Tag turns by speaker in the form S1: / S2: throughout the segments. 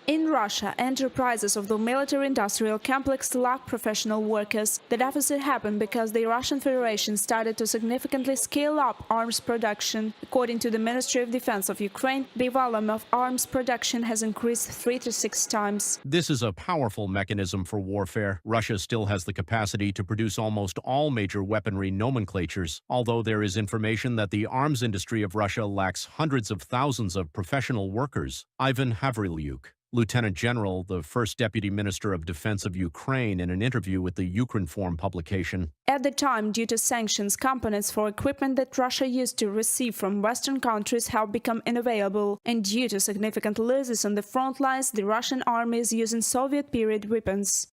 S1: In Russia, enterprises of the military-industrial complex lack professional workers. The deficit happened because the Russian Federation started to significantly scale up arms production. According to the Ministry of Defense of Ukraine, the volume of arms production has increased 3 to 6 times.
S2: This is a powerful mechanism for warfare. Russia still has the capacity to produce almost all major weaponry nomenclatures, although there is information that the arms industry of Russia lacks hundreds of thousands of professional workers. Ivan Havrilyuk, Lieutenant General, the first Deputy Minister of Defense of Ukraine, in an interview with the Ukrinform publication.
S1: At the time, due to sanctions, components for equipment that Russia used to receive from Western countries have become unavailable, and due to significant losses on the front lines, the Russian army is using Soviet-period weapons.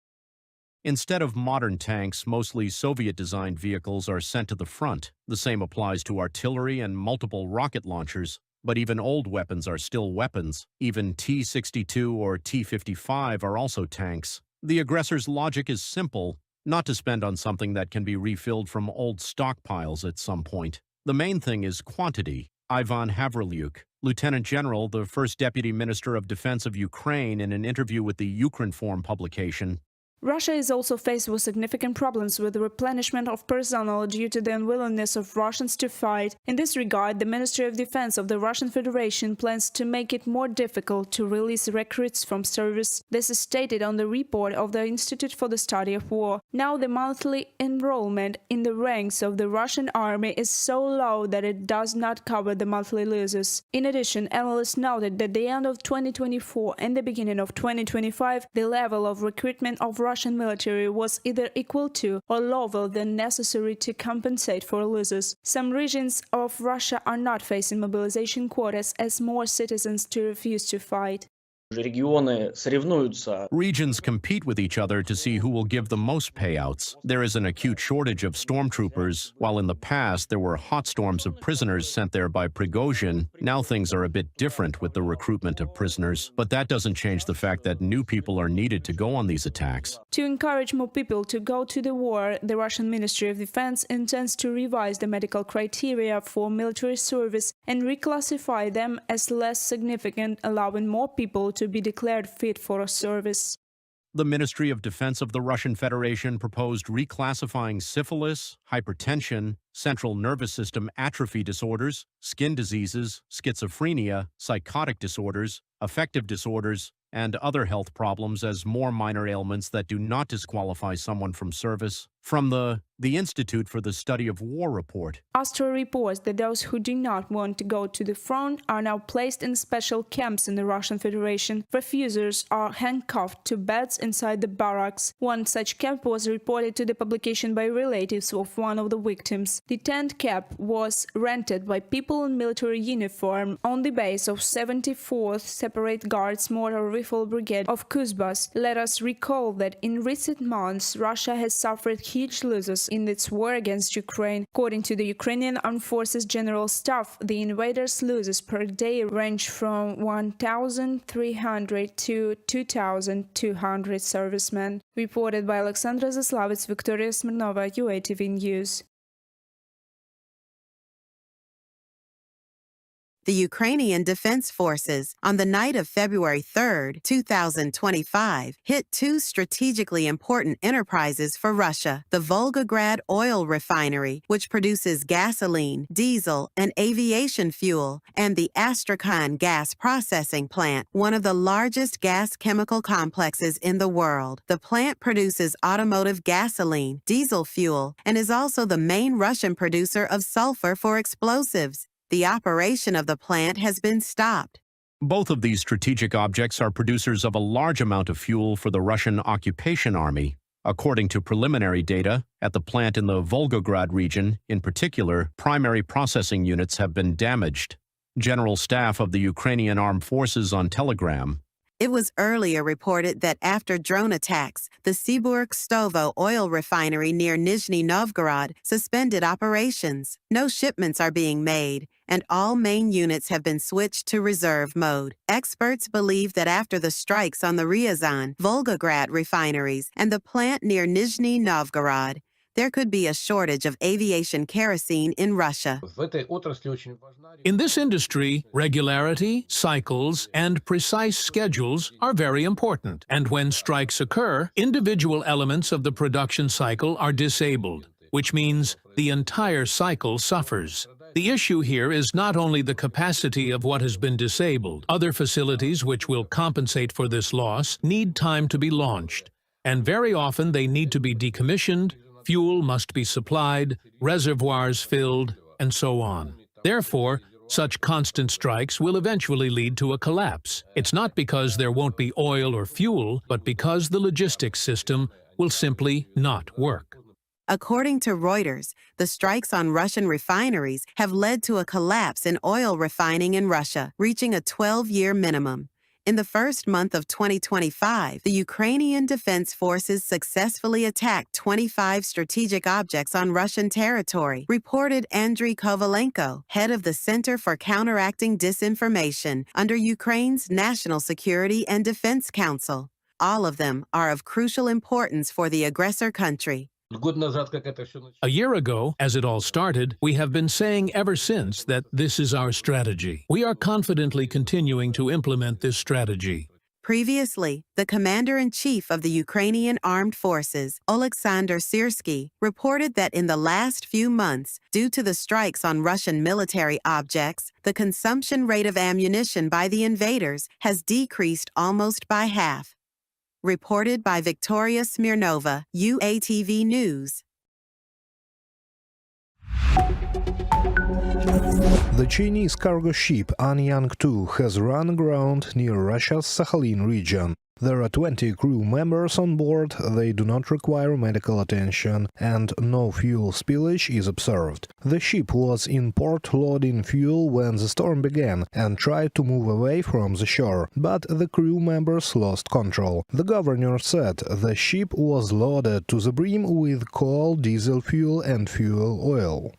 S2: Instead of modern tanks, mostly Soviet-designed vehicles are sent to the front. The same applies to artillery and multiple rocket launchers. But even old weapons are still weapons. Even T-62 or T-55 are also tanks. The aggressor's logic is simple: not to spend on something that can be refilled from old stockpiles at some point. The main thing is quantity. Ivan Havrilyuk, Lieutenant General, the first Deputy Minister of Defense of Ukraine, in an interview with the Ukrinform publication.
S1: Russia is also faced with significant problems with the replenishment of personnel due to the unwillingness of Russians to fight. In this regard, the Ministry of Defense of the Russian Federation plans to make it more difficult to release recruits from service. This is stated on the report of the Institute for the Study of War. Now the monthly enrollment in the ranks of the Russian army is so low that it does not cover the monthly losses. In addition, analysts noted that at the end of 2024 and the beginning of 2025, the level of recruitment of Russian military was either equal to or lower than necessary to compensate for losses. Some regions of Russia are not facing mobilization quotas as more citizens to refuse to fight.
S2: Regions compete with each other to see who will give the most payouts. There is an acute shortage of stormtroopers. While in the past there were hot storms of prisoners sent there by Prigozhin, now things are a bit different with the recruitment of prisoners. But that doesn't change the fact that new people are needed to go on these attacks.
S1: To encourage more people to go to the war, the Russian Ministry of Defense intends to revise the medical criteria for military service and reclassify them as less significant, allowing more people to be declared fit for service.
S2: The Ministry of Defense of the Russian Federation proposed reclassifying syphilis, hypertension, central nervous system atrophy disorders, skin diseases, schizophrenia, psychotic disorders, affective disorders, and other health problems as more minor ailments that do not disqualify someone from service. From the Institute for the Study of War report.
S1: Astra reports that those who do not want to go to the front are now placed in special camps in the Russian Federation. Refusers are handcuffed to beds inside the barracks. One such camp was reported to the publication by relatives of one of the victims. The tent camp was rented by people in military uniform on the base of 74th Separate Guards Mortar Rifle Brigade of Kuzbas. Let us recall that in recent months, Russia has suffered huge losses in its war against Ukraine. According to the Ukrainian Armed Forces General Staff, the invaders' losses per day range from 1,300 to 2,200 servicemen. Reported by Alexandra Zaslavets, Victoria Smirnova, UATV News.
S3: The Ukrainian Defense Forces, on the night of February 3, 2025, hit two strategically important enterprises for Russia: the Volgograd oil refinery, which produces gasoline, diesel, and aviation fuel, and the Astrakhan gas processing plant, one of the largest gas chemical complexes in the world. The plant produces automotive gasoline, diesel fuel, and is also the main Russian producer of sulfur for explosives. The operation of the plant has been stopped.
S2: Both of these strategic objects are producers of a large amount of fuel for the Russian occupation army. According to preliminary data, at the plant in the Volgograd region, in particular, primary processing units have been damaged. General Staff of the Ukrainian Armed Forces on Telegram.
S3: It was earlier reported that after drone attacks, the Siburg-Stovo oil refinery near Nizhny Novgorod suspended operations. No shipments are being made, and all main units have been switched to reserve mode. Experts believe that after the strikes on the Ryazan, Volgograd refineries, and the plant near Nizhny Novgorod, there could be a shortage of aviation kerosene in Russia.
S4: In this industry, regularity, cycles, and precise schedules are very important. And when strikes occur, individual elements of the production cycle are disabled, which means the entire cycle suffers. The issue here is not only the capacity of what has been disabled. Other facilities which will compensate for this loss need time to be launched, and very often they need to be decommissioned, fuel must be supplied, reservoirs filled, and so on. Therefore, such constant strikes will eventually lead to a collapse. It's not because there won't be oil or fuel, but because the logistics system will simply not work.
S3: According to Reuters, the strikes on Russian refineries have led to a collapse in oil refining in Russia, reaching a 12-year minimum. In the first month of 2025, the Ukrainian Defense Forces successfully attacked 25 strategic objects on Russian territory, reported Andriy Kovalenko, head of the Center for Counteracting Disinformation under Ukraine's National Security and Defense Council. All of them are of crucial importance for the aggressor country.
S4: A year ago, as it all started, we have been saying ever since that this is our strategy. We are confidently continuing to implement this strategy.
S3: Previously, the commander-in-chief of the Ukrainian Armed Forces, Oleksandr Syrsky, reported that in the last few months, due to the strikes on Russian military objects, the consumption rate of ammunition by the invaders has decreased almost by half. Reported by Victoria Smirnova, UATV News.
S5: The Chinese cargo ship Anyang 2 has run aground near Russia's Sakhalin region. There are 20 crew members on board, they do not require medical attention, and no fuel spillage is observed. The ship was in port loading fuel when the storm began and tried to move away from the shore, but the crew members lost control. The governor said the ship was loaded to the brim with coal, diesel fuel and fuel oil.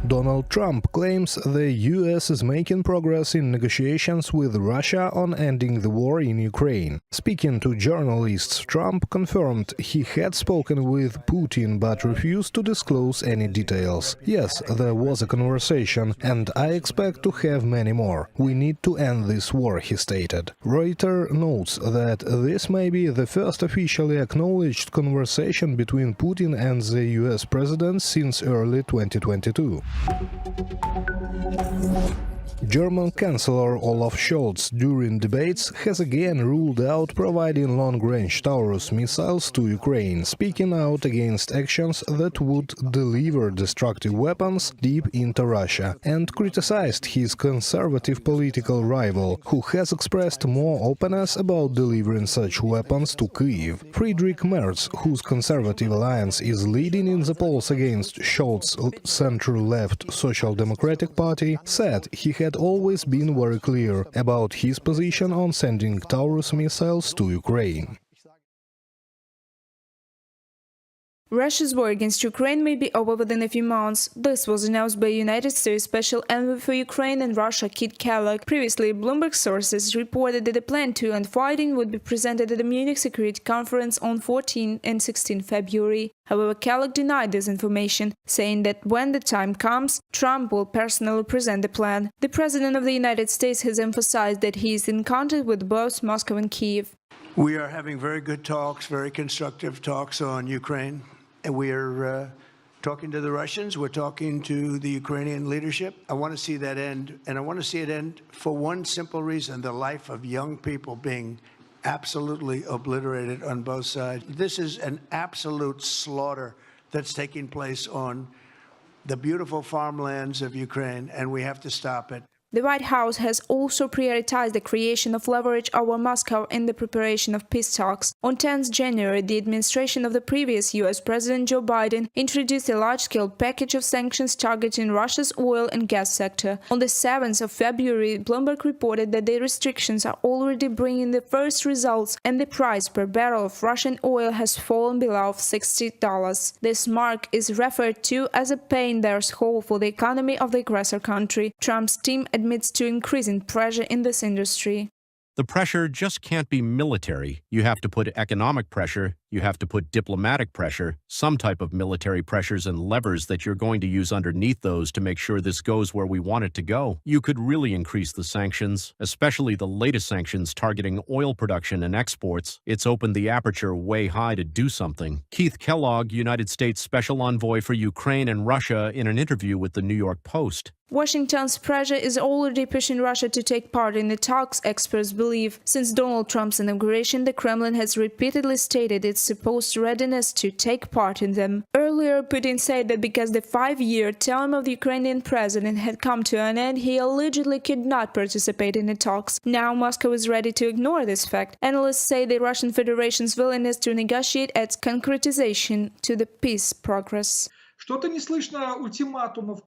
S5: Donald Trump claims the US is making progress in negotiations with Russia on ending the war in Ukraine. Speaking to journalists, Trump confirmed he had spoken with Putin but refused to disclose any details. Yes, there was a conversation, and I expect to have many more. We need to end this war, he stated. Reuters notes that this may be the first officially acknowledged conversation between Putin and the US president since early 2022. German Chancellor Olaf Scholz, during debates, has again ruled out providing long-range Taurus missiles to Ukraine, speaking out against actions that would deliver destructive weapons deep into Russia, and criticized his conservative political rival, who has expressed more openness about delivering such weapons to Kyiv. Friedrich Merz, whose conservative alliance is leading in the polls against Scholz's center-left Social Democratic Party, said he had always been very clear about his position on sending Taurus missiles to Ukraine.
S1: Russia's war against Ukraine may be over within a few months. This was announced by United States Special Envoy for Ukraine and Russia Kit Kellogg. Previously, Bloomberg sources reported that a plan to end fighting would be presented at the Munich Security Conference on 14 and 16 February. However, Kellogg denied this information, saying that when the time comes, Trump will personally present the plan. The President of the United States has emphasized that he is in contact with both Moscow and Kyiv.
S6: We are having very good talks, very constructive talks on Ukraine. And we are talking to the Russians. We're talking to the Ukrainian leadership. I want to see that end. And I want to see it end for one simple reason: the life of young people being absolutely obliterated on both sides. This is an absolute slaughter that's taking place on the beautiful farmlands of Ukraine, and we have to stop it.
S1: The White House has also prioritized the creation of leverage over Moscow in the preparation of peace talks. On 10 January, the administration of the previous U.S. President Joe Biden introduced a large-scale package of sanctions targeting Russia's oil and gas sector. On the 7th of February, Bloomberg reported that the restrictions are already bringing the first results, and the price per barrel of Russian oil has fallen below $60. This mark is referred to as a pain there's hole for the economy of the aggressor country. Trump's team admits to increasing pressure in this industry.
S2: The pressure just can't be military. You have to put economic pressure You have to put diplomatic pressure, some type of military pressures and levers that you're going to use underneath those to make sure this goes where we want it to go. You could really increase the sanctions, especially the latest sanctions targeting oil production and exports. It's opened the aperture way high to do something. Keith Kellogg, United States Special Envoy for Ukraine and Russia, in an interview with the New York Post.
S1: Washington's pressure is already pushing Russia to take part in the talks, experts believe. Since Donald Trump's inauguration, the Kremlin has repeatedly stated its supposed readiness to take part in them. Earlier, Putin said that because the 5-year term of the Ukrainian president had come to an end, he allegedly could not participate in the talks. Now Moscow is ready to ignore this fact. Analysts say the Russian Federation's willingness to negotiate adds concretization to the peace progress.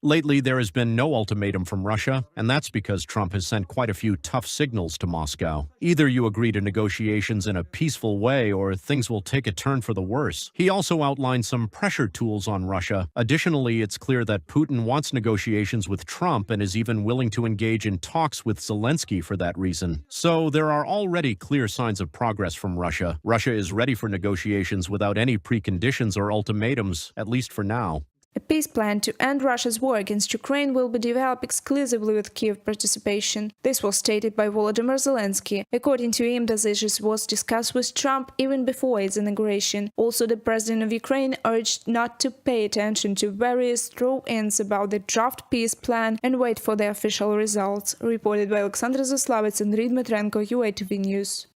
S2: Lately, there has been no ultimatum from Russia, and that's because Trump has sent quite a few tough signals to Moscow. Either you agree to negotiations in a peaceful way, or things will take a turn for the worse. He also outlined some pressure tools on Russia. Additionally, it's clear that Putin wants negotiations with Trump and is even willing to engage in talks with Zelensky for that reason. So there are already clear signs of progress from Russia. Russia is ready for negotiations without any preconditions or ultimatums, at least for now.
S1: A peace plan to end Russia's war against Ukraine will be developed exclusively with Kyiv participation. This was stated by Volodymyr Zelensky. According to him, this issue was discussed with Trump even before its inauguration. Also, the president of Ukraine urged not to pay attention to various throw-ins about the draft peace plan and wait for the official results. Reported by Alexander Zaslavets and Rid Dmytrenko, UATV News.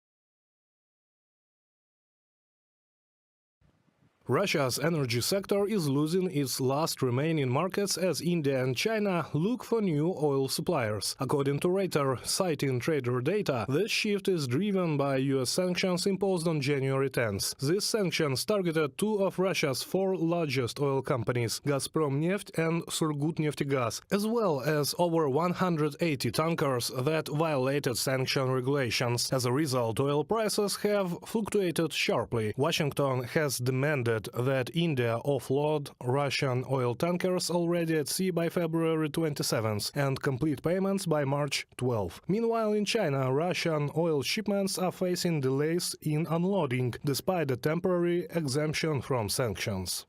S5: Russia's energy sector is losing its last remaining markets as India and China look for new oil suppliers. According to Reuters, citing trader data, this shift is driven by U.S. sanctions imposed on January 10th. These sanctions targeted two of Russia's 4 largest oil companies, Gazpromneft and Surgutneftegas, as well as over 180 tankers that violated sanction regulations. As a result, oil prices have fluctuated sharply. Washington has demanded that India offload Russian oil tankers already at sea by February 27th and complete payments by March 12th. Meanwhile, in China, Russian oil shipments are facing delays in unloading, despite a temporary exemption from sanctions.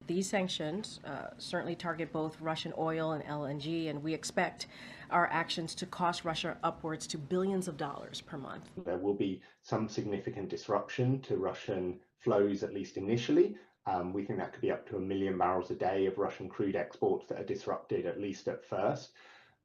S7: These sanctions certainly target both Russian oil and LNG, and we expect our actions to cost Russia upwards to billions of dollars per month.
S8: There will be some significant disruption to Russian flows, at least initially. We think that could be up to 1 million barrels a day of Russian crude exports that are disrupted, at least at first.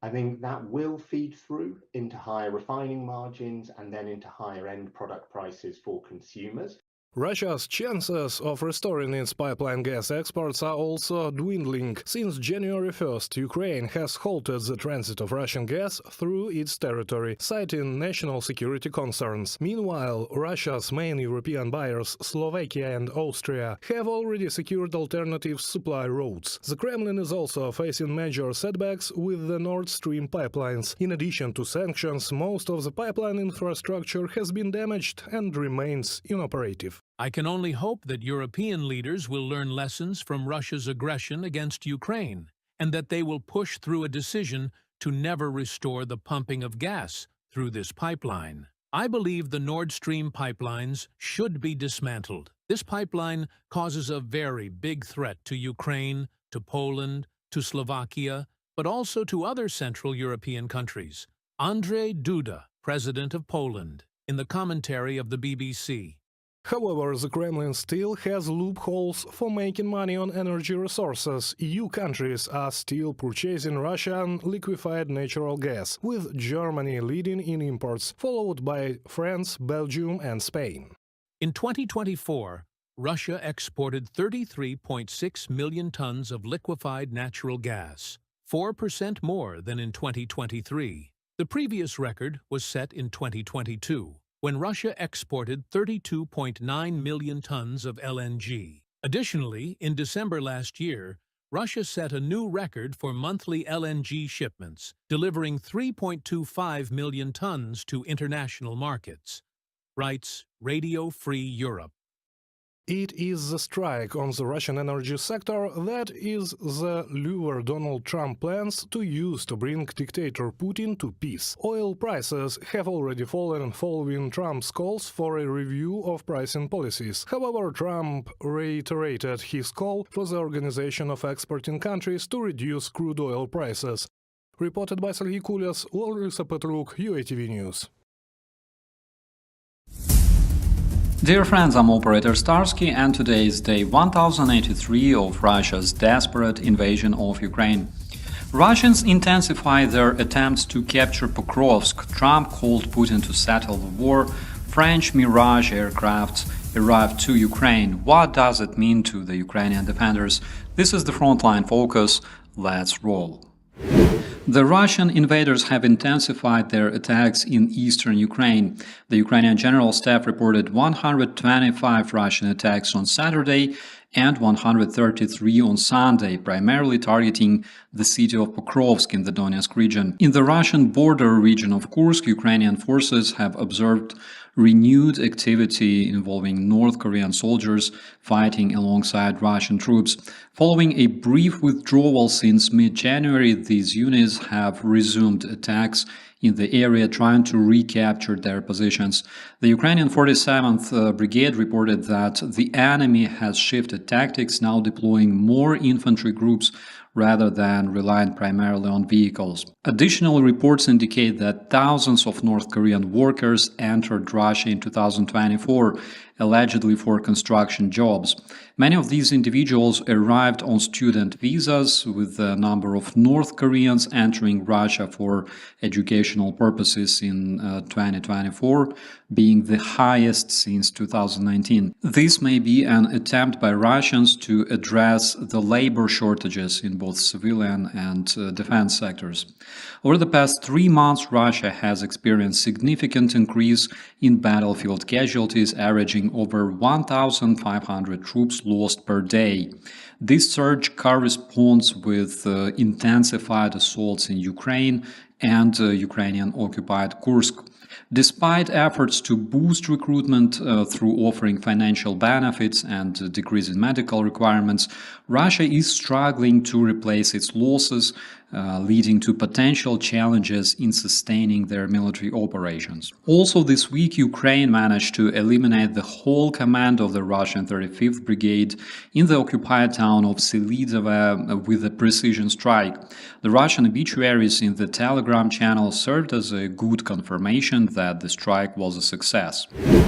S8: I think that will feed through into higher refining margins and then into higher end product prices for consumers.
S5: Russia's chances of restoring its pipeline gas exports are also dwindling. Since January 1st, Ukraine has halted the transit of Russian gas through its territory, citing national security concerns. Meanwhile, Russia's main European buyers, Slovakia and Austria, have already secured alternative supply routes. The Kremlin is also facing major setbacks with the Nord Stream pipelines. In addition to sanctions, most of the pipeline infrastructure has been damaged and remains inoperative.
S4: I can only hope that European leaders will learn lessons from Russia's aggression against Ukraine, and that they will push through a decision to never restore the pumping of gas through this pipeline. I believe the Nord Stream pipelines should be dismantled. This pipeline causes a very big threat to Ukraine, to Poland, to Slovakia, but also to other Central European countries. Andrzej Duda, president of Poland, in the commentary of the BBC.
S5: However, the Kremlin still has loopholes for making money on energy resources. EU countries are still purchasing Russian liquefied natural gas, with Germany leading in imports, followed by France, Belgium and Spain.
S4: In 2024, Russia exported 33.6 million tons of liquefied natural gas, 4% more than in 2023. The previous record was set in 2022. When Russia exported 32.9 million tons of LNG. Additionally, in December last year, Russia set a new record for monthly LNG shipments, delivering 3.25 million tons to international markets, writes Radio Free Europe.
S5: It is the strike on the Russian energy sector that is the lure Donald Trump plans to use to bring dictator Putin to peace. Oil prices have already fallen following Trump's calls for a review of pricing policies. However, Trump reiterated his call for the Organization of Exporting Countries to reduce crude oil prices. Reported by Sergei Kulias, Larissa Petruk, UATV News.
S9: Dear friends, I'm Operator Starsky, and today is day 1083 of Russia's desperate invasion of Ukraine. Russians intensify their attempts to capture Pokrovsk. Trump called Putin to settle the war. French Mirage aircrafts arrived to Ukraine. What does it mean to the Ukrainian defenders? This is the Frontline focus. Let's roll. The Russian invaders have intensified their attacks in eastern Ukraine. The Ukrainian General Staff reported 125 Russian attacks on Saturday and 133 on Sunday, primarily targeting the city of Pokrovsk in the Donetsk region. In the Russian border region of Kursk, Ukrainian forces have observed renewed activity involving North Korean soldiers fighting alongside Russian troops. Following a brief withdrawal since mid-January, these units have resumed attacks in the area, trying to recapture their positions. The Ukrainian 47th Brigade reported that the enemy has shifted tactics, now deploying more infantry groups rather than relying primarily on vehicles. Additional reports indicate that thousands of North Korean workers entered Russia in 2024, allegedly for construction jobs. Many of these individuals arrived on student visas, with the number of North Koreans entering Russia for educational purposes in 2024 being the highest since 2019. This may be an attempt by Russians to address the labor shortages in both civilian and defense sectors. Over the past 3 months, Russia has experienced significant increase in battlefield casualties, averaging over 1,500 troops lost per day. This surge corresponds with intensified assaults in Ukraine and Ukrainian-occupied Kursk. Despite efforts to boost recruitment through offering financial benefits and decreasing medical requirements, Russia is struggling to replace its losses, leading to potential challenges in sustaining their military operations. Also this week, Ukraine managed to eliminate the whole command of the Russian 35th Brigade in the occupied town of Selidovo with a precision strike. The Russian obituaries in the Telegram channel served as a good confirmation that the strike was a success.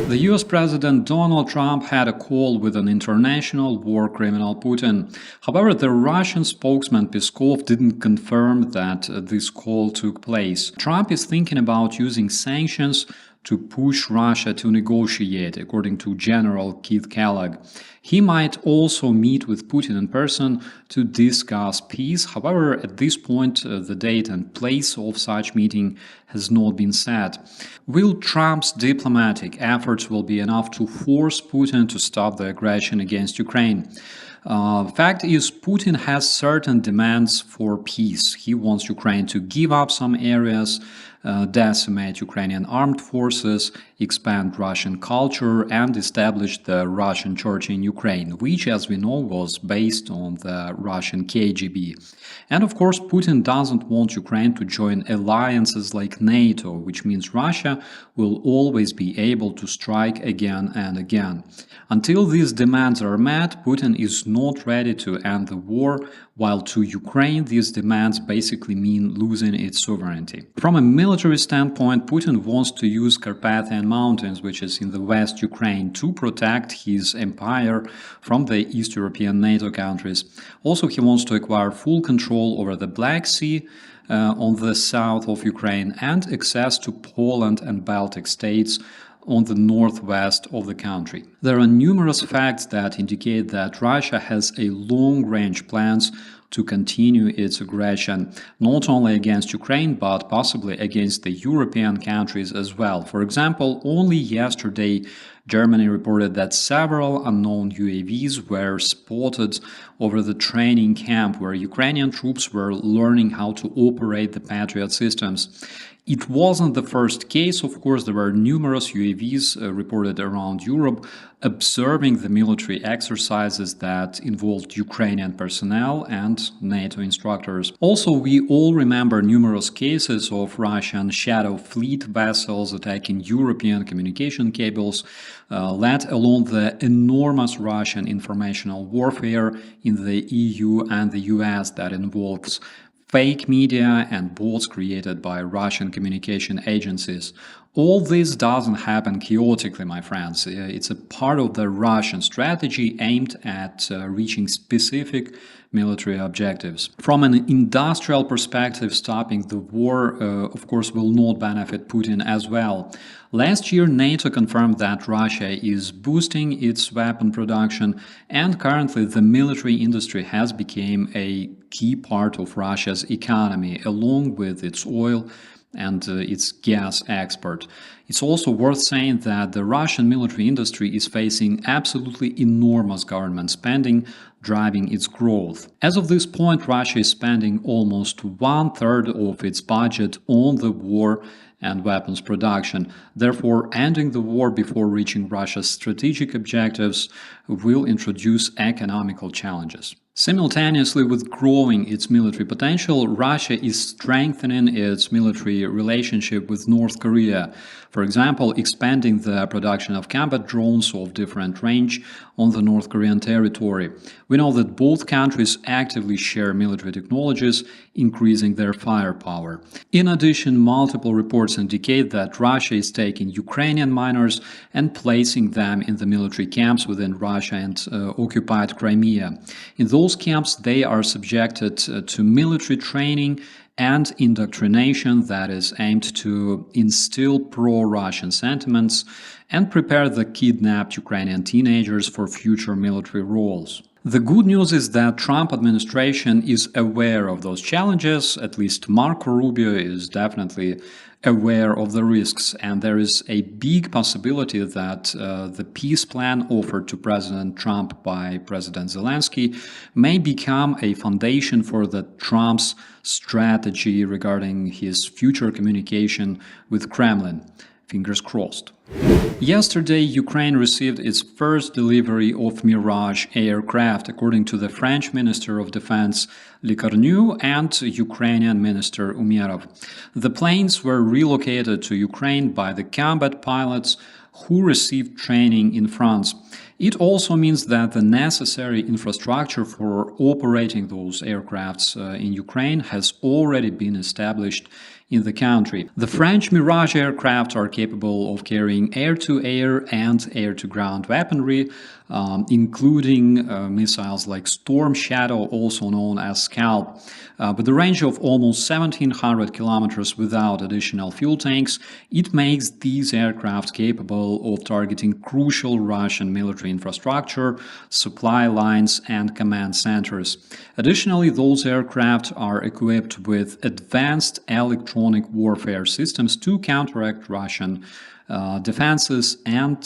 S9: The US President Donald Trump had a call with an international war criminal Putin. However, the Russian spokesman Peskov didn't confirm that this call took place. Trump is thinking about using sanctions to push Russia to negotiate, according to General Keith Kellogg. He might also meet with Putin in person to discuss peace. However, at this point, the date and place of such meeting has not been set. Will Trump's diplomatic efforts will be enough to force Putin to stop the aggression against Ukraine? Fact is, Putin has certain demands for peace. He wants Ukraine to give up some areas, decimate Ukrainian armed forces, expand Russian culture, and establish the Russian Church in Ukraine, which, as we know, was based on the Russian KGB. And of course, Putin doesn't want Ukraine to join alliances like NATO, which means Russia will always be able to strike again and again. Until these demands are met, Putin is not ready to end the war, while to Ukraine these demands basically mean losing its sovereignty. From a military standpoint, Putin wants to use Carpathian Mountains, which is in the West Ukraine, to protect his empire from the East European NATO countries. Also, he wants to acquire full control over the Black Sea on the south of Ukraine and access to Poland and Baltic states on the northwest of the country. There are numerous facts that indicate that Russia has a long-range plans to continue its aggression, not only against Ukraine, but possibly against the European countries as well. For example, only yesterday, Germany reported that several unknown UAVs were spotted over the training camp where Ukrainian troops were learning how to operate the Patriot systems. It wasn't the first case, of course. There were numerous UAVs reported around Europe, observing the military exercises that involved Ukrainian personnel and NATO instructors. Also, we all remember numerous cases of Russian shadow fleet vessels attacking European communication cables, let alone the enormous Russian informational warfare in the EU and the US that involves fake media and bots created by Russian communication agencies. All this doesn't happen chaotically, my friends. It's a part of the Russian strategy aimed at reaching specific military objectives. From an industrial perspective, stopping the war, of course, will not benefit Putin as well. Last year, NATO confirmed that Russia is boosting its weapon production, and currently the military industry has become a key part of Russia's economy, along with its oil and its gas export. It's also worth saying that the Russian military industry is facing absolutely enormous government spending, driving its growth. As of this point, Russia is spending almost 1/3 of its budget on the war and weapons production. Therefore, ending the war before reaching Russia's strategic objectives will introduce economical challenges. Simultaneously with growing its military potential, Russia is strengthening its military relationship with North Korea. For example, expanding the production of combat drones of different range on the North Korean territory. We know that both countries actively share military technologies, increasing their firepower. In addition, multiple reports indicate that Russia is taking Ukrainian miners and placing them in the military camps within Russia and occupied Crimea. In those camps, they are subjected to military training and indoctrination that is aimed to instill pro-Russian sentiments and prepare the kidnapped Ukrainian teenagers for future military roles. The good news is that Trump administration is aware of those challenges. At least Marco Rubio is definitely aware of the risks, and there is a big possibility that the peace plan offered to President Trump by President Zelensky may become a foundation for the Trump's strategy regarding his future communication with Kremlin. Fingers crossed. Yesterday, Ukraine received its first delivery of Mirage aircraft, according to the French Minister of Defense Lecornu and Ukrainian Minister Umerov. The planes were relocated to Ukraine by the combat pilots who received training in France. It also means that the necessary infrastructure for operating those aircrafts in Ukraine has already been established in the country. The French Mirage aircraft are capable of carrying air-to-air and air-to-ground weaponry, including missiles like Storm Shadow, also known as Scalp. With a range of almost 1,700 kilometers without additional fuel tanks, it makes these aircraft capable of targeting crucial Russian military infrastructure, supply lines, and command centers. Additionally, those aircraft are equipped with advanced electronic warfare systems to counteract Russian defenses and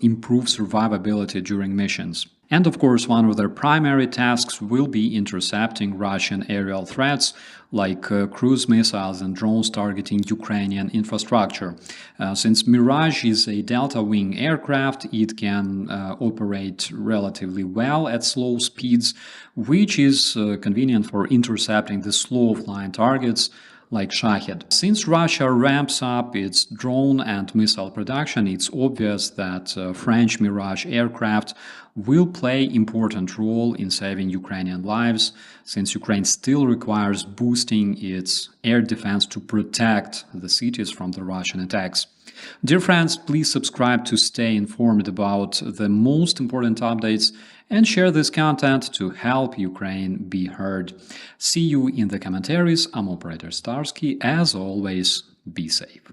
S9: improve survivability during missions. And of course, one of their primary tasks will be intercepting Russian aerial threats like cruise missiles and drones targeting Ukrainian infrastructure. Since Mirage is a delta-wing aircraft, it can operate relatively well at slow speeds, which is convenient for intercepting the slow-flying targets like Shahed. Since Russia ramps up its drone and missile production, it's obvious that French Mirage aircraft will play an important role in saving Ukrainian lives, since Ukraine still requires boosting its air defense to protect the cities from the Russian attacks. Dear friends, please subscribe to stay informed about the most important updates and share this content to help Ukraine be heard. See you in the commentaries. I'm Operator Starsky. As always, be safe.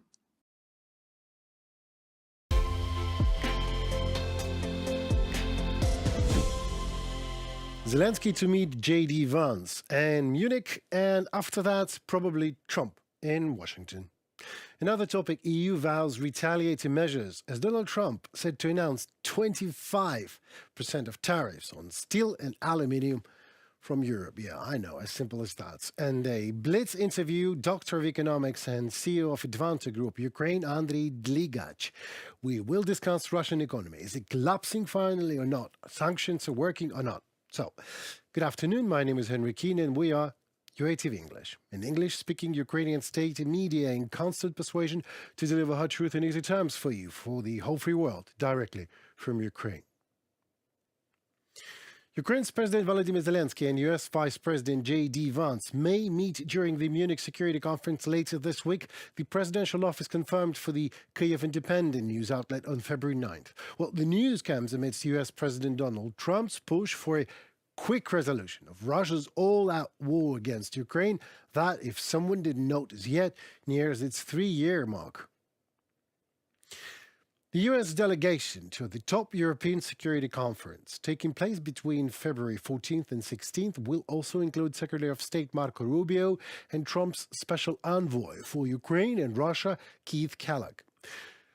S10: Zelensky to meet J.D. Vance in Munich, and after that, probably Trump in Washington. Another topic, EU vows retaliatory measures as Donald Trump said to announce 25% of tariffs on steel and aluminium from Europe. Yeah, I know, as simple as that. And a Blitz interview, Doctor of Economics and CEO of Advanta Group, Ukraine, Andriy Dligach. We will discuss Russian economy. Is it collapsing finally or not? Sanctions are working or not? So, good afternoon. My name is Henry Keane, and we are UATV English, an English-speaking Ukrainian state media in constant persuasion to deliver hard truth in easy terms for you, for the whole free world, directly from Ukraine. Ukraine's President Volodymyr Zelensky and US Vice President J.D. Vance may meet during the Munich Security Conference later this week. The presidential office confirmed for the Kyiv Independent news outlet on February 9th. Well, the news comes amidst US President Donald Trump's push for a quick resolution of Russia's all-out war against Ukraine that, if someone didn't notice yet, nears its 3-year mark. The U.S. delegation to the top European Security Conference, taking place between February 14th and 16th, will also include Secretary of State Marco Rubio and Trump's special envoy for Ukraine and Russia, Keith Kellogg.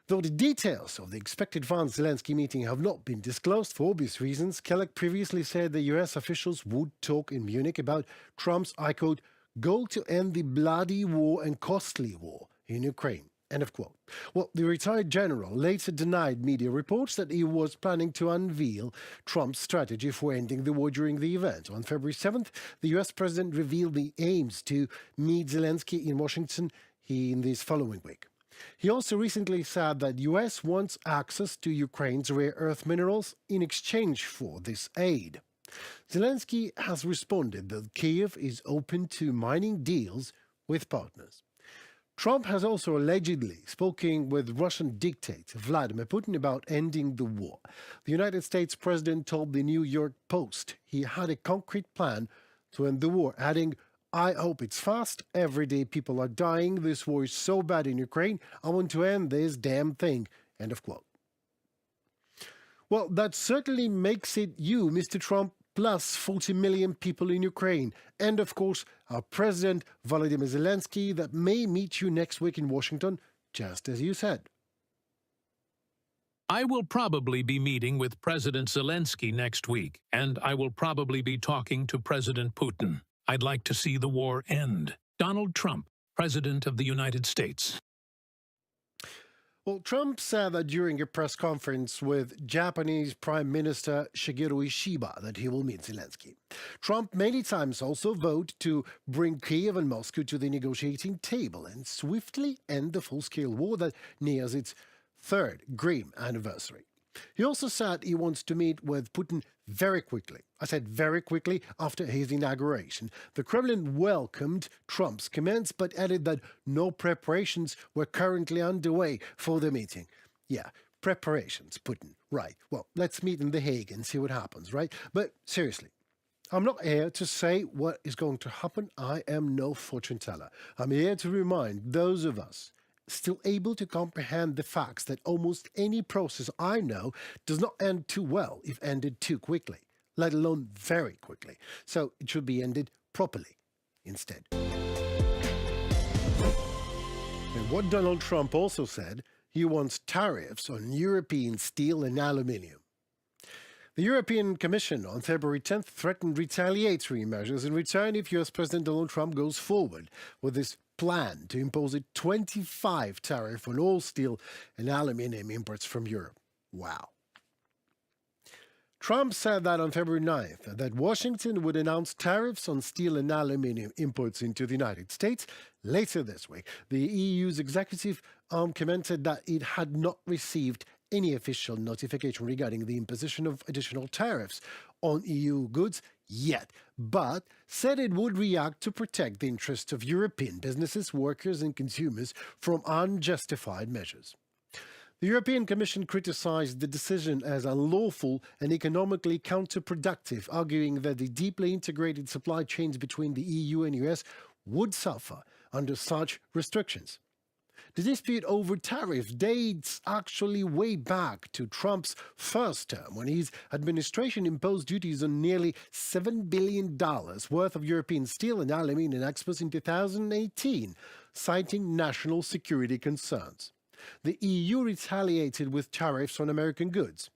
S10: Though the details of the expected Vance-Zelensky meeting have not been disclosed for obvious reasons, Kellogg previously said the U.S. officials would talk in Munich about Trump's, I quote, goal to end the bloody war and costly war in Ukraine. End of quote. Well, the retired general later denied media reports that he was planning to unveil Trump's strategy for ending the war during the event. On February 7th, the U.S. president revealed the aims to meet Zelensky in Washington in this following week. He also recently said that the U.S. wants access to Ukraine's rare earth minerals in exchange for this aid. Zelensky has responded that Kyiv is open to mining deals with partners. Trump has also allegedly spoken with Russian dictator Vladimir Putin about ending the war. The United States president told the New York Post he had a concrete plan to end the war, adding, I hope it's fast. Every day people are dying. This war is so bad in Ukraine. I want to end this damn thing. End of quote. Well, that certainly makes it you, Mr. Trump, plus 40 million people in Ukraine. And, of course, our President Volodymyr Zelensky that may meet you next week in Washington, just as you said.
S4: I will probably be meeting with President Zelensky next week, and I will probably be talking to President Putin. I'd like to see the war end. Donald Trump, President of the United States.
S10: Well, Trump said that during a press conference with Japanese Prime Minister Shigeru Ishiba that he will meet Zelensky. Trump many times also vowed to bring Kyiv and Moscow to the negotiating table and swiftly end the full-scale war that nears its 3rd grim anniversary. He also said he wants to meet with Putin very quickly. I said very quickly after his inauguration. The Kremlin welcomed Trump's comments but added that no preparations were currently underway for the meeting. Yeah, preparations, Putin. Right. Well, let's meet in The Hague and see what happens, right? But seriously, I'm not here to say what is going to happen. I am no fortune teller. I'm here to remind those of us still able to comprehend the facts that almost any process I know does not end too well if ended too quickly, let alone very quickly. So it should be ended properly instead. And what Donald Trump also said, he wants tariffs on European steel and aluminium. The European Commission on February 10th threatened retaliatory measures in return if US President Donald Trump goes forward with this plan to impose a 25% tariff on all steel and aluminium imports from Europe. Wow. Trump said that on February 9th, that Washington would announce tariffs on steel and aluminium imports into the United States later this week. The EU's executive arm commented that it had not received any official notification regarding the imposition of additional tariffs on EU goods yet, but said it would react to protect the interests of European businesses, workers and consumers from unjustified measures. The European Commission criticized the decision as unlawful and economically counterproductive, arguing that the deeply integrated supply chains between the EU and US would suffer under such restrictions. The dispute over tariffs dates actually way back to Trump's first term, when his administration imposed duties on nearly $7 billion worth of European steel and aluminium exports in 2018, citing national security concerns. The EU retaliated with tariffs on American goods.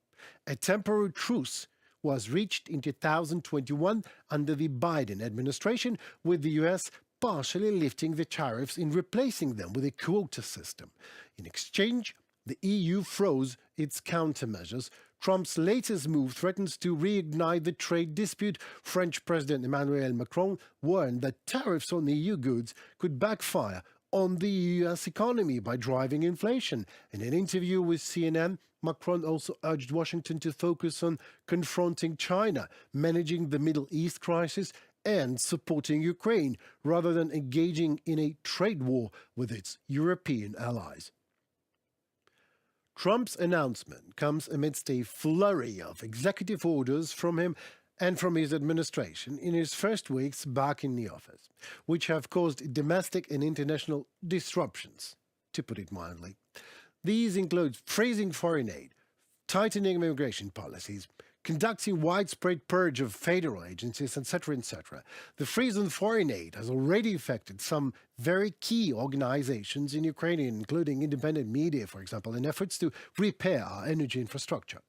S10: A temporary truce was reached in 2021 under the Biden administration, with the U.S. partially lifting the tariffs and replacing them with a quota system. In exchange, the EU froze its countermeasures. Trump's latest move threatens to reignite the trade dispute. French President Emmanuel Macron warned that tariffs on EU goods could backfire on the U.S. economy by driving inflation. In an interview with CNN, Macron also urged Washington to focus on confronting China, managing the Middle East crisis, and supporting Ukraine, rather than engaging in a trade war with its European allies. Trump's announcement comes amidst a flurry of executive orders from him and from his administration in his first weeks back in the office, which have caused domestic and international disruptions, to put it mildly. These include freezing foreign aid, tightening immigration policies, conducting widespread purge of federal agencies, etc., etc. The freeze on foreign aid has already affected some very key organizations in Ukraine, including independent media, for example, in efforts to repair our energy infrastructure.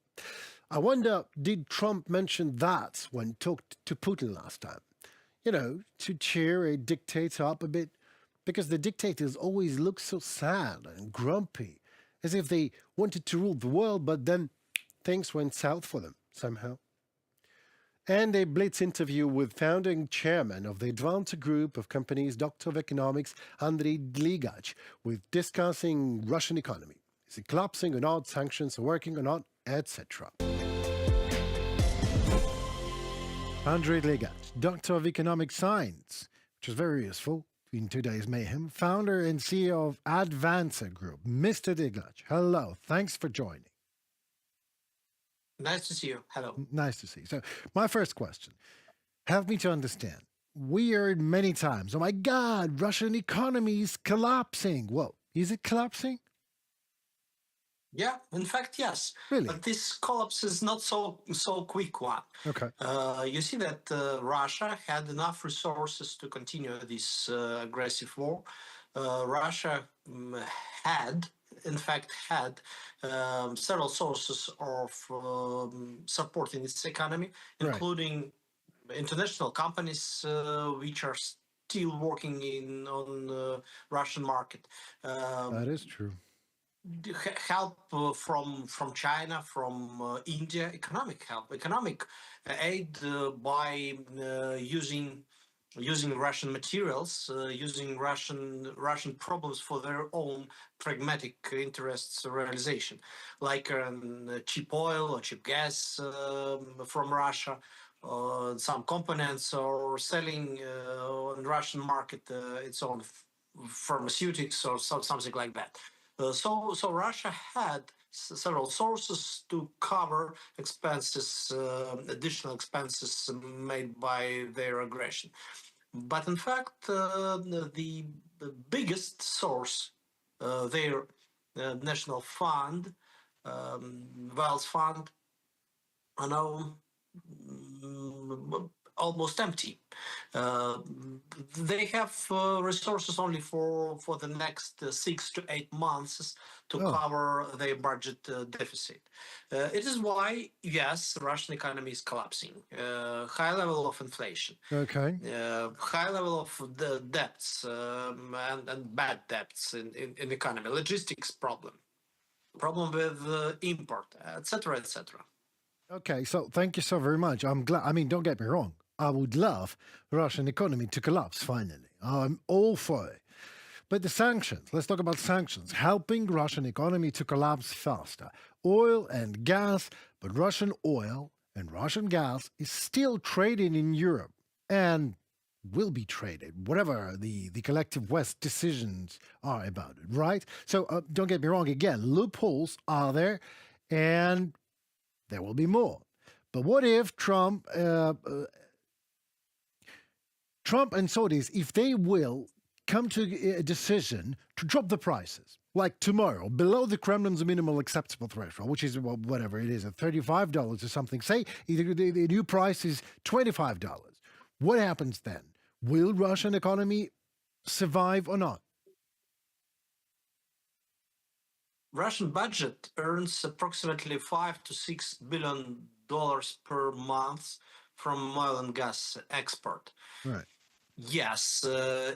S10: I wonder, did Trump mention that when talked to Putin last time? You know, to cheer a dictator up a bit? Because the dictators always look so sad and grumpy, as if they wanted to rule the world, but then things went south for them somehow. And a Blitz interview with founding chairman of the Advanta Group of Companies, Doctor of Economics, Andrei Dligach, with discussing Russian economy. Is it collapsing or not? Sanctions are working or not? Etc. Andrei Dligach, Doctor of Economic Science, which is very useful in today's mayhem, founder and CEO of Advanta Group. Mr. Dligach, hello. Thanks for joining.
S11: Nice to see you. Hello.
S10: Nice to see you. So, my first question, help me to understand. We heard many times, oh my God, Russian economy is collapsing. Well, is it collapsing?
S11: Yeah, in fact, yes.
S10: Really?
S11: But this collapse is not so quick one.
S10: Okay.
S11: You see that Russia had enough resources to continue this aggressive war. Russia had several sources of supporting its economy, including international companies which are still working on the Russian market.
S10: That is true.
S11: Help from China, from India, economic help, economic aid by using Russian materials, using Russian problems for their own pragmatic interests realization, like cheap oil or cheap gas from Russia, some components, or selling on the Russian market its own pharmaceutics or something like that. So Russia had several sources to cover expenses, additional expenses made by their aggression. But in fact, the biggest source, their national fund, wealth fund, are now almost empty. They have resources only for the next 6 to 8 months to cover their budget deficit. It is why, yes, the Russian economy is collapsing. High level of inflation.
S10: Okay.
S11: High level of the debts and bad debts in the economy. Logistics problem with import, etc., etc.
S10: Okay, so thank you so very much. I'm glad. I mean, don't get me wrong. I would love the Russian economy to collapse finally. I'm all for it. But the sanctions, let's talk about sanctions, helping Russian economy to collapse faster. Oil and gas, but Russian oil and Russian gas is still traded in Europe and will be traded, whatever the collective West decisions are about it, right? So don't get me wrong, again, loopholes are there and there will be more. But what if Trump and Saudis, if they will come to a decision to drop the prices, like tomorrow, below the Kremlin's minimal acceptable threshold, which is whatever it is, at $35 or something, say the new price is $25. What happens then? Will Russian economy survive or not?
S11: Russian budget earns approximately $5 to $6 billion per month from oil and gas export.
S10: Right.
S11: Yes,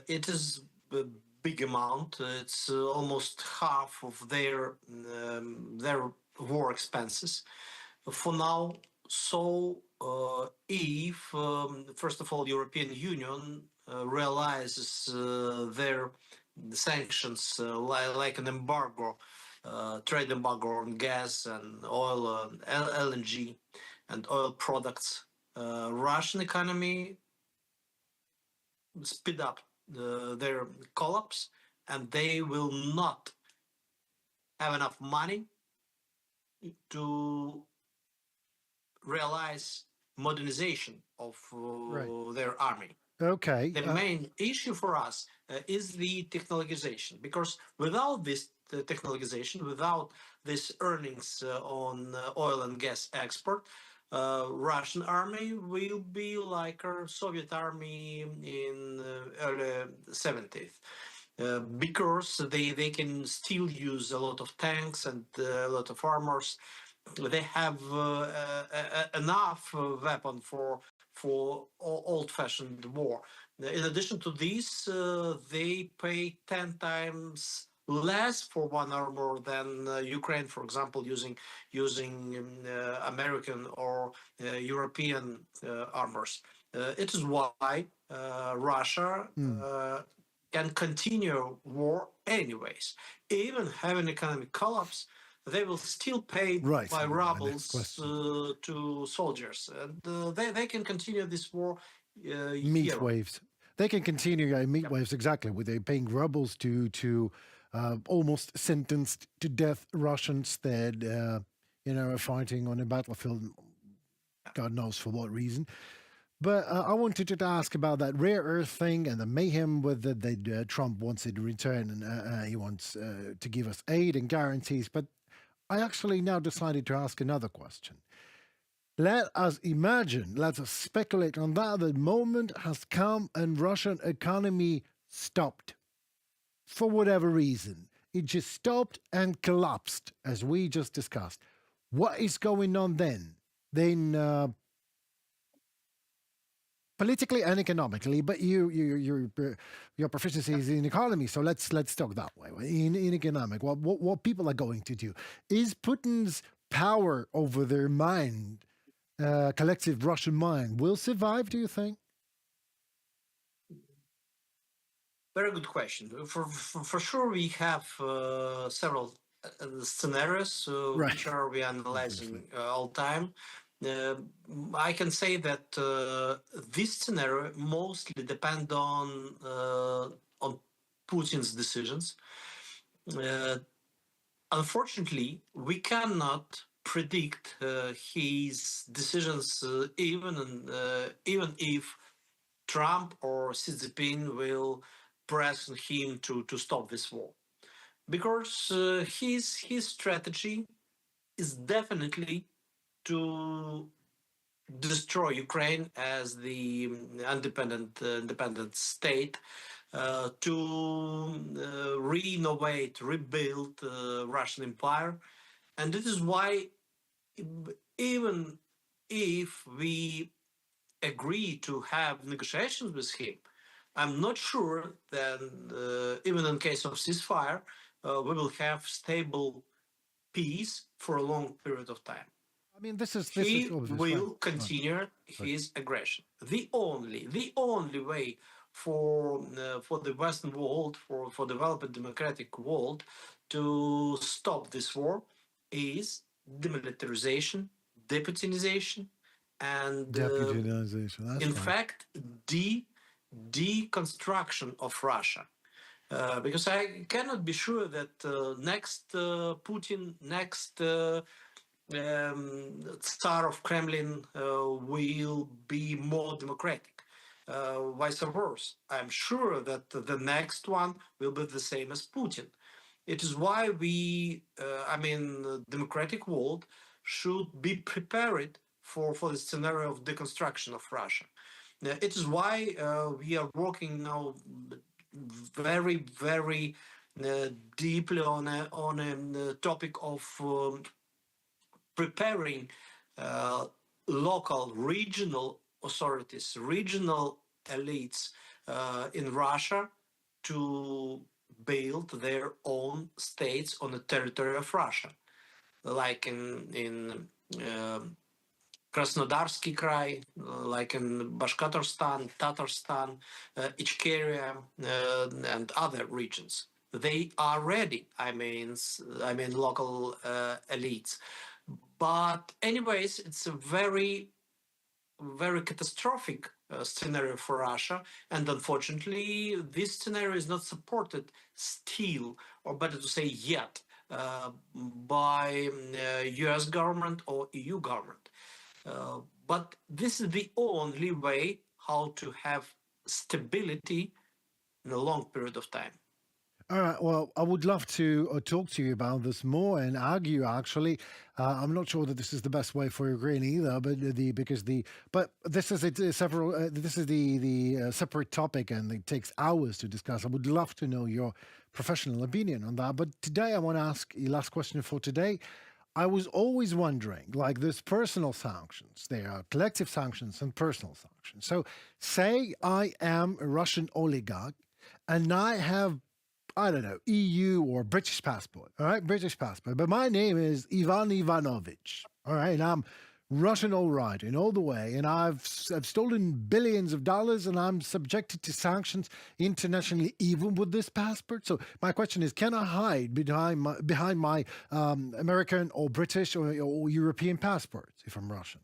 S11: it is a big amount. It's almost half of their war expenses for now. So if first of all European Union realizes their sanctions like an embargo, trade embargo on gas and oil and LNG and oil products, Russian economy speed up their collapse, and they will not have enough money to realize modernization of their army.
S10: Okay.
S11: The main issue for us is the technologization, because without this technologization, without this earnings on oil and gas export, Russian army will be like our Soviet army in early 70s. Because they can still use a lot of tanks and a lot of armors. They have enough weapon for old-fashioned war. In addition to this, they pay 10 times less for one armor than Ukraine, for example, using American or European armors. It is why Russia can continue war anyways. Even having economic collapse, they will still pay by rubles to soldiers, and they can continue this war.
S10: Meat waves. They can continue meat waves, exactly, where they're paying rubles to almost sentenced to death Russians that are fighting on a battlefield. God knows for what reason. But I wanted to ask about that rare earth thing and the mayhem with that Trump wants it to return, and he wants to give us aid and guarantees. But I actually now decided to ask another question. Let us imagine, let us speculate on that. The moment has come and Russian economy stopped for whatever reason. It just stopped and collapsed, as we just discussed. What is going on then? Then politically and economically, but your proficiency is in economy, so let's talk that way. In economic, what people are going to do is Putin's power over their mind, collective Russian mind, will survive. Do you think?
S11: Very good question. For sure, we have several scenarios which are we analyzing all the time. I can say that this scenario mostly depend on Putin's decisions. Unfortunately, we cannot predict his decisions, even if Trump or Xi Jinping will press on him to stop this war, because his strategy is definitely to destroy Ukraine as the independent state, to rebuild Russian Empire, and this is why even if we agree to have negotiations with him, I'm not sure that even in case of ceasefire, we will have stable peace for a long period of time.
S10: I mean, this is
S11: he will continue his aggression. The only way for the Western world, for developed democratic world, to stop this war is demilitarization, deputinization, and in fact, deconstruction of Russia. Because I cannot be sure that next Putin, next Tsar of Kremlin will be more democratic. Vice versa. I'm sure that the next one will be the same as Putin. It is why the democratic world should be prepared for the scenario of deconstruction of Russia. It is why we are working now very, very deeply on a topic of preparing local, regional authorities, regional elites in Russia to build their own states on the territory of Russia, like in Krasnodarsky Krai, like in Bashkortostan, Tatarstan, Ichkeria, and other regions. They are ready. I mean, local elites. But anyways, it's a very, very catastrophic scenario for Russia, and unfortunately, this scenario is not supported still, or better to say yet, by U.S. government or EU government. But this is the only way how to have stability in a long period of time.
S10: All right. Well, I would love to talk to you about this more and argue. Actually, I'm not sure that this is the best way for Ukraine either. But this is a several. This is the separate topic, and it takes hours to discuss. I would love to know your professional opinion on that. But today, I want to ask you last question for today. I was always wondering, like there's personal sanctions, there are collective sanctions and personal sanctions. So, say I am a Russian oligarch, and I have, I don't know, EU or British passport, all right, British passport. But my name is Ivan Ivanovich, all right, and I'm Russian all right and all the way, and I've stolen billions of dollars, and I'm subjected to sanctions internationally, even with this passport. So my question is, can I hide behind my American or British or European passports if I'm Russian?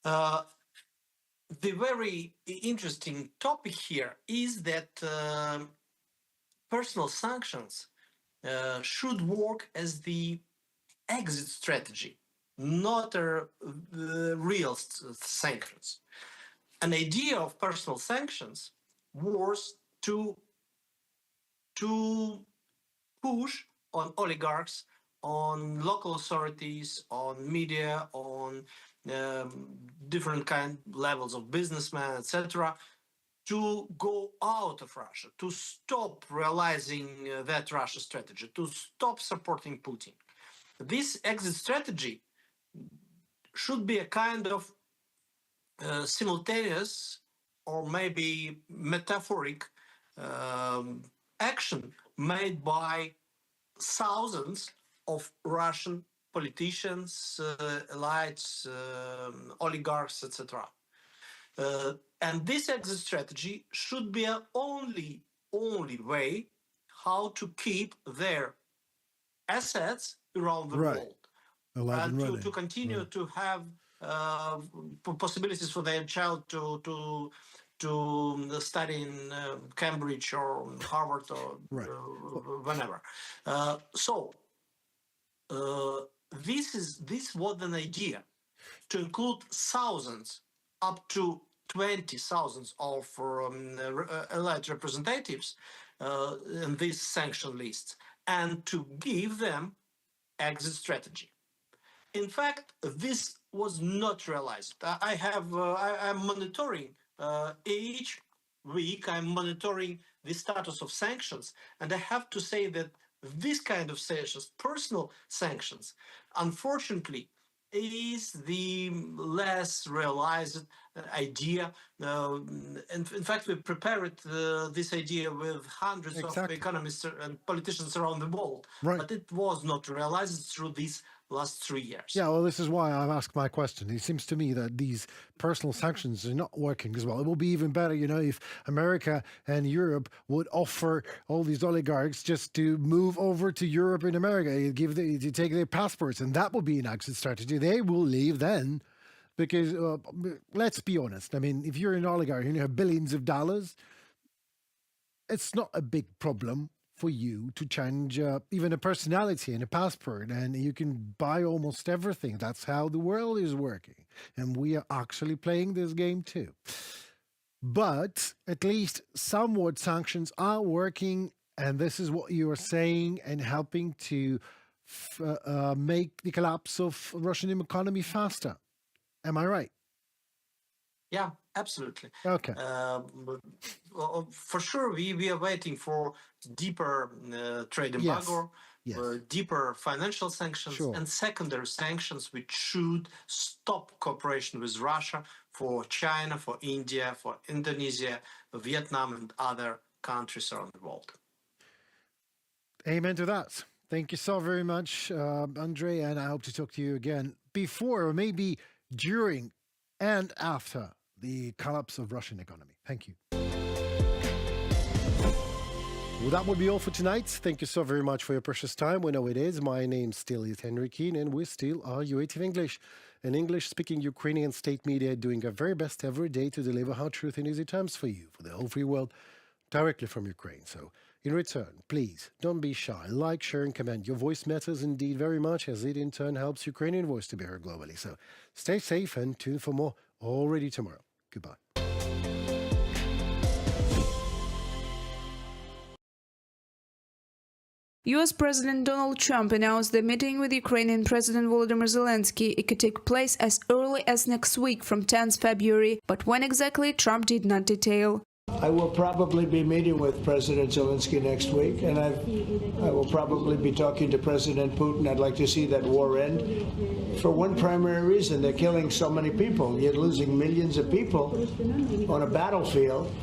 S11: The very interesting topic here is that personal sanctions should work as the exit strategy, not real sanctions. An idea of personal sanctions was to push on oligarchs, on local authorities, on media, on different levels of businessmen, etc., to go out of Russia, to stop realizing that Russia strategy, to stop supporting Putin. This exit strategy should be a kind of simultaneous or maybe metaphoric action made by thousands of Russian politicians, elites, oligarchs, etc. And this exit strategy should be an only way how to keep their assets around the world, and to continue to have possibilities for their child to study in Cambridge or Harvard or whenever. This was an idea to include thousands, up to 20,000 of elite representatives in these sanction lists, and to give them exit strategy. In fact, this was not realized. I'm monitoring each week. I'm monitoring the status of sanctions, and I have to say that this kind of sanctions, personal sanctions, unfortunately, is the less realized idea. In fact, we prepared this idea with hundreds of economists and politicians around the world, but it was not realized through these last 3 years.
S10: Yeah, well, this is why I've asked my question. It seems to me that these personal sanctions are not working as well. It will be even better, if America and Europe would offer all these oligarchs just to move over to Europe and America, to take their passports, and that would be an exit strategy. They will leave then, because let's be honest. I mean, if you're an oligarch and you have billions of dollars, it's not a big problem for you to change even a personality and a passport, and you can buy almost everything. That's how the world is working, and we are actually playing this game too. But at least somewhat sanctions are working, and this is what you are saying, and helping to make the collapse of Russian economy faster. Am I right?
S11: Yeah, absolutely.
S10: Okay.
S11: For sure, we are waiting for deeper trade embargo, deeper financial sanctions and secondary sanctions which should stop cooperation with Russia for China, for India, for Indonesia, Vietnam, and other countries around the world.
S10: Amen to that. Thank you so very much, Andrei, and I hope to talk to you again before or maybe during and after the collapse of Russian economy. Thank you. Well, that would be all for tonight. Thank you so very much for your precious time. We know it is. My name still is Henry Keane, and we still are UATV English, an English-speaking Ukrainian state media doing their very best every day to deliver hard truth in easy terms for you, for the whole free world, directly from Ukraine. So, in return, please, don't be shy. Like, share, and comment. Your voice matters indeed very much, as it in turn helps Ukrainian voice to be heard globally. So, stay safe and tune for more already tomorrow. Goodbye.
S1: US President Donald Trump announced the meeting with Ukrainian President Volodymyr Zelensky. It could take place as early as next week from 10th February, but when exactly, Trump did not detail.
S6: I will probably be meeting with President Zelensky next week, and I will probably be talking to President Putin. I'd like to see that war end for one primary reason. They're killing so many people. You're losing millions of people on a battlefield.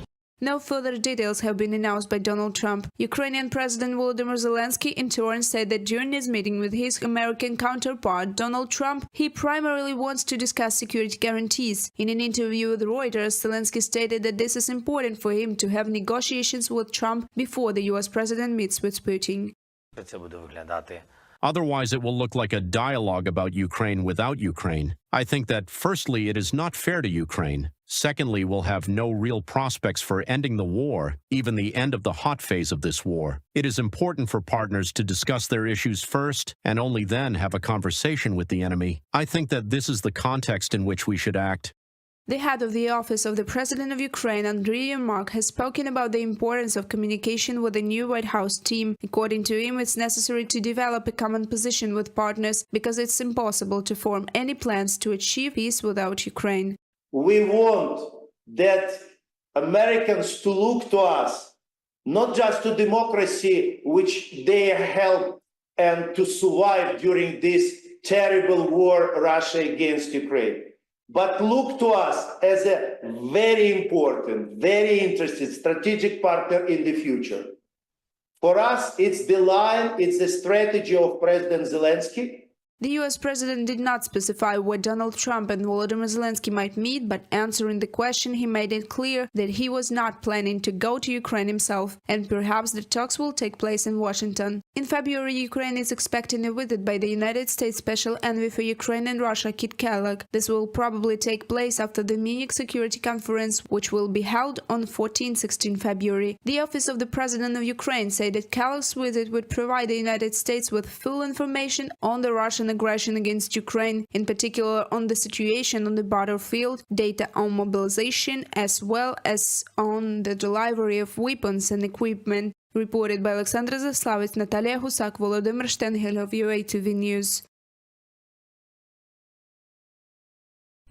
S1: No further details have been announced by Donald Trump. Ukrainian President Volodymyr Zelensky in turn said that during his meeting with his American counterpart Donald Trump, he primarily wants to discuss security guarantees. In an interview with Reuters, Zelensky stated that this is important for him to have negotiations with Trump before the US president meets with Putin.
S2: Otherwise, it will look like a dialogue about Ukraine without Ukraine. I think that, firstly, it is not fair to Ukraine. Secondly, we'll have no real prospects for ending the war, even the end of the hot phase of this war. It is important for partners to discuss their issues first and only then have a conversation with the enemy. I think that this is the context in which we should act.
S1: The head of the office of the President of Ukraine, Andriy Yermak, has spoken about the importance of communication with the new White House team. According to him, it's necessary to develop a common position with partners because it's impossible to form any plans to achieve peace without Ukraine.
S12: We want that Americans to look to us, not just to democracy, which they help and to survive during this terrible war, Russia against Ukraine. But look to us as a very important, very interested strategic partner in the future. For us, it's the line, it's the strategy of President Zelensky.
S1: The US president did not specify where Donald Trump and Volodymyr Zelensky might meet, but answering the question, he made it clear that he was not planning to go to Ukraine himself, and perhaps the talks will take place in Washington. In February, Ukraine is expecting a visit by the United States Special Envoy for Ukraine and Russia, Kit Kellogg. This will probably take place after the Munich Security Conference, which will be held on 14-16 February. The office of the President of Ukraine said that Kellogg's visit would provide the United States with full information on the Russian aggression against Ukraine, in particular on the situation on the battlefield, data on mobilization, as well as on the delivery of weapons and equipment. Reported by Alexandra Zaslavets, Natalia Husak, Volodymyr Shtengel of UATV News.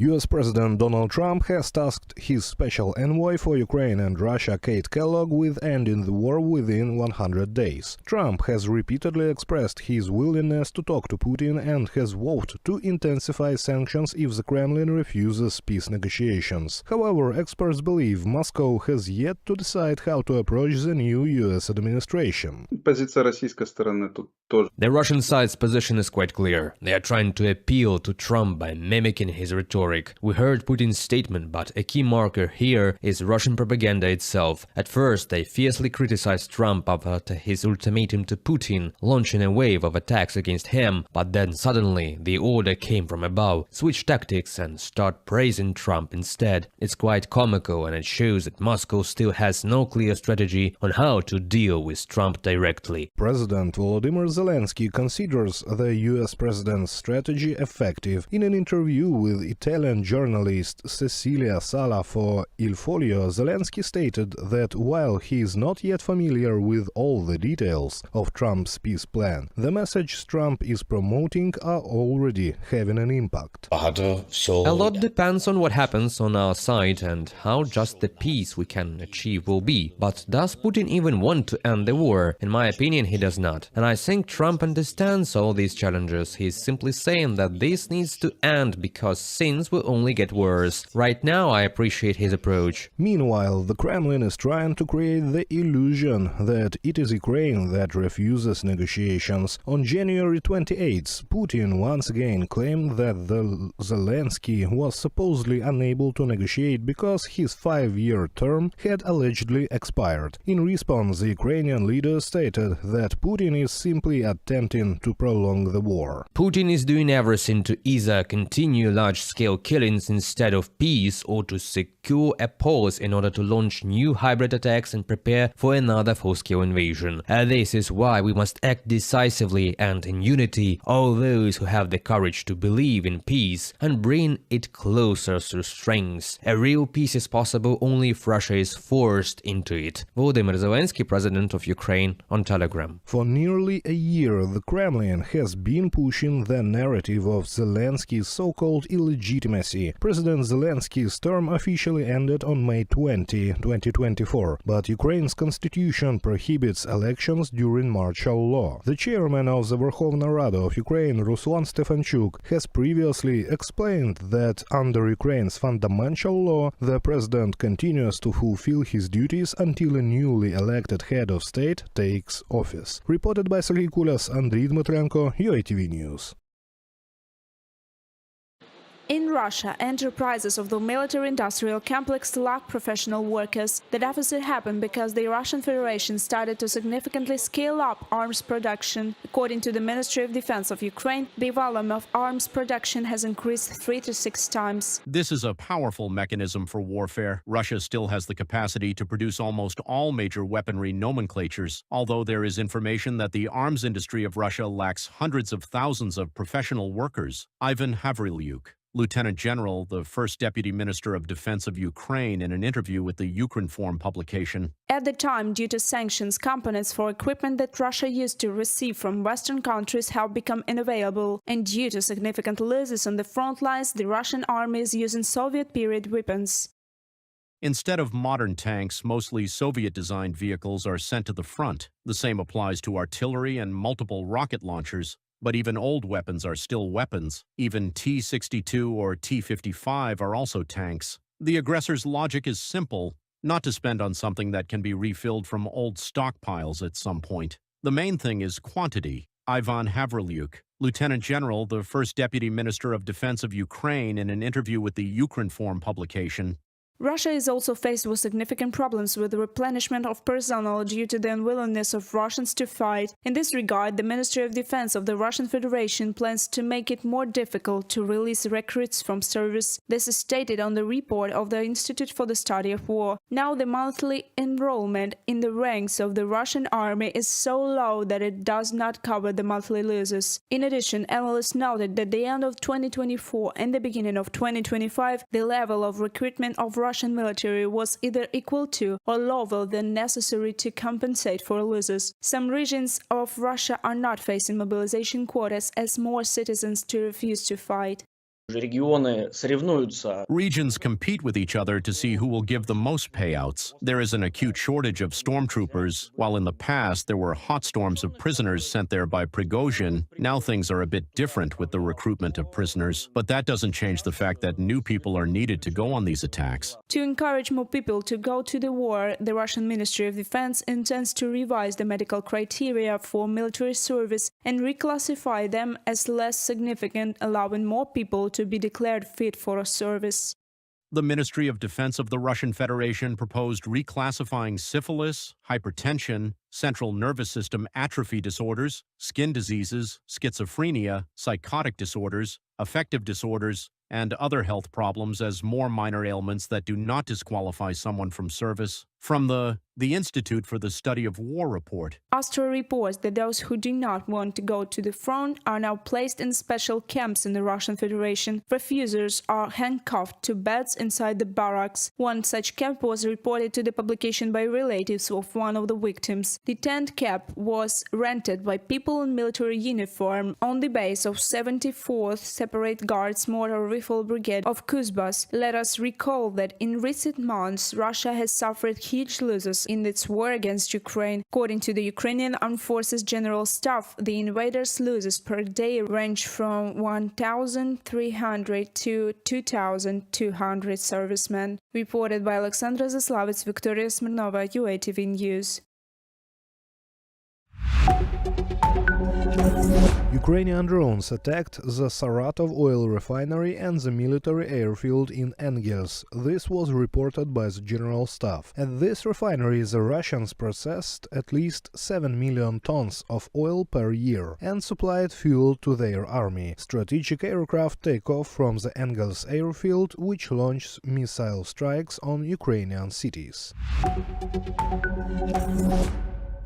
S5: US President Donald Trump has tasked his special envoy for Ukraine and Russia, Kate Kellogg, with ending the war within 100 days. Trump has repeatedly expressed his willingness to talk to Putin and has vowed to intensify sanctions if the Kremlin refuses peace negotiations. However, experts believe Moscow has yet to decide how to approach the new US administration.
S13: The Russian side's position is quite clear. They are trying to appeal to Trump by mimicking his rhetoric. We heard Putin's statement, but a key marker here is Russian propaganda itself. At first, they fiercely criticized Trump after his ultimatum to Putin, launching a wave of attacks against him, but then suddenly the order came from above, switch tactics and start praising Trump instead. It's quite comical, and it shows that Moscow still has no clear strategy on how to deal with Trump directly.
S5: President Volodymyr Zelensky considers the US president's strategy effective. In an interview with Italian Italian journalist Cecilia Sala for Il Foglio, Zelensky stated that while he is not yet familiar with all the details of Trump's peace plan, the messages Trump is promoting are already having an impact.
S13: A lot depends on what happens on our side and how just the peace we can achieve will be. But does Putin even want to end the war? In my opinion, he does not. And I think Trump understands all these challenges. He's simply saying that this needs to end because things will only get worse. Right now, I appreciate his approach.
S5: Meanwhile, the Kremlin is trying to create the illusion that it is Ukraine that refuses negotiations. On January 28th, Putin once again claimed that Zelensky was supposedly unable to negotiate because his 5-year term had allegedly expired. In response, the Ukrainian leader stated that Putin is simply attempting to prolong the war.
S13: Putin is doing everything to either continue large-scale killings instead of peace or to secure a pause in order to launch new hybrid attacks and prepare for another full-scale invasion. This is why we must act decisively and in unity, all those who have the courage to believe in peace and bring it closer through strength. A real peace is possible only if Russia is forced into it. Volodymyr Zelensky, President of Ukraine, on Telegram.
S5: For nearly a year, the Kremlin has been pushing the narrative of Zelensky's so-called illegitimacy. President Zelensky's term officially ended on May 20, 2024, but Ukraine's constitution prohibits elections during martial law. The chairman of the Verkhovna Rada of Ukraine, Ruslan Stefanchuk, has previously explained that under Ukraine's fundamental law, the president continues to fulfill his duties until a newly elected head of state takes office. Reported by Sergei Kulas, Andriy Dmitrenko, UATV News.
S1: In Russia, enterprises of the military-industrial complex lack professional workers. The deficit happened because the Russian Federation started to significantly scale up arms production. According to the Ministry of Defense of Ukraine, the volume of arms production has increased 3 to 6 times.
S2: This is a powerful mechanism for warfare. Russia still has the capacity to produce almost all major weaponry nomenclatures, although there is information that the arms industry of Russia lacks hundreds of thousands of professional workers. Ivan Havrilyuk, Lieutenant General, the first Deputy Minister of Defense of Ukraine, in an interview with the Ukrinform publication.
S1: At the time, due to sanctions, components for equipment that Russia used to receive from Western countries have become unavailable, and due to significant losses on the front lines, the Russian army is using Soviet-period weapons.
S2: Instead of modern tanks, mostly Soviet-designed vehicles are sent to the front. The same applies to artillery and multiple rocket launchers. But even old weapons are still weapons. Even T-62 or T-55 are also tanks. The aggressor's logic is simple: not to spend on something that can be refilled from old stockpiles at some point. The main thing is quantity. Ivan Havrilyuk, Lieutenant General, the first Deputy Minister of Defense of Ukraine, in an interview with the Ukrinform publication.
S1: Russia is also faced with significant problems with the replenishment of personnel due to the unwillingness of Russians to fight. In this regard, the Ministry of Defense of the Russian Federation plans to make it more difficult to release recruits from service. This is stated on the report of the Institute for the Study of War. Now, the monthly enrollment in the ranks of the Russian army is so low that it does not cover the monthly losses. In addition, analysts noted that at the end of 2024 and the beginning of 2025, the level of recruitment of Russian military was either equal to or lower than necessary to compensate for losses. Some regions of Russia are not facing mobilization quotas as more citizens to refuse to fight.
S2: Regions compete with each other to see who will give the most payouts. There is an acute shortage of stormtroopers. While in the past there were hot storms of prisoners sent there by Prigozhin, now things are a bit different with the recruitment of prisoners. But that doesn't change the fact that new people are needed to go on these attacks.
S1: To encourage more people to go to the war, the Russian Ministry of Defense intends to revise the medical criteria for military service and reclassify them as less significant, allowing more people to be declared fit for a service.
S2: The Ministry of Defense of the Russian Federation proposed reclassifying syphilis, hypertension, central nervous system atrophy disorders, skin diseases, schizophrenia, psychotic disorders, affective disorders, and other health problems as more minor ailments that do not disqualify someone from service. From the Institute for the Study of War report.
S1: Astra reports that those who do not want to go to the front are now placed in special camps in the Russian Federation. Refusers are handcuffed to beds inside the barracks. One such camp was reported to the publication by relatives of one of the victims. The tent camp was rented by people in military uniform on the base of 74th Separate Guards Motor Rifle Brigade of Kuzbas. Let us recall that in recent months Russia has suffered huge losses in its war against Ukraine. According to the Ukrainian Armed Forces General Staff, the invaders' losses per day range from 1,300 to 2,200 servicemen. Reported by Alexandra Zaslavets, Victoria Smirnova, UATV News.
S5: Ukrainian drones attacked the Saratov oil refinery and the military airfield in Engels. This was reported by the General Staff. At this refinery, the Russians processed at least 7 million tons of oil per year and supplied fuel to their army. Strategic aircraft take off from the Engels airfield, which launched missile strikes on Ukrainian cities.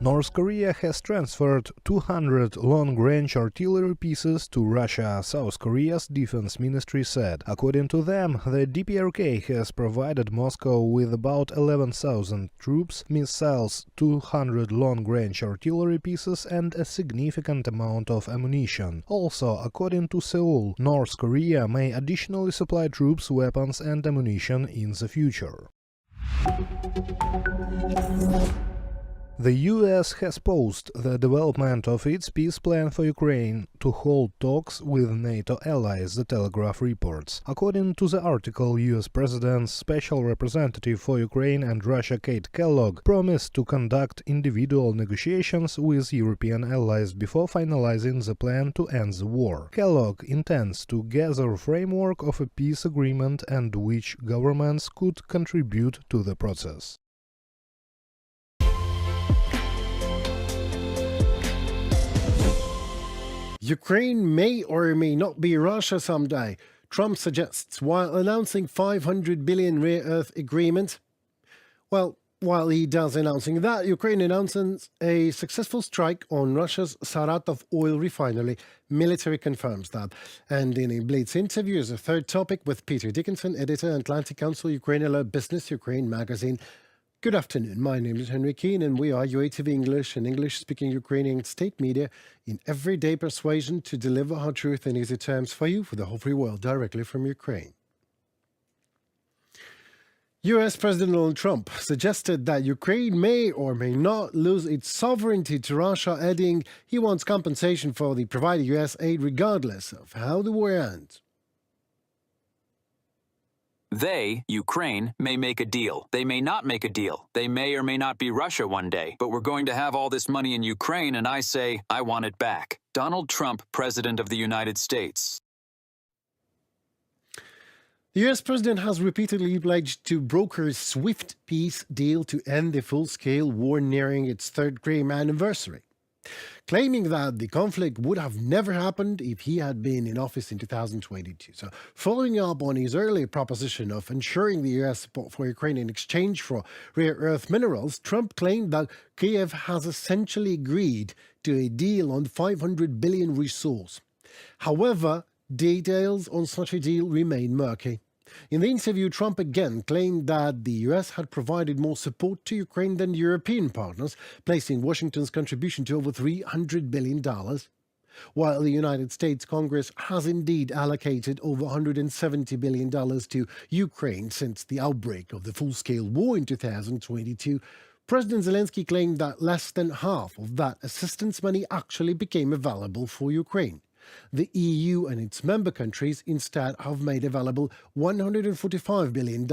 S5: North Korea has transferred 200 long-range artillery pieces to Russia, South Korea's defense ministry said. According to them, the DPRK has provided Moscow with about 11,000 troops, missiles, 200 long-range artillery pieces and a significant amount of ammunition. Also, according to Seoul, North Korea may additionally supply troops, weapons and ammunition in the future. The US has paused the development of its peace plan for Ukraine to hold talks with NATO allies, the Telegraph reports. According to the article, US President's Special Representative for Ukraine and Russia Kate Kellogg promised to conduct individual negotiations with European allies before finalizing the plan to end the war. Kellogg intends to gather a framework of a peace agreement and which governments could contribute to the process.
S10: Ukraine may or may not be Russia someday, Trump suggests while announcing $500 billion rare earth agreement. Well, while he does announcing that, Ukraine announces a successful strike on Russia's Saratov oil refinery. Military confirms that. And in a Blitz interview as a third topic with Peter Dickinson, editor, Atlantic Council Ukraine Alert Business Ukraine magazine. Good afternoon, my name is Henry Keane and we are UATV English and English-speaking Ukrainian state media in everyday persuasion to deliver hard truth in easy terms for you, for the whole free world, directly from Ukraine. US President Donald Trump suggested that Ukraine may or may not lose its sovereignty to Russia, adding he wants compensation for the provided US aid regardless of how the war ends.
S14: They, Ukraine, may make a deal. They may not make a deal. They may or may not be Russia one day. But we're going to have all this money in Ukraine, and I say, I want it back. Donald Trump, President of the United States.
S10: The US president has repeatedly pledged to broker a swift peace deal to end the full-scale war nearing its third grim anniversary, claiming that the conflict would have never happened if he had been in office in 2022. So, following up on his earlier proposition of ensuring the U.S. support for Ukraine in exchange for rare earth minerals, Trump claimed that Kiev has essentially agreed to a deal on $500 billion resource. However, details on such a deal remain murky. In the interview, Trump again claimed that the U.S. had provided more support to Ukraine than European partners, placing Washington's contribution to over $300 billion, while the United States Congress has indeed allocated over $170 billion to Ukraine since the outbreak of the full-scale war in 2022. President Zelensky claimed that less than half of that assistance money actually became available for Ukraine. The EU and its member countries instead have made available $145 billion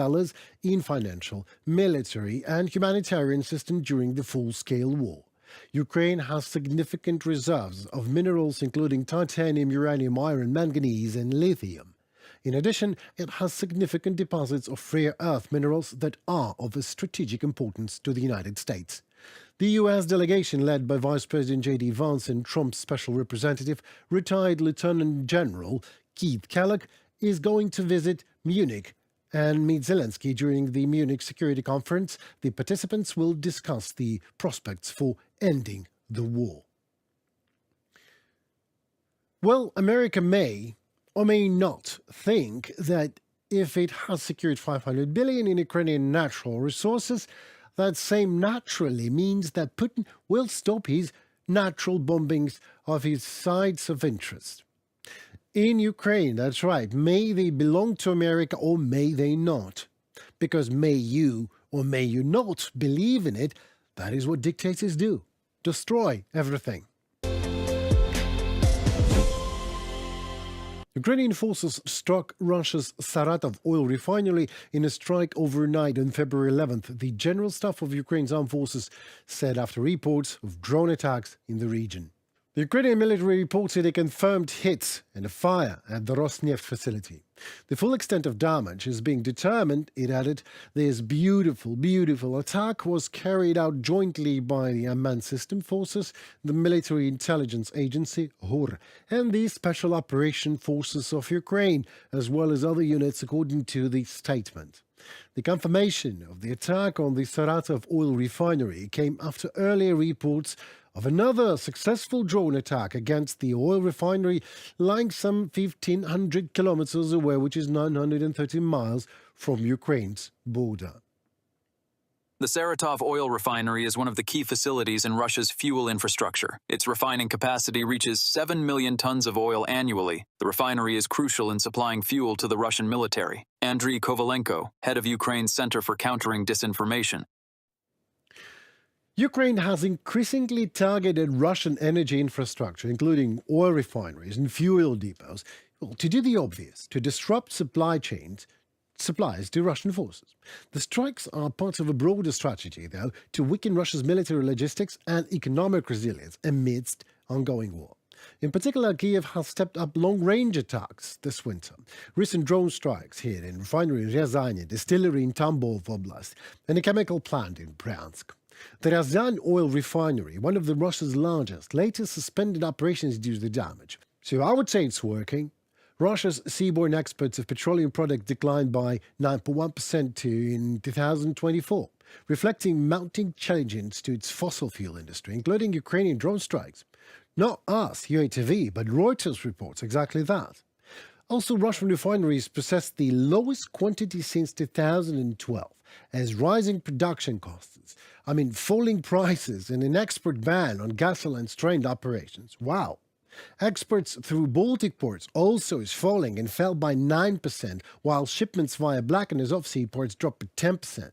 S10: in financial, military and humanitarian assistance during the full-scale war. Ukraine has significant reserves of minerals including titanium, uranium, iron, manganese and lithium. In addition, it has significant deposits of rare earth minerals that are of a strategic importance to the United States. The U.S. delegation, led by Vice President J.D. Vance and Trump's special representative, retired Lieutenant General Keith Kellogg, is going to visit Munich and meet Zelensky during the Munich Security Conference. The participants will discuss the prospects for ending the war. Well, America may or may not think that if it has secured $500 billion in Ukrainian natural resources, that same naturally means that Putin will stop his natural bombings of his sites of interest. In Ukraine, that's right, may they belong to America or may they not? Because may you or may you not believe in it, that is what dictators do. Destroy everything. Ukrainian forces struck Russia's Saratov oil refinery in a strike overnight on February 11th, the General Staff of Ukraine's armed forces said after reports of drone attacks in the region. The Ukrainian military reported a confirmed hit and a fire at the Rosneft facility. The full extent of damage is being determined, it added. This beautiful attack was carried out jointly by the unmanned system forces, the military intelligence agency, HUR, and the Special Operation Forces of Ukraine, as well as other units, according to the statement. The confirmation of the attack on the Saratov oil refinery came after earlier reports of another successful drone attack against the oil refinery lying some 1,500 kilometers away, which is 930 miles from Ukraine's border.
S14: The Saratov oil refinery is one of the key facilities in Russia's fuel infrastructure. Its refining capacity reaches 7 million tons of oil annually. The refinery is crucial in supplying fuel to the Russian military. Andriy Kovalenko, head of Ukraine's Center for Countering Disinformation.
S10: Ukraine has increasingly targeted Russian energy infrastructure, including oil refineries and fuel depots, to do the obvious, to disrupt supplies to Russian forces. The strikes are part of a broader strategy, though, to weaken Russia's military logistics and economic resilience amidst ongoing war. In particular, Kiev has stepped up long-range attacks this winter. Recent drone strikes hit in refinery in Ryazan, distillery in Tambov Oblast, and a chemical plant in Bryansk. The Ryazan oil refinery, one of Russia's largest, later suspended operations due to the damage. So I would say it's working. Russia's seaborne exports of petroleum products declined by 9.1% in 2024, reflecting mounting challenges to its fossil fuel industry, including Ukrainian drone strikes. Not us, UATV, but Reuters reports exactly that. Also, Russian refineries possess the lowest quantity since 2012, as rising production costs, falling prices and an export ban on gasoline strained operations. Wow. Exports through Baltic ports also is falling and fell by 9%, while shipments via Black and Azov Sea ports dropped by 10%.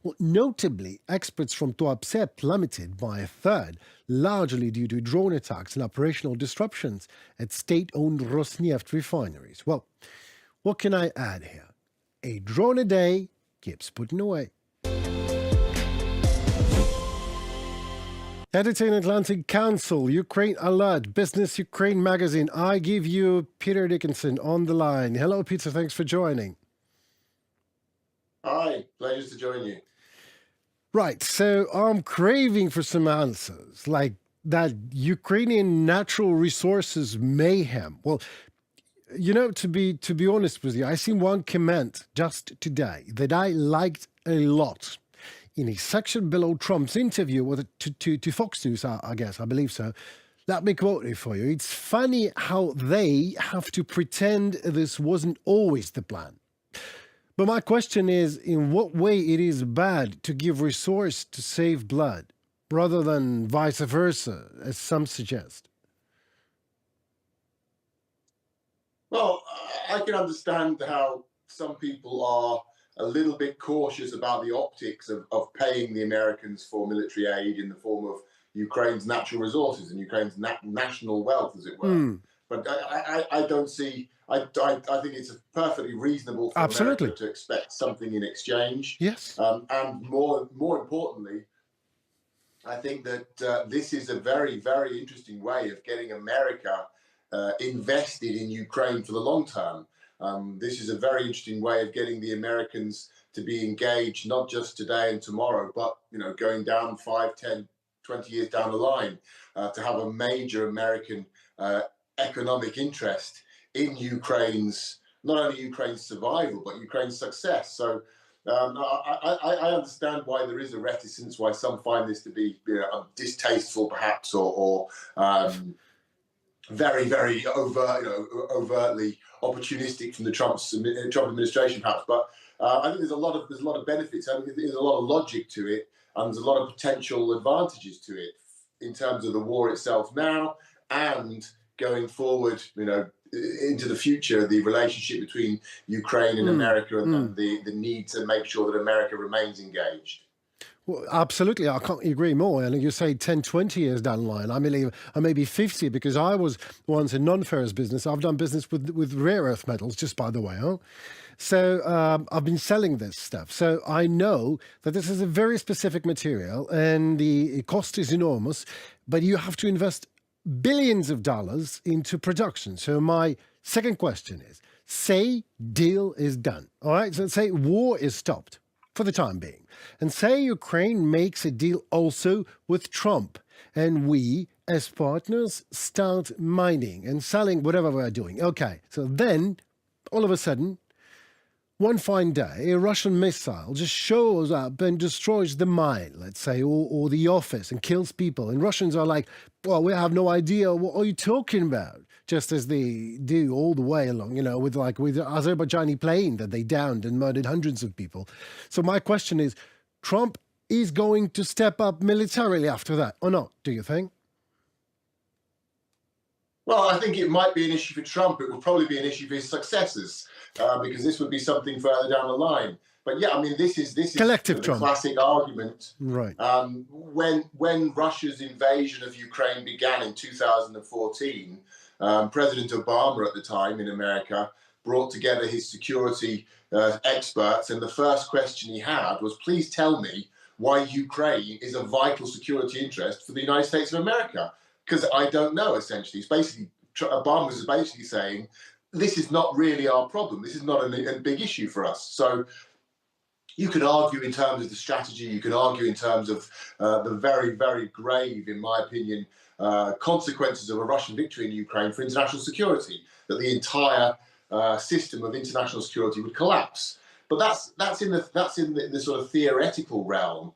S10: Well, notably, exports from Tuapse plummeted by a third, largely due to drone attacks and operational disruptions at state-owned Rosneft refineries. Well, what can I add here? A drone a day keeps Putin away. Editor in Atlantic Council, Ukraine Alert, Business Ukraine magazine. I give you Peter Dickinson on the line. Hello, Peter. Thanks for joining.
S15: Hi, pleasure to join you.
S10: Right, so I'm craving for some answers, like that Ukrainian natural resources mayhem. Well, to be honest with you, I seen one comment just today that I liked a lot. In a section below Trump's interview to Fox News, I guess, I believe so. Let me quote it for you. It's funny how they have to pretend this wasn't always the plan. But my question is, in what way it is bad to give resource to save blood, rather than vice versa, as some suggest?
S15: Well, I can understand how some people are a little bit cautious about the optics of paying the Americans for military aid in the form of Ukraine's natural resources and Ukraine's national wealth, as it were. But I don't see. I think it's a perfectly reasonable for America to expect something in exchange.
S10: Yes.
S15: And more importantly, I think that this is a very, very interesting way of getting America invested in Ukraine for the long term. This is a very interesting way of getting the Americans to be engaged, not just today and tomorrow, but going down 5, 10, 20 years down the line, to have a major American economic interest in Ukraine's not only Ukraine's survival, but Ukraine's success. So I understand why there is a reticence, why some find this to be distasteful, perhaps, or very, very overtly opportunistic from the Trump administration, perhaps. But I think there's a lot of benefits. I think there's a lot of logic to it, and there's a lot of potential advantages to it in terms of the war itself now and going forward, into the future, the relationship between Ukraine and America and the need to make sure that America remains engaged.
S10: Well, absolutely. I can't agree more. And you say 10, 20 years down the line, I may be 50 because I was once in non-ferrous business. I've done business with rare earth metals, just by the way. Huh? So I've been selling this stuff. So I know that this is a very specific material and the cost is enormous, but you have to invest billions of dollars into production. So my second question is, say deal is done. All right. So say war is stopped for the time being. And say Ukraine makes a deal also with Trump and we as partners start mining and selling whatever we're doing. Okay. So then all of a sudden, one fine day, a Russian missile just shows up and destroys the mine, let's say, or the office and kills people. And Russians are like, well, we have no idea. What are you talking about? Just as they do all the way along, with the Azerbaijani plane that they downed and murdered hundreds of people. So my question is, Trump is going to step up militarily after that or not, do you think?
S15: Well, I think it might be an issue for Trump. It will probably be an issue for his successors because this would be something further down the line. But yeah, I mean, this is
S10: collective
S15: the
S10: Trump.
S15: Classic argument.
S10: Right.
S15: When Russia's invasion of Ukraine began in 2014, President Obama at the time in America brought together his security experts, and the first question he had was, "Please tell me why Ukraine is a vital security interest for the United States of America." Because I don't know, essentially. Obama was basically saying, this is not really our problem. This is not a big issue for us. So you can argue in terms of the strategy. You can argue in terms of the very, very grave, in my opinion, consequences of a Russian victory in Ukraine for international security, that the entire system of international security would collapse. But that's in the sort of theoretical realm.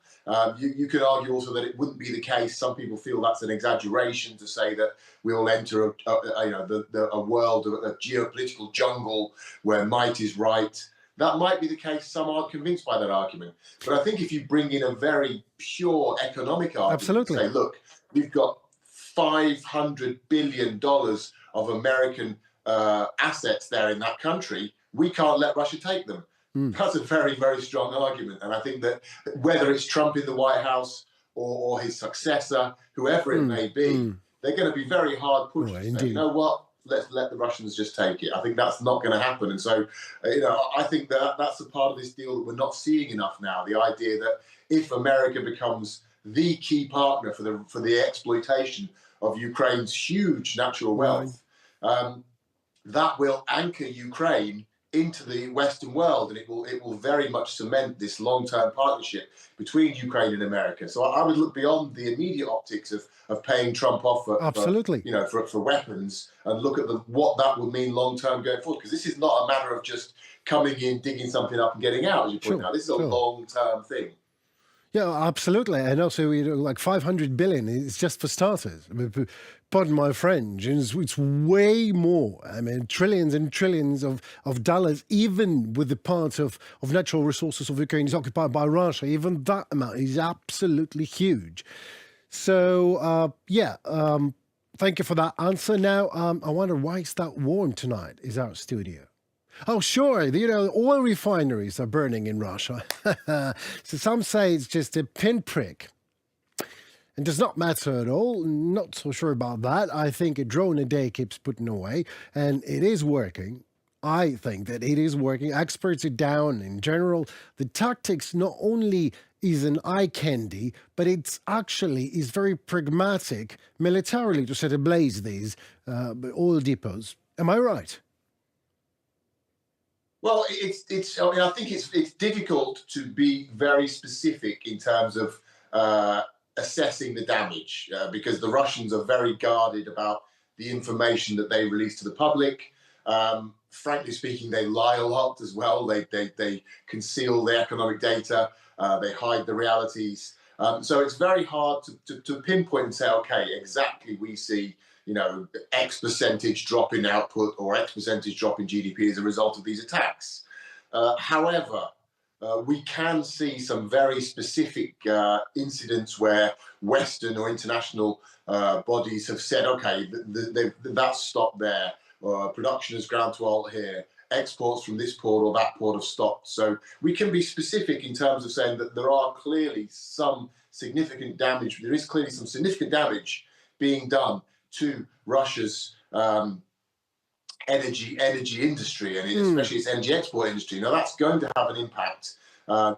S15: You could argue also that it wouldn't be the case. Some people feel that's an exaggeration to say that we will enter a world of a geopolitical jungle where might is right. That might be the case. Some aren't convinced by that argument. But I think if you bring in a very pure economic argument,
S10: absolutely,
S15: say, look, we've got $500 billion of American assets there in that country. We can't let Russia take them. That's a very, very strong argument. And I think that whether it's Trump in the White House or his successor, whoever it may be, they're going to be very hard pushed to say, you know what, let's let the Russians just take it. I think that's not going to happen. And so, I think that's a part of this deal that we're not seeing enough now. The idea that if America becomes the key partner for the exploitation of Ukraine's huge natural wealth, that will anchor Ukraine into the Western world, and it will very much cement this long-term partnership between Ukraine and America. So I would look beyond the immediate optics of paying Trump off for weapons and look at what that would mean long-term going forward. Because this is not a matter of just coming in, digging something up, and getting out. As you point out, this is a long-term thing.
S10: Yeah, absolutely. And also, like 500 billion is just for starters. I mean, pardon my French, it's way more. I mean, trillions and trillions of dollars, even with the part of natural resources of Ukraine is occupied by Russia. Even that amount is absolutely huge. So, thank you for that answer. Now, I wonder why it's that warm tonight, is our studio. Oh, sure. Oil refineries are burning in Russia. So some say it's just a pinprick. It does not matter at all. Not so sure about that. I think a drone a day keeps putting away, and it is working. I think that it is working. Experts are down in general. The tactics not only is an eye candy, but it's actually is very pragmatic militarily to set ablaze these oil depots. Am I right?
S15: Well, I think it's difficult to be very specific in terms of assessing the damage because the Russians are very guarded about the information that they release to the public. Frankly speaking, they lie a lot as well. They conceal the economic data. They hide the realities. So it's very hard to pinpoint and say, okay, exactly we see, you know, X percentage drop in output or X percentage drop in GDP as a result of these attacks. However, we can see some very specific incidents where Western or international bodies have said, okay, that's stopped there. Production has ground to a halt here. Exports from this port or that port have stopped. So we can be specific in terms of saying that there are clearly some significant damage. There is clearly some significant damage being done to Russia's energy industry, and especially its energy export industry. Now that's going to have an impact,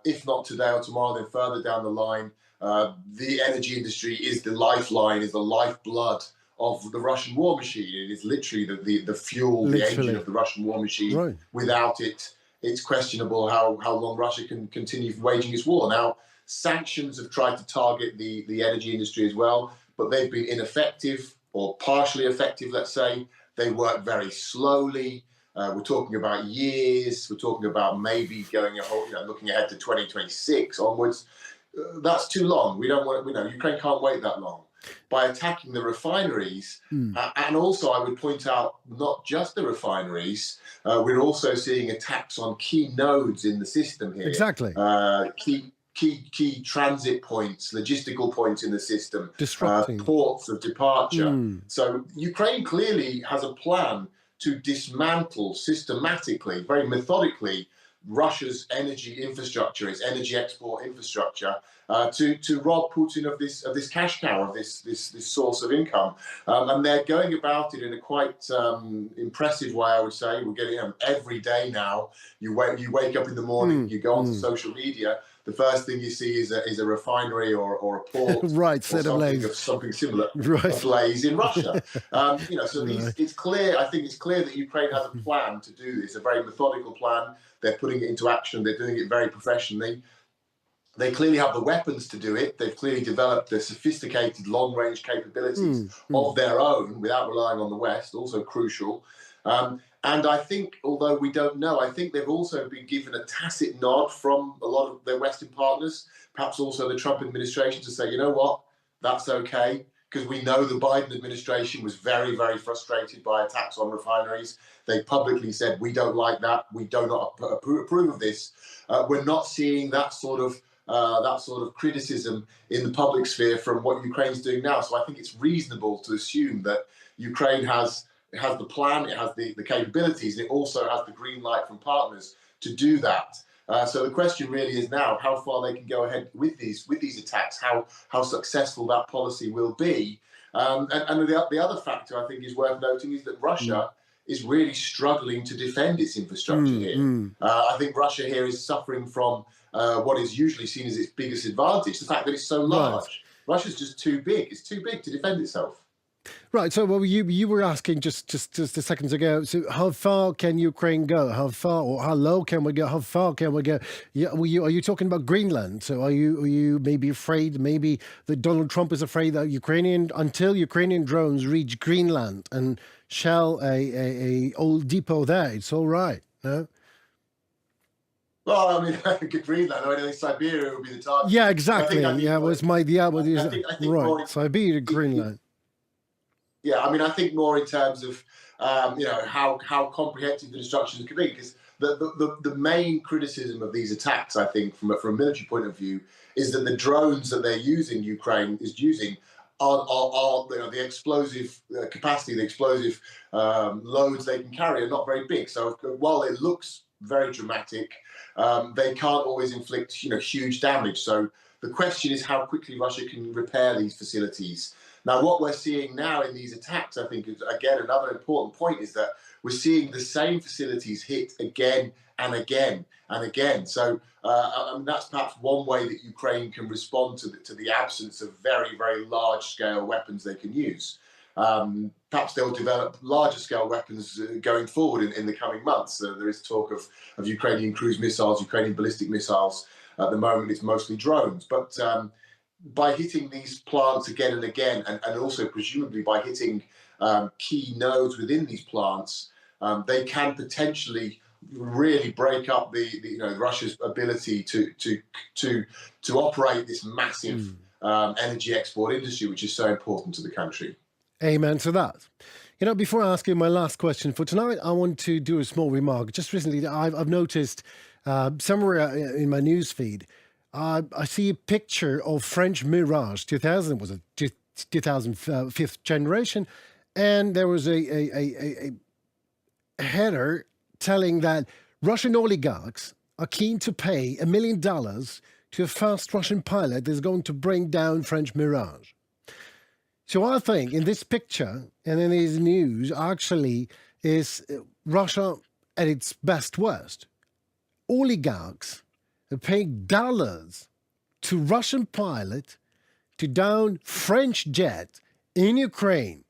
S15: if not today or tomorrow, then further down the line. The energy industry is the lifeline, is the lifeblood of the Russian war machine. It is literally the fuel, the engine of the Russian war machine. Right. Without it, it's questionable how long Russia can continue waging its war. Now, sanctions have tried to target the energy industry as well, but they've been ineffective or partially effective, let's say. They work very slowly. We're talking about years. We're talking about maybe going looking ahead to 2026 onwards. That's too long. We don't want. Ukraine can't wait that long. By attacking the refineries, and also I would point out not just the refineries. We're also seeing attacks on key nodes in the system here.
S10: Exactly.
S15: Key transit points, logistical points in the system,
S10: disrupting
S15: ports of departure. So Ukraine clearly has a plan to dismantle systematically, very methodically, Russia's energy infrastructure, its energy export infrastructure, to rob Putin of this cash cow, of this source of income, and they're going about it in a quite impressive way, I would say. We're getting every day now. You wake up in the morning, you go onto social media. The first thing you see is a refinery or a port,
S10: right,
S15: or something similar, ablaze in Russia. So it's clear. I think it's clear that Ukraine has a plan to do this, a very methodical plan. They're putting it into action. They're doing it very professionally. They clearly have the weapons to do it. They've clearly developed the sophisticated long-range capabilities of their own without relying on the West, also crucial. And I think, although we don't know, I think they've also been given a tacit nod from a lot of their Western partners, perhaps also the Trump administration, to say, you know what, that's okay, because we know the Biden administration was very, very frustrated by attacks on refineries. They publicly said, we don't like that. We do not approve of this. We're not seeing that sort of criticism in the public sphere from what Ukraine's doing now. So I think it's reasonable to assume that Ukraine has the plan, it has the capabilities, and it also has the green light from partners to do that. So the question really is now how far they can go ahead with these attacks, how successful that policy will be. And the other factor I think is worth noting is that Russia is really struggling to defend its infrastructure here. I think Russia here is suffering from what is usually seen as its biggest advantage, the fact that it's so large. Right. Russia's just too big. It's too big to defend itself.
S10: Right. So, well, you were asking just a seconds ago. So, how far can Ukraine go? How far or how low can we go? How far can we go? Yeah. Are you talking about Greenland? So, are you maybe afraid? Maybe that Donald Trump is afraid that until Ukrainian drones reach Greenland and shell a old depot there, it's all right. No.
S15: Well, I mean, Greenland. I think Siberia would be the target.
S10: Yeah. Exactly. I think
S15: right.
S10: Siberia, Greenland.
S15: Yeah, I mean, I think more in terms of how comprehensive the destruction could be, because the main criticism of these attacks, I think, from a military point of view, is that the drones that they're using, Ukraine is using, are the explosive capacity, the explosive loads they can carry are not very big. So while it looks very dramatic, they can't always inflict huge damage. So the question is how quickly Russia can repair these facilities. Now, what we're seeing now in these attacks, I think, is, again, another important point is that we're seeing the same facilities hit again and again and again. So that's perhaps one way that Ukraine can respond to the absence of very, very large-scale weapons they can use. Perhaps they'll develop larger-scale weapons going forward in the coming months. There is talk of Ukrainian cruise missiles, Ukrainian ballistic missiles. At the moment, it's mostly drones. But by hitting these plants again and again, and also presumably by hitting key nodes within these plants, they can potentially really break up the Russia's ability to operate this massive energy export industry, which is so important to the country.
S10: Amen to that. You know, before asking my last question for tonight, I want to do a small remark. Just recently, I've noticed somewhere in my news feed, I see a picture of French Mirage 2000, was a 2005th generation, and there was a header telling that Russian oligarchs are keen to pay $1 million to a fast Russian pilot that's going to bring down French Mirage. So I think in this picture and in this news actually is Russia at its best worst. Oligarchs are paying dollars to Russian pilot to down French jet in Ukraine.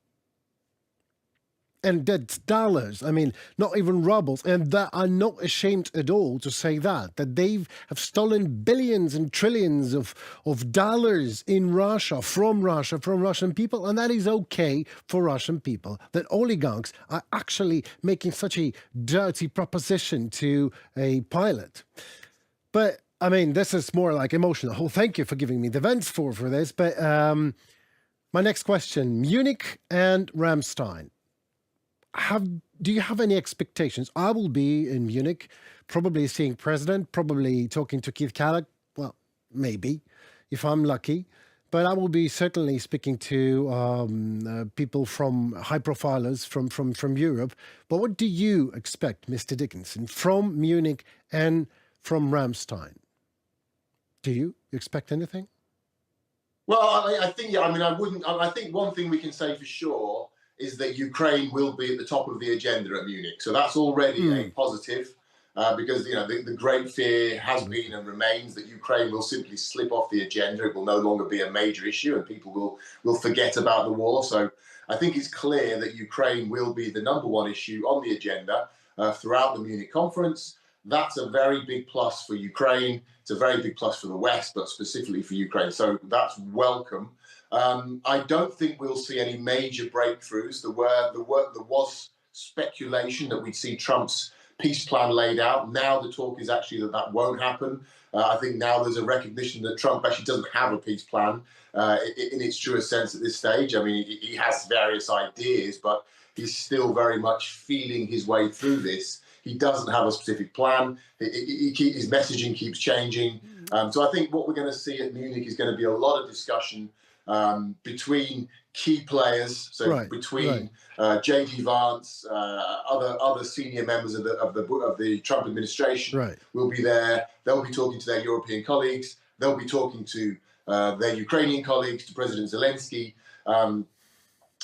S10: And that's dollars. I mean, not even rubles. And that I'm not ashamed at all to say that they have stolen billions and trillions of dollars in Russia, from Russian people. And that is okay for Russian people, that oligarchs are actually making such a dirty proposition to a pilot. But, I mean, this is more like emotional. Oh, thank you for giving me the vents for this. But my next question, Munich and Ramstein. Do you have any expectations? I will be in Munich, probably seeing President, probably talking to Keith Kellogg. Well, maybe, if I'm lucky. But I will be certainly speaking to people from high profilers from Europe. But what do you expect, Mr. Dickinson, from Munich and from Ramstein? Do you expect anything?
S15: Well, I think, I think one thing we can say for sure is that Ukraine will be at the top of the agenda at Munich. So that's already a positive, because the great fear has been and remains that Ukraine will simply slip off the agenda. It will no longer be a major issue and people will forget about the war. So I think it's clear that Ukraine will be the number one issue on the agenda throughout the Munich conference. That's a very big plus for Ukraine. It's a very big plus for the West, but specifically for Ukraine. So that's welcome. I don't think we'll see any major breakthroughs. There was speculation that we'd see Trump's peace plan laid out. Now the talk is actually that won't happen. I think now there's a recognition that Trump actually doesn't have a peace plan in its truest sense at this stage. I mean, he has various ideas, but he's still very much feeling his way through this. He doesn't have a specific plan. His messaging keeps changing. So I think what we're going to see at Munich is going to be a lot of discussion between key players, between J.D. Vance, other senior members of the Trump administration will be there. They'll be talking to their European colleagues. They'll be talking to their Ukrainian colleagues, to President Zelensky.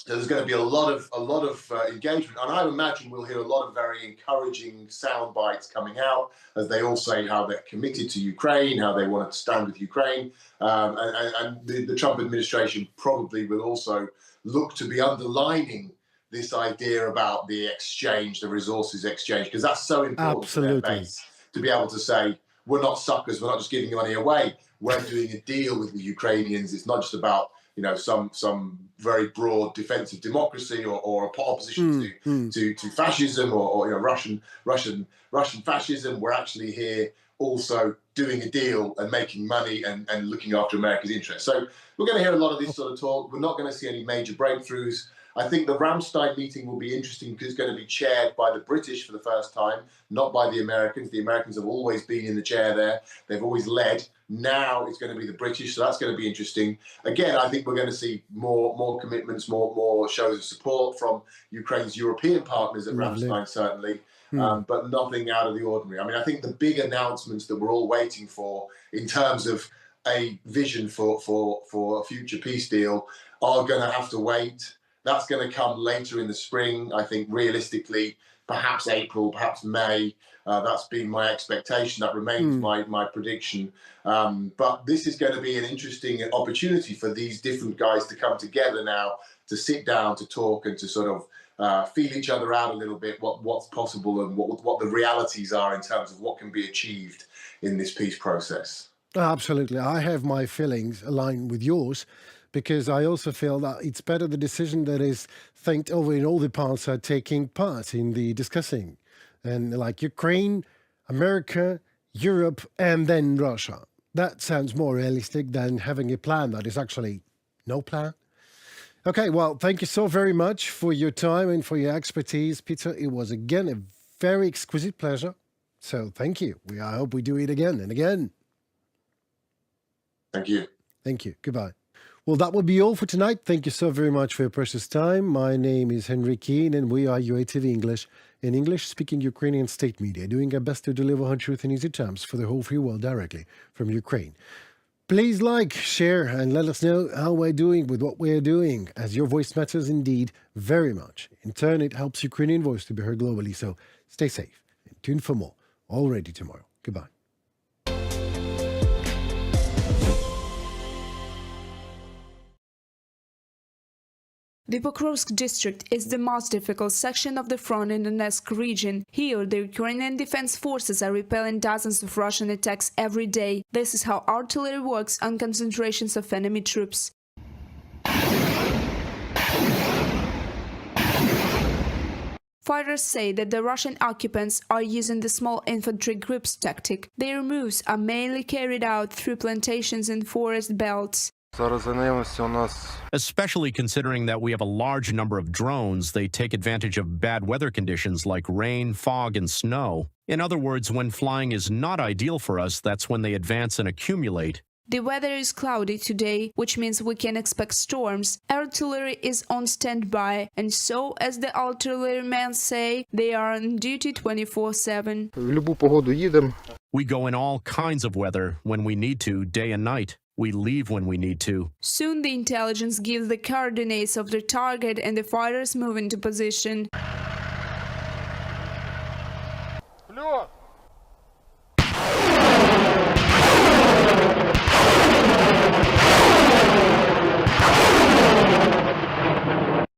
S15: So there's going to be a lot of engagement, and I imagine we'll hear a lot of very encouraging sound bites coming out as they all say how they're committed to Ukraine, how they want to stand with Ukraine, and the Trump administration probably will also look to be underlining this idea about the exchange, the resources exchange, because that's so important to their base, to be able to say, we're not suckers, we're not just giving money away, we're doing a deal with the Ukrainians. It's not just about some very broad defensive democracy or opposition to fascism or Russian fascism. We're actually here also doing a deal and making money and looking after America's interests. So we're going to hear a lot of this sort of talk. We're not going to see any major breakthroughs. I think the Ramstein meeting will be interesting because it's going to be chaired by the British for the first time, not by the Americans. The Americans have always been in the chair there. They've always led. Now it's going to be the British, so that's going to be interesting. Again, I think we're going to see more commitments, more shows of support from Ukraine's European partners at Ramstein, certainly, but nothing out of the ordinary. I mean, I think the big announcements that we're all waiting for in terms of a vision for a future peace deal are going to have to wait. That's going to come later in the spring, I think, realistically, perhaps April, perhaps May. That's been my expectation. That remains my prediction. But this is going to be an interesting opportunity for these different guys to come together now, to sit down, to talk, and to sort of feel each other out a little bit, what's possible and what the realities are in terms of what can be achieved in this peace process.
S10: Absolutely. I have my feelings aligned with yours. because I also feel that it's better the decision that is thinked over in all the parts are taking part in the discussing. And like Ukraine, America, Europe, and then Russia. That sounds more realistic than having a plan that is actually no plan. Okay, well, thank you so very much for your time and for your expertise, Peter. It was, again, a very exquisite pleasure. So thank you. I hope we do it again and again.
S15: Thank you.
S10: Thank you. Goodbye. Well, that will be all for tonight. Thank you so very much for your precious time. My name is Henry Keane, and we are UATV English, an English-speaking Ukrainian state media, doing our best to deliver hard truth in easy terms for the whole free world directly from Ukraine. Please like, share, and let us know how we're doing with what we're doing, as your voice matters indeed very much. In turn, it helps Ukrainian voice to be heard globally, so stay safe and tune for more, already tomorrow. Goodbye.
S1: The Pokrovsk district is the most difficult section of the front in the Donetsk region. Here, the Ukrainian defense forces are repelling dozens of Russian attacks every day. This is how artillery works on concentrations of enemy troops. Fighters say that the Russian occupants are using the small infantry groups tactic. Their moves are mainly carried out through plantations and forest belts.
S2: Especially considering that we have a large number of drones, they take advantage of bad weather conditions like rain, fog, and snow. In other words, when flying is not ideal for us, that's when they advance and accumulate.
S1: The weather is cloudy today, which means we can expect storms. Artillery is on standby, and so, as the artillerymen say, they are on duty 24/7.
S2: We go in all kinds of weather when we need to, day and night. We leave when we need to.
S1: Soon the intelligence gives the coordinates of the target and the fighters move into position.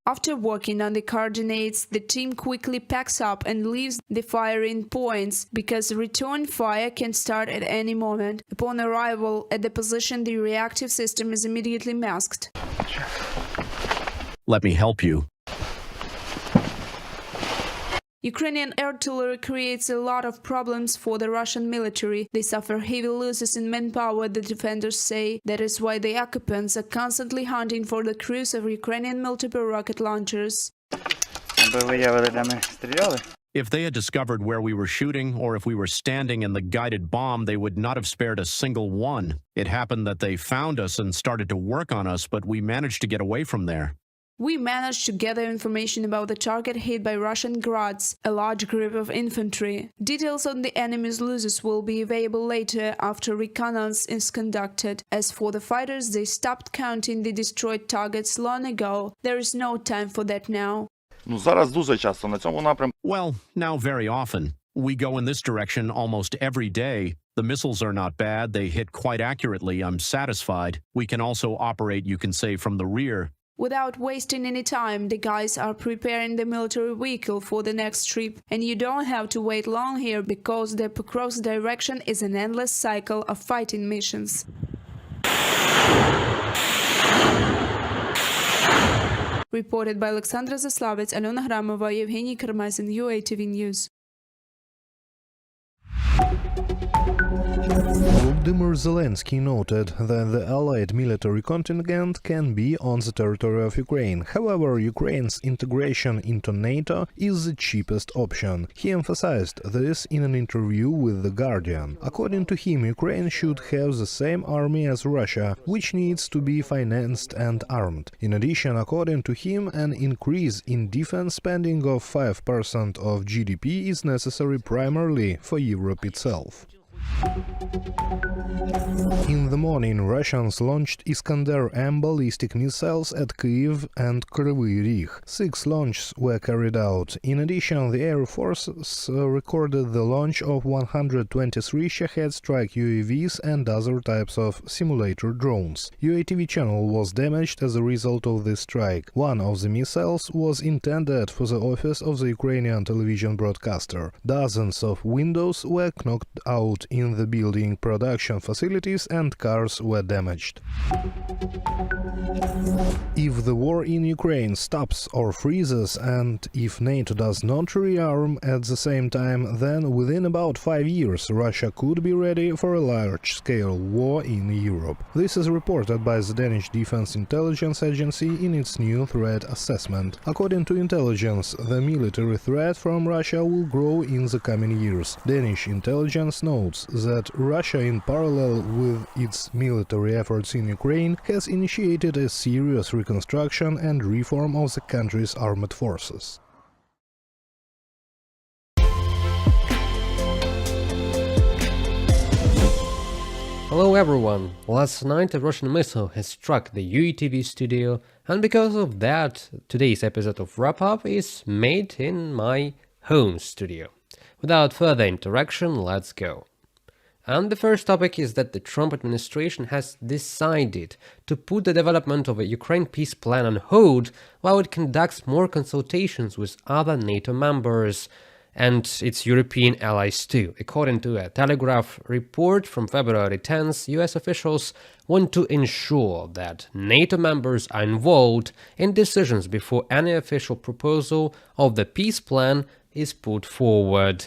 S1: After working on the coordinates, the team quickly packs up and leaves the firing points, because return fire can start at any moment. Upon arrival at the position, the reactive system is immediately masked.
S2: Let me help you.
S1: Ukrainian artillery creates a lot of problems for the Russian military. They suffer heavy losses in manpower, the defenders say. That is why the occupants are constantly hunting for the crews of Ukrainian multiple rocket launchers.
S2: If they had discovered where we were shooting, or if we were standing in the guided bomb, they would not have spared a single one. It happened that they found us and started to work on us, but we managed to get away from there.
S1: We managed to gather information about the target hit by Russian Grads, a large group of infantry. Details on the enemy's losses will be available later after reconnaissance is conducted. As for the fighters, they stopped counting the destroyed targets long ago. There is no time for that now.
S2: Well, now very often. We go in this direction almost every day. The missiles are not bad. They hit quite accurately. I'm satisfied. We can also operate, you can say, from the rear.
S1: Without wasting any time, the guys are preparing the military vehicle for the next trip, and you don't have to wait long here, because the Pokrovsk direction is an endless cycle of fighting missions. Reported by Alexandra Zaslavets, Alona Hramova, Evgeny Karmazin, UATV News.
S5: Volodymyr Zelensky noted that the Allied military contingent can be on the territory of Ukraine. However, Ukraine's integration into NATO is the cheapest option. He emphasized this in an interview with The Guardian. According to him, Ukraine should have the same army as Russia, which needs to be financed and armed. In addition, according to him, an increase in defense spending of 5% of GDP is necessary primarily for Europe itself. In the morning, Russians launched Iskander-M ballistic missiles at Kyiv and Kryvyi Rih. 6 launches were carried out. In addition, the Air Forces recorded the launch of 123 Shahed strike UAVs and other types of simulator drones. UATV channel was damaged as a result of this strike. One of the missiles was intended for the office of the Ukrainian television broadcaster. Dozens of windows were knocked out in the building production facilities and cars were damaged. If the war in Ukraine stops or freezes, and if NATO does not rearm at the same time, then within about 5 years Russia could be ready for a large-scale war in Europe. This is reported by the Danish Defense Intelligence Agency in its new threat assessment. According to intelligence, the military threat from Russia will grow in the coming years. Danish intelligence notes that Russia, in parallel with its military efforts in Ukraine, has initiated a serious reconstruction and reform of the country's armed forces.
S16: Hello everyone! Last night a Russian missile has struck the UATV studio, and because of that, today's episode of Wrap Up is made in my home studio. Without further interaction, let's go. And the first topic is that the Trump administration has decided to put the development of a Ukraine peace plan on hold while it conducts more consultations with other NATO members and its European allies too. According to a Telegraph report from February 10th, US officials want to ensure that NATO members are involved in decisions before any official proposal of the peace plan is put forward.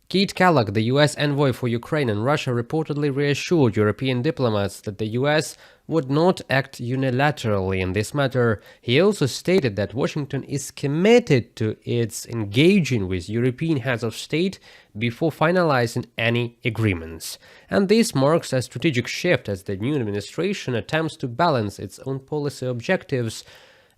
S16: Keith Kellogg, the US envoy for Ukraine and Russia, reportedly reassured European diplomats that the US would not act unilaterally in this matter. He also stated that Washington is committed to its engaging with European heads of state before finalizing any agreements. And this marks a strategic shift as the new administration attempts to balance its own policy objectives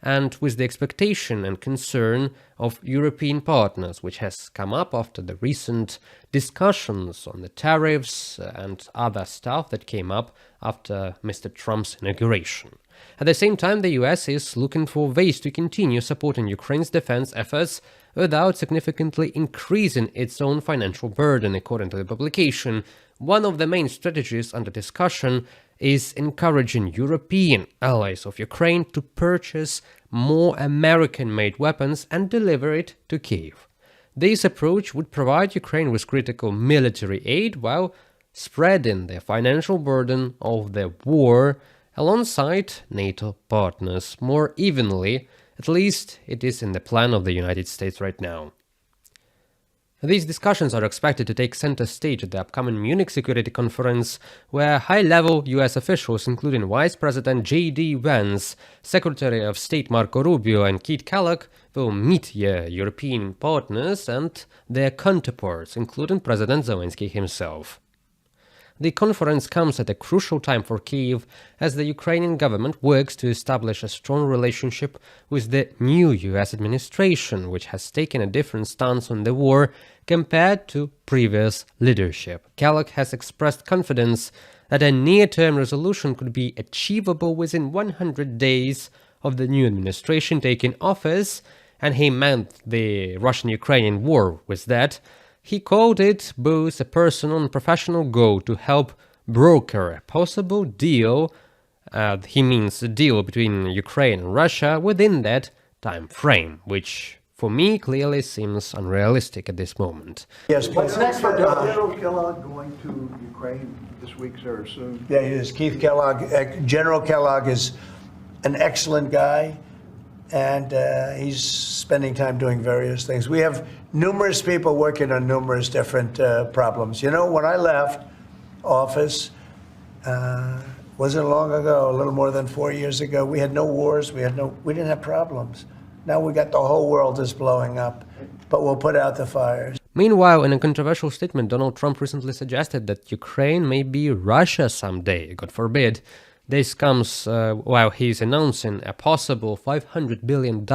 S16: and with the expectation and concern of European partners, which has come up after the recent discussions on the tariffs and other stuff that came up after Mr. Trump's inauguration. At the same time, the US is looking for ways to continue supporting Ukraine's defense efforts without significantly increasing its own financial burden, according to the publication. One of the main strategies under discussion is encouraging European allies of Ukraine to purchase more American-made weapons and deliver it to Kyiv. This approach would provide Ukraine with critical military aid while spreading the financial burden of the war alongside NATO partners more evenly. At least it is in the plan of the United States right now. These discussions are expected to take center stage at the upcoming Munich Security Conference, where high-level US officials, including Vice President J.D. Vance, Secretary of State Marco Rubio and Keith Kellogg, will meet European partners and their counterparts, including President Zelensky himself. The conference comes at a crucial time for Kyiv as the Ukrainian government works to establish a strong relationship with the new US administration, which has taken a different stance on the war compared to previous leadership. Kellogg has expressed confidence that a near-term resolution could be achievable within 100 days of the new administration taking office, and he meant the Russian-Ukrainian war with that. He called it both a personal and professional goal to help broker a possible deal, he means a deal between Ukraine and Russia within that time frame, which for me clearly seems unrealistic at this moment.
S6: Yes,
S17: What's next for General Kellogg going to Ukraine this week, sir, soon?
S6: Yeah, it is. Keith Kellogg. General Kellogg is an excellent guy, and he's spending time doing various things. We have numerous people working on numerous different problems. You know, when I left office, wasn't long ago, a little more than 4 years ago, we had no wars, we didn't have problems. Now we got the whole world is blowing up, but we'll put out the fires.
S16: Meanwhile, in a controversial statement, Donald Trump recently suggested that Ukraine may be Russia someday, God forbid. This comes while he's announcing a possible $500 billion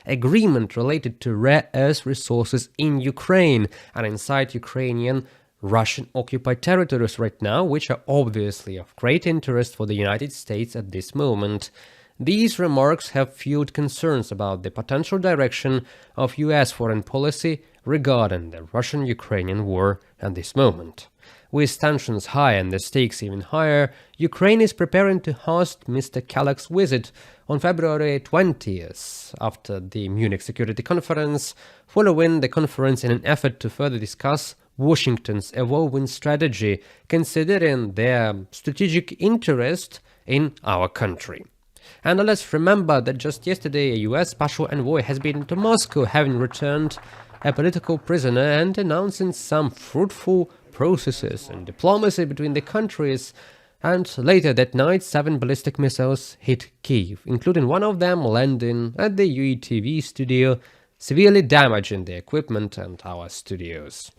S16: agreement related to rare earth resources in Ukraine and inside Ukrainian Russian-occupied territories right now, which are obviously of great interest for the United States at this moment. These remarks have fueled concerns about the potential direction of US foreign policy regarding the Russian-Ukrainian war at this moment. With tensions high and the stakes even higher, Ukraine is preparing to host Mr. Kellogg's visit on February 20th after the Munich Security Conference, following the conference in an effort to further discuss Washington's evolving strategy, considering their strategic interest in our country. And let's remember that just yesterday a US special envoy has been to Moscow, having returned a political prisoner and announcing some fruitful processes and diplomacy between the countries. And later that night, 7 ballistic missiles hit Kyiv, including one of them landing at the UATV studio, severely damaging the equipment and our studios.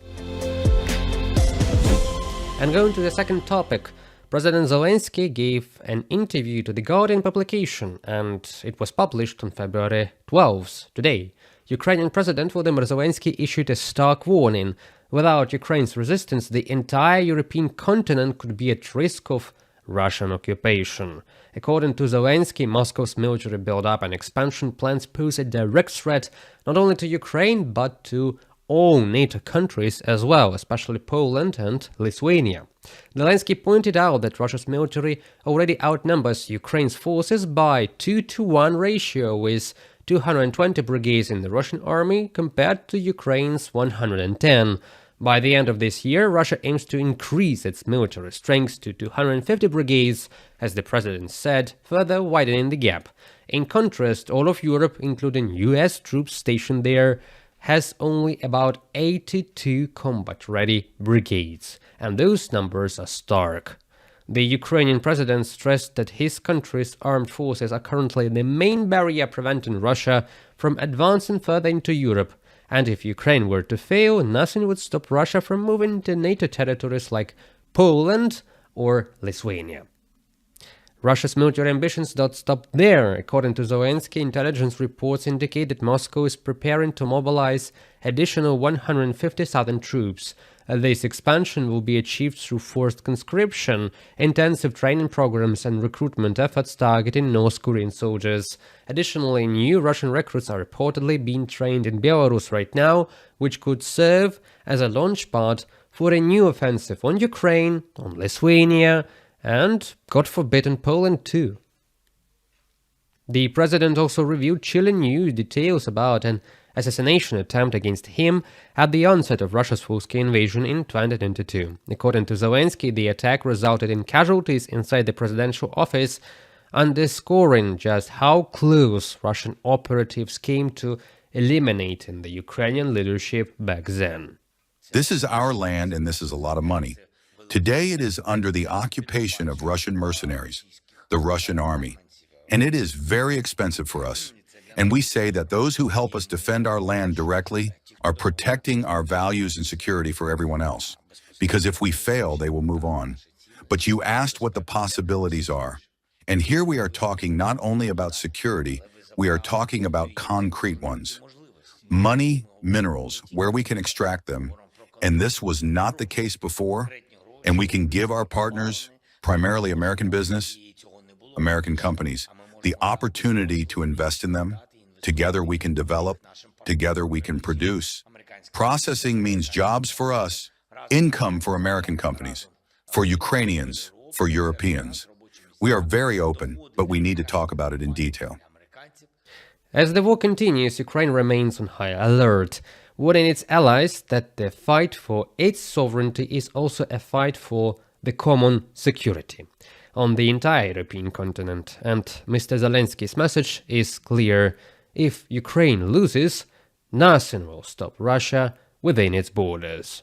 S16: And going to the second topic, President Zelensky gave an interview to the Guardian publication, and it was published on February 12th, today. Ukrainian President Volodymyr Zelensky issued a stark warning. Without Ukraine's resistance, the entire European continent could be at risk of Russian occupation. According to Zelensky, Moscow's military build-up and expansion plans pose a direct threat not only to Ukraine, but to all NATO countries as well, especially Poland and Lithuania. Zelensky pointed out that Russia's military already outnumbers Ukraine's forces by 2-to-1 ratio, with 220 brigades in the Russian army compared to Ukraine's 110. By the end of this year, Russia aims to increase its military strength to 250 brigades, as the president said, further widening the gap. In contrast, all of Europe, including US troops stationed there, has only about 82 combat-ready brigades, and those numbers are stark. The Ukrainian president stressed that his country's armed forces are currently the main barrier preventing Russia from advancing further into Europe, and if Ukraine were to fail, nothing would stop Russia from moving to NATO territories like Poland or Lithuania. Russia's military ambitions don't stop there. According to Zelensky, intelligence reports indicate that Moscow is preparing to mobilize additional 150,000 troops. This expansion will be achieved through forced conscription, intensive training programs and recruitment efforts targeting North Korean soldiers. Additionally, new Russian recruits are reportedly being trained in Belarus right now, which could serve as a launchpad for a new offensive on Ukraine, on Lithuania, and, God forbid, in Poland too. The president also revealed chilling new details about an assassination attempt against him at the onset of Russia's full-scale invasion in 2022. According to Zelensky, the attack resulted in casualties inside the presidential office, underscoring just how close Russian operatives came to eliminating the Ukrainian leadership back then.
S18: This is our land and this is a lot of money. Today it is under the occupation of Russian mercenaries, the Russian army, and it is very expensive for us. And we say that those who help us defend our land directly are protecting our values and security for everyone else. Because if we fail, they will move on. But you asked what the possibilities are. And here we are talking not only about security, we are talking about concrete ones. Money, minerals, where we can extract them. And this was not the case before. And we can give our partners, primarily American business, American companies, the opportunity to invest in them. Together we can develop, together we can produce. Processing means jobs for us, income for American companies, for Ukrainians, for Europeans. We are very open, but we need to talk about it in detail.
S16: As the war continues, Ukraine remains on high alert, warning its allies that the fight for its sovereignty is also a fight for the common security on the entire European continent. And Mr. Zelensky's message is clear: if Ukraine loses, nothing will stop Russia within its borders.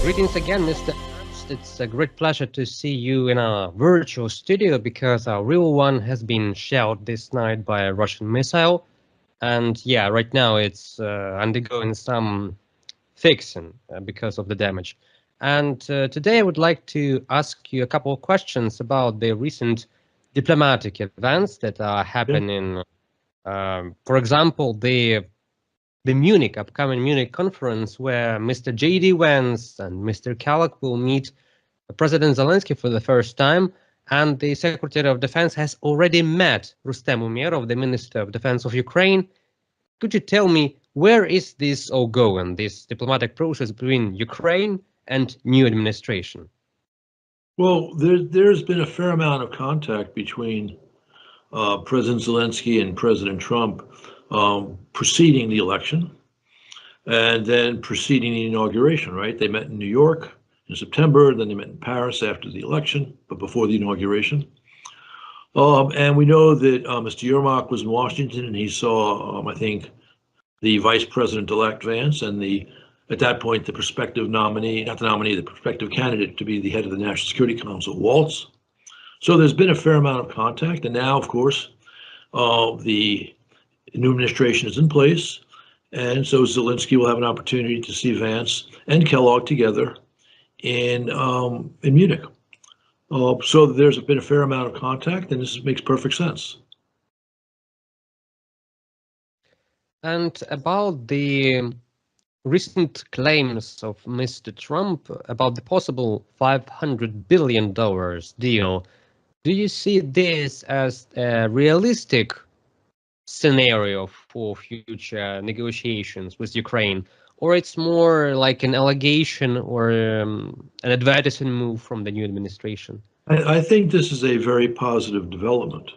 S16: Greetings again, Mr. Ernst. It's a great pleasure to see you in our virtual studio, because our real one has been shelled this night by a Russian missile. And yeah, right now it's undergoing some fixing because of the damage. And today I would like to ask you a couple of questions about the recent diplomatic events that are happening. For example, the upcoming Munich conference, where Mr. J.D. Vance and Mr. Kalak will meet President Zelensky for the first time, and the Secretary of Defense has already met Rustem Umerov, the Minister of Defense of Ukraine. Could you tell me, where is this all going, this diplomatic process between Ukraine and new administration?
S19: Well, there's been a fair amount of contact between President Zelensky and President Trump preceding the election. and then preceding the inauguration, right? They met in New York in September, then they met in Paris after the election, but before the inauguration. And we know that Mr. Yermak was in Washington, and he saw, I think, the Vice President-elect Vance and at that point, the prospective nominee, not the nominee, the prospective candidate to be the head of the National Security Council, Waltz. So there's been a fair amount of contact, and now, of course, the new administration is in place, and so Zelensky will have an opportunity to see Vance and Kellogg together in Munich. So there's been a fair amount of contact, and this makes perfect sense.
S16: And about the recent claims of Mr. Trump about the possible $500 billion deal, do you see this as a realistic scenario for future negotiations with Ukraine, or it's more like an allegation or an advertising move from the new administration?
S19: I think this is a very positive development.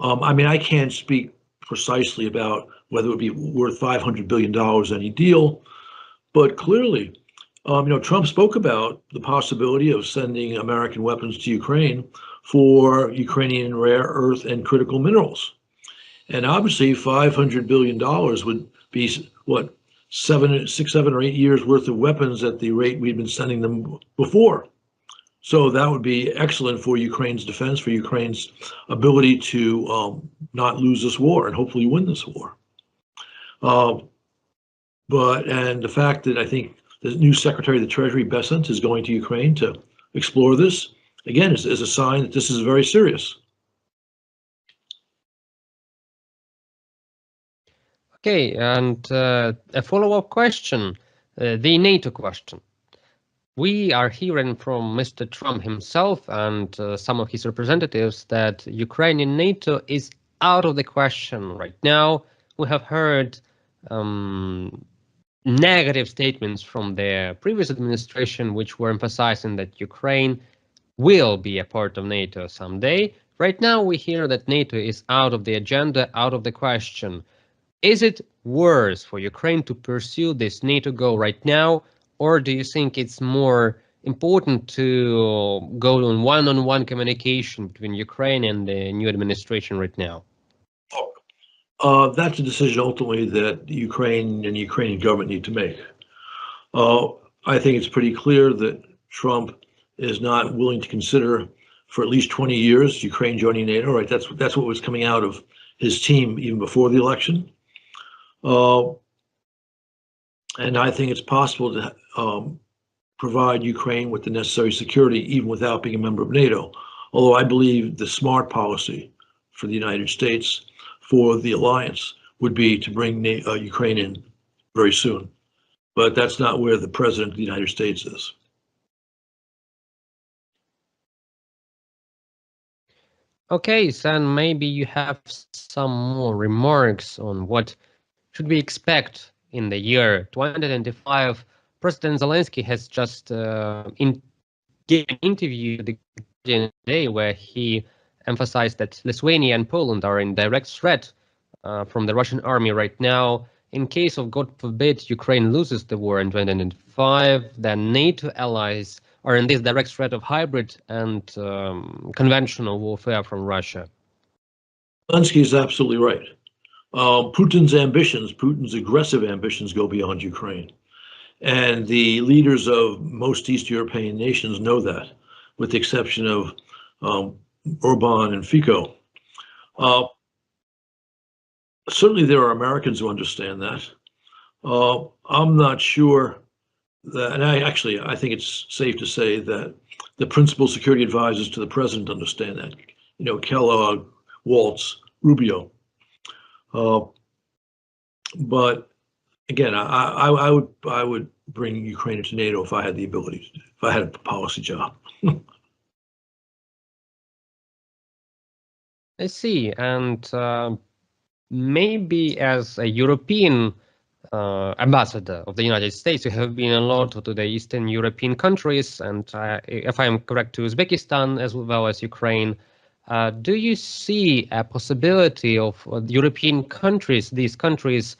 S19: I mean, I can't speak precisely about whether it would be worth $500 billion any deal, but clearly, Trump spoke about the possibility of sending American weapons to Ukraine for Ukrainian rare earth and critical minerals. And obviously, $500 billion would be, what, 6, 7, or 8 years worth of weapons at the rate we've been sending them before. So that would be excellent for Ukraine's defense, for Ukraine's ability to not lose this war and hopefully win this war. And the fact that I think the new Secretary of the Treasury, Bessent, is going to Ukraine to explore this, again, is a sign that this is very serious.
S16: Okay, and a follow-up question, the NATO question. We are hearing from Mr. Trump himself and some of his representatives that Ukrainian NATO is out of the question right now. We have heard negative statements from the previous administration, which were emphasizing that Ukraine will be a part of NATO someday. Right now, we hear that NATO is out of the agenda, out of the question. Is it worse for Ukraine to pursue this NATO goal right now, or do you think it's more important to go on one-on-one communication between Ukraine and the new administration right now?
S19: That's a decision ultimately that Ukraine and the Ukrainian government need to make. I think it's pretty clear that Trump is not willing to consider for at least 20 years Ukraine joining NATO, right? That's what was coming out of his team even before the election. And I think it's possible to provide Ukraine with the necessary security even without being a member of NATO. Although I believe the smart policy for the United States, for the alliance, would be to bring Ukraine in very soon. But that's not where the President of the United States is.
S16: Okay, Sam, maybe you have some more remarks on what should we expect in the year 2025. President Zelensky has just gave an interview the Guardian today where he emphasized that Lithuania and Poland are in direct threat from the Russian army right now. In case of, God forbid, Ukraine loses the war in 2025, then NATO allies are in this direct threat of hybrid and conventional warfare from Russia.
S19: Zelensky is absolutely right. Putin's aggressive ambitions go beyond Ukraine. And the leaders of most East European nations know that, with the exception of Orban and Fico. Certainly there are Americans who understand that. I'm not sure that, and I think it's safe to say that the principal security advisors to the president understand that. Kellogg, Waltz, Rubio. But again, I would bring Ukraine into NATO if I had the ability, if I had a policy job.
S16: I see, and maybe as a European ambassador of the United States, you have been a lot to the Eastern European countries, and if I'm correct, to Uzbekistan as well as Ukraine. Do you see a possibility of European countries, these countries,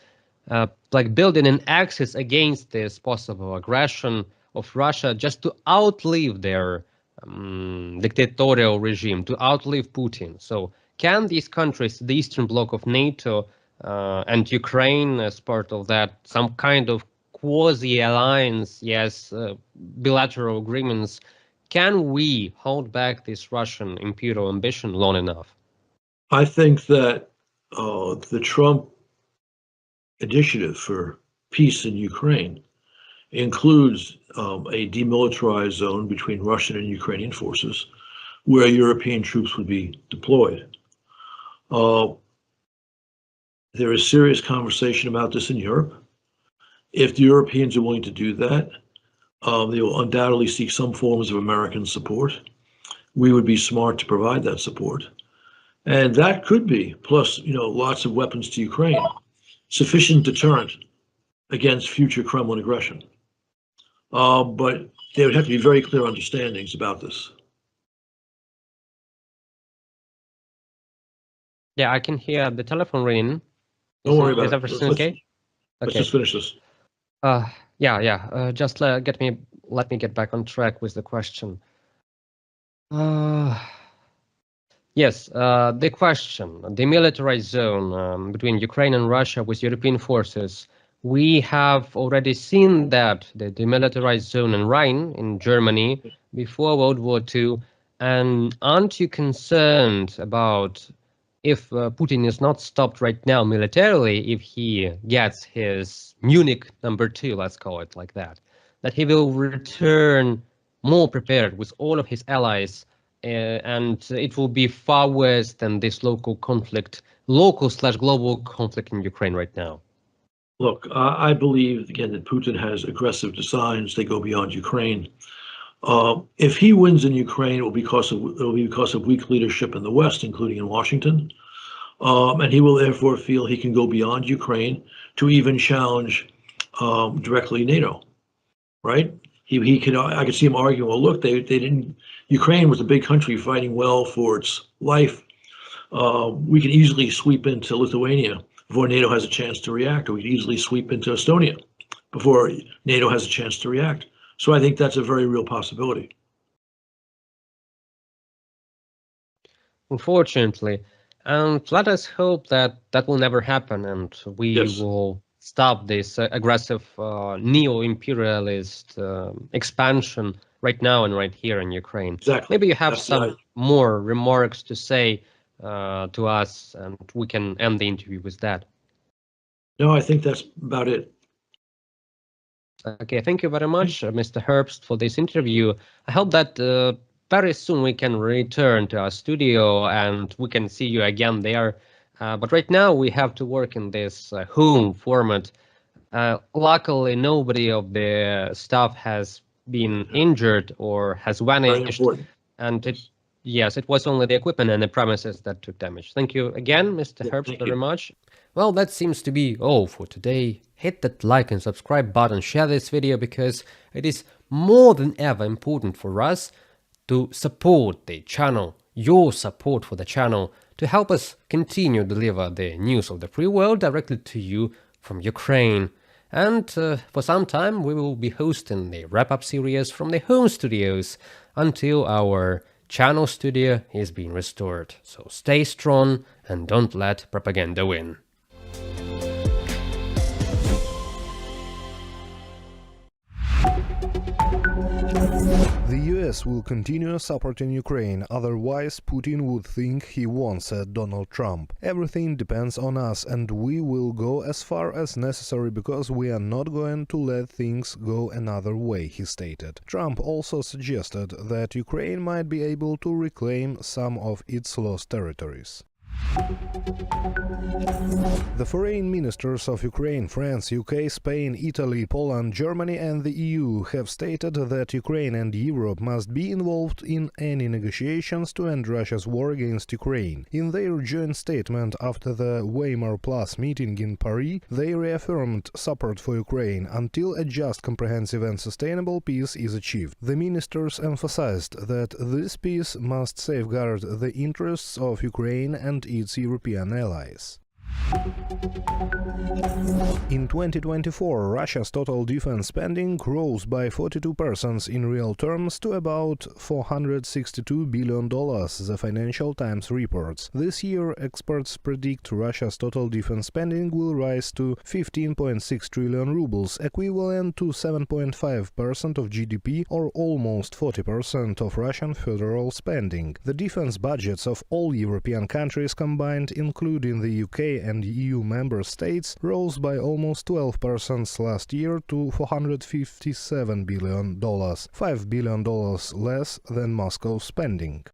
S16: like building an axis against this possible aggression of Russia just to outlive their dictatorial regime, to outlive Putin. So can these countries, the Eastern Bloc of NATO and Ukraine as part of that, some kind of quasi-alliance, yes, bilateral agreements, can we hold back this Russian imperial ambition long enough?
S19: I think that the Trump initiative for peace in Ukraine includes a demilitarized zone between Russian and Ukrainian forces where European troops would be deployed. There is serious conversation about this in Europe. If the Europeans are willing to do that, they will undoubtedly seek some forms of American support. We would be smart to provide that support. And that could be, plus, lots of weapons to Ukraine, sufficient deterrent against future Kremlin aggression. But there would have to be very clear understandings about this.
S16: Yeah, I can hear the telephone ringing.
S19: Don't worry about
S16: it. Is everything okay?
S19: Let's just finish this.
S16: Just let me get back on track with the question. Yes, the question, the militarized zone between Ukraine and Russia with European forces. We have already seen that the demilitarized zone in Rhine in Germany before World War II. And aren't you concerned about if Putin is not stopped right now militarily, if he gets his Munich #2, let's call it like that he will return more prepared with all of his allies, and it will be far worse than this local/global conflict in Ukraine right now?
S19: Look, I believe, again, that Putin has aggressive designs. They go beyond Ukraine. If he wins in Ukraine, it will be because of weak leadership in the West, including in Washington. And he will therefore feel he can go beyond Ukraine to even challenge directly NATO, right? I could see him arguing, well, look, they didn't, Ukraine was a big country fighting well for its life. We can easily sweep into Lithuania before NATO has a chance to react, or we can easily sweep into Estonia before NATO has a chance to react. So I think that's a very real possibility.
S16: Unfortunately. And let us hope that that will never happen and we will stop this aggressive neo-imperialist expansion right now and right here in Ukraine.
S19: Exactly.
S16: Maybe you have some more remarks to say to us and we can end the interview with that.
S19: No, I think that's about it.
S16: Okay, thank you very much, Mr. Herbst, for this interview. I hope that very soon we can return to our studio and we can see you again there. But right now we have to work in this home format. Luckily, nobody of the staff has been injured or has vanished. And it was only the equipment and the premises that took damage. Thank you again, Mr. Herbst, very much. Well, that seems to be all for today. Hit that like and subscribe button, share this video, because it is more than ever important for us to support the channel, your support for the channel, to help us continue deliver the news of the free world directly to you from Ukraine. And for some time we will be hosting the wrap-up series from the home studios until our channel studio is being restored. So stay strong and don't let propaganda win.
S5: The US will continue supporting Ukraine, otherwise Putin would think he won, said Donald Trump. Everything depends on us and we will go as far as necessary because we are not going to let things go another way, he stated. Trump also suggested that Ukraine might be able to reclaim some of its lost territories. The foreign ministers of Ukraine, France, UK, Spain, Italy, Poland, Germany and the EU have stated that Ukraine and Europe must be involved in any negotiations to end Russia's war against Ukraine. In their joint statement after the Weimar Plus meeting in Paris, they reaffirmed support for Ukraine until a just, comprehensive and sustainable peace is achieved. The ministers emphasized that this peace must safeguard the interests of Ukraine and its European allies. In 2024, Russia's total defense spending rose by 42% in real terms to about $462 billion, the Financial Times reports. This year, experts predict Russia's total defense spending will rise to 15.6 trillion rubles, equivalent to 7.5% of GDP or almost 40% of Russian federal spending. The defense budgets of all European countries combined, including the UK and EU member states, rose by almost 12% last year to $457 billion, $5 billion less than Moscow's spending.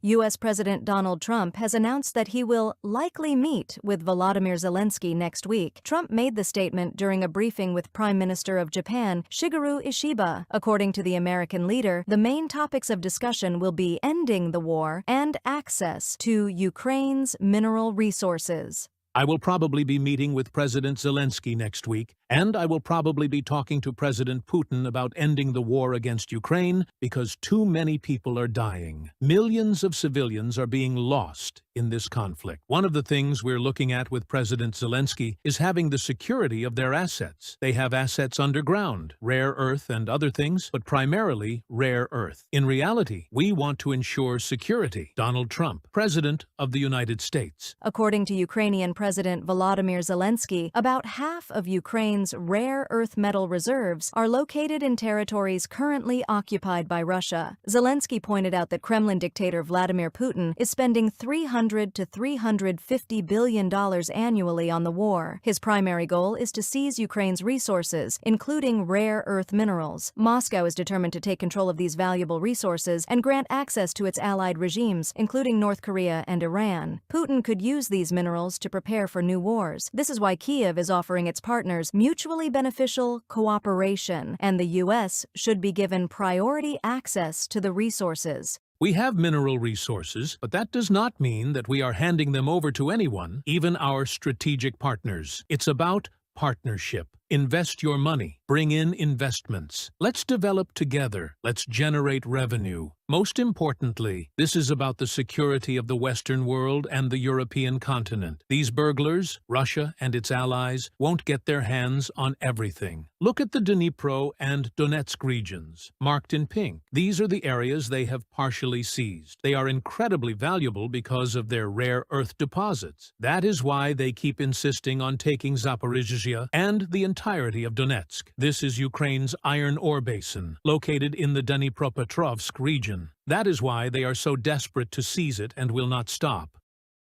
S20: U.S. President Donald Trump has announced that he will likely meet with Volodymyr Zelensky next week. Trump made the statement during a briefing with Prime Minister of Japan, Shigeru Ishiba. According to the American leader, the main topics of discussion will be ending the war and access to Ukraine's mineral resources.
S4: I will probably be meeting with President Zelensky next week, and I will probably be talking to President Putin about ending the war against Ukraine because too many people are dying. Millions of civilians are being lost in this conflict. One of the things we're looking at with President Zelensky is having the security of their assets. They have assets underground, rare earth and other things, but primarily rare earth. In reality, we want to ensure security. Donald Trump, President of the United States.
S20: According to Ukrainian President Volodymyr Zelensky, about half of Ukraine's rare earth metal reserves are located in territories currently occupied by Russia. Zelensky pointed out that Kremlin dictator Vladimir Putin is spending $300 to $350 billion annually on the war. His primary goal is to seize Ukraine's resources, including rare earth minerals. Moscow is determined to take control of these valuable resources and grant access to its allied regimes, including North Korea and Iran. Putin could use these minerals to prepare for new wars. This is why Kyiv is offering its partners mutually beneficial cooperation, and the U.S. should be given priority access to the resources.
S4: We have mineral resources, but that does not mean that we are handing them over to anyone, even our strategic partners. It's about partnership. Invest your money. Bring in investments. Let's develop together. Let's generate revenue. Most importantly, this is about the security of the Western world and the European continent. These burglars, Russia and its allies, won't get their hands on everything. Look at the Dnipro and Donetsk regions, marked in pink. These are the areas they have partially seized. They are incredibly valuable because of their rare earth deposits. That is why they keep insisting on taking Zaporizhzhia and the entirety of Donetsk. This is Ukraine's iron ore basin, located in the Dnipropetrovsk region. That is why they are so desperate to seize it and will not stop.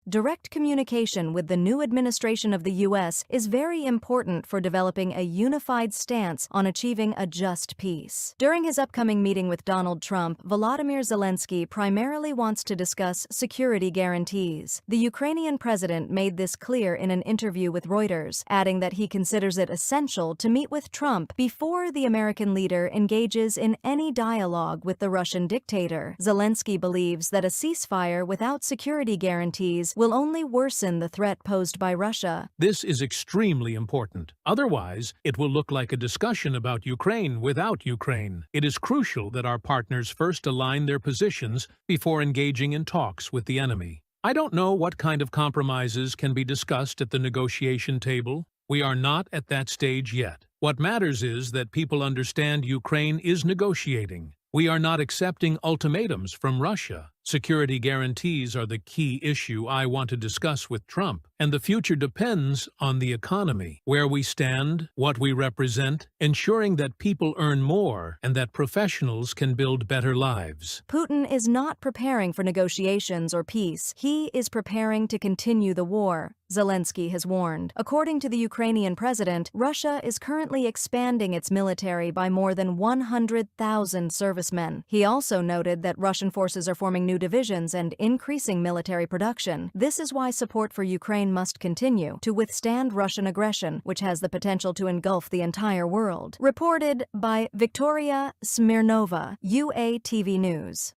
S20: Direct communication with the new administration of the U.S. is very important for developing a unified stance on achieving a just peace. During his upcoming meeting with Donald Trump, Volodymyr Zelensky primarily wants to discuss security guarantees. The Ukrainian president made this clear in an interview with Reuters, adding that he considers it essential to meet with Trump before the American leader engages in any dialogue with the Russian dictator. Zelensky believes that a ceasefire without security guarantees will only worsen the threat posed by Russia.
S4: This is extremely important. Otherwise, it will look like a discussion about Ukraine without Ukraine. It is crucial that our partners first align their positions before engaging in talks with the enemy. I don't know what kind of compromises can be discussed at the negotiation table. We are not at that stage yet. What matters is that people understand Ukraine is negotiating. We are not accepting ultimatums from Russia. Security guarantees are the key issue I want to discuss with Trump, and the future depends on the economy, where we stand, what we represent, ensuring that people earn more and that professionals can build better lives.
S20: Putin is not preparing for negotiations or peace. He is preparing to continue the war, Zelensky has warned. According to the Ukrainian president, Russia is currently expanding its military by more than 100,000 servicemen. He also noted that Russian forces are forming new divisions and increasing military production. This is why support for Ukraine must continue to withstand Russian aggression, which has the potential to engulf the entire world. Reported by Victoria Smirnova, UATV News.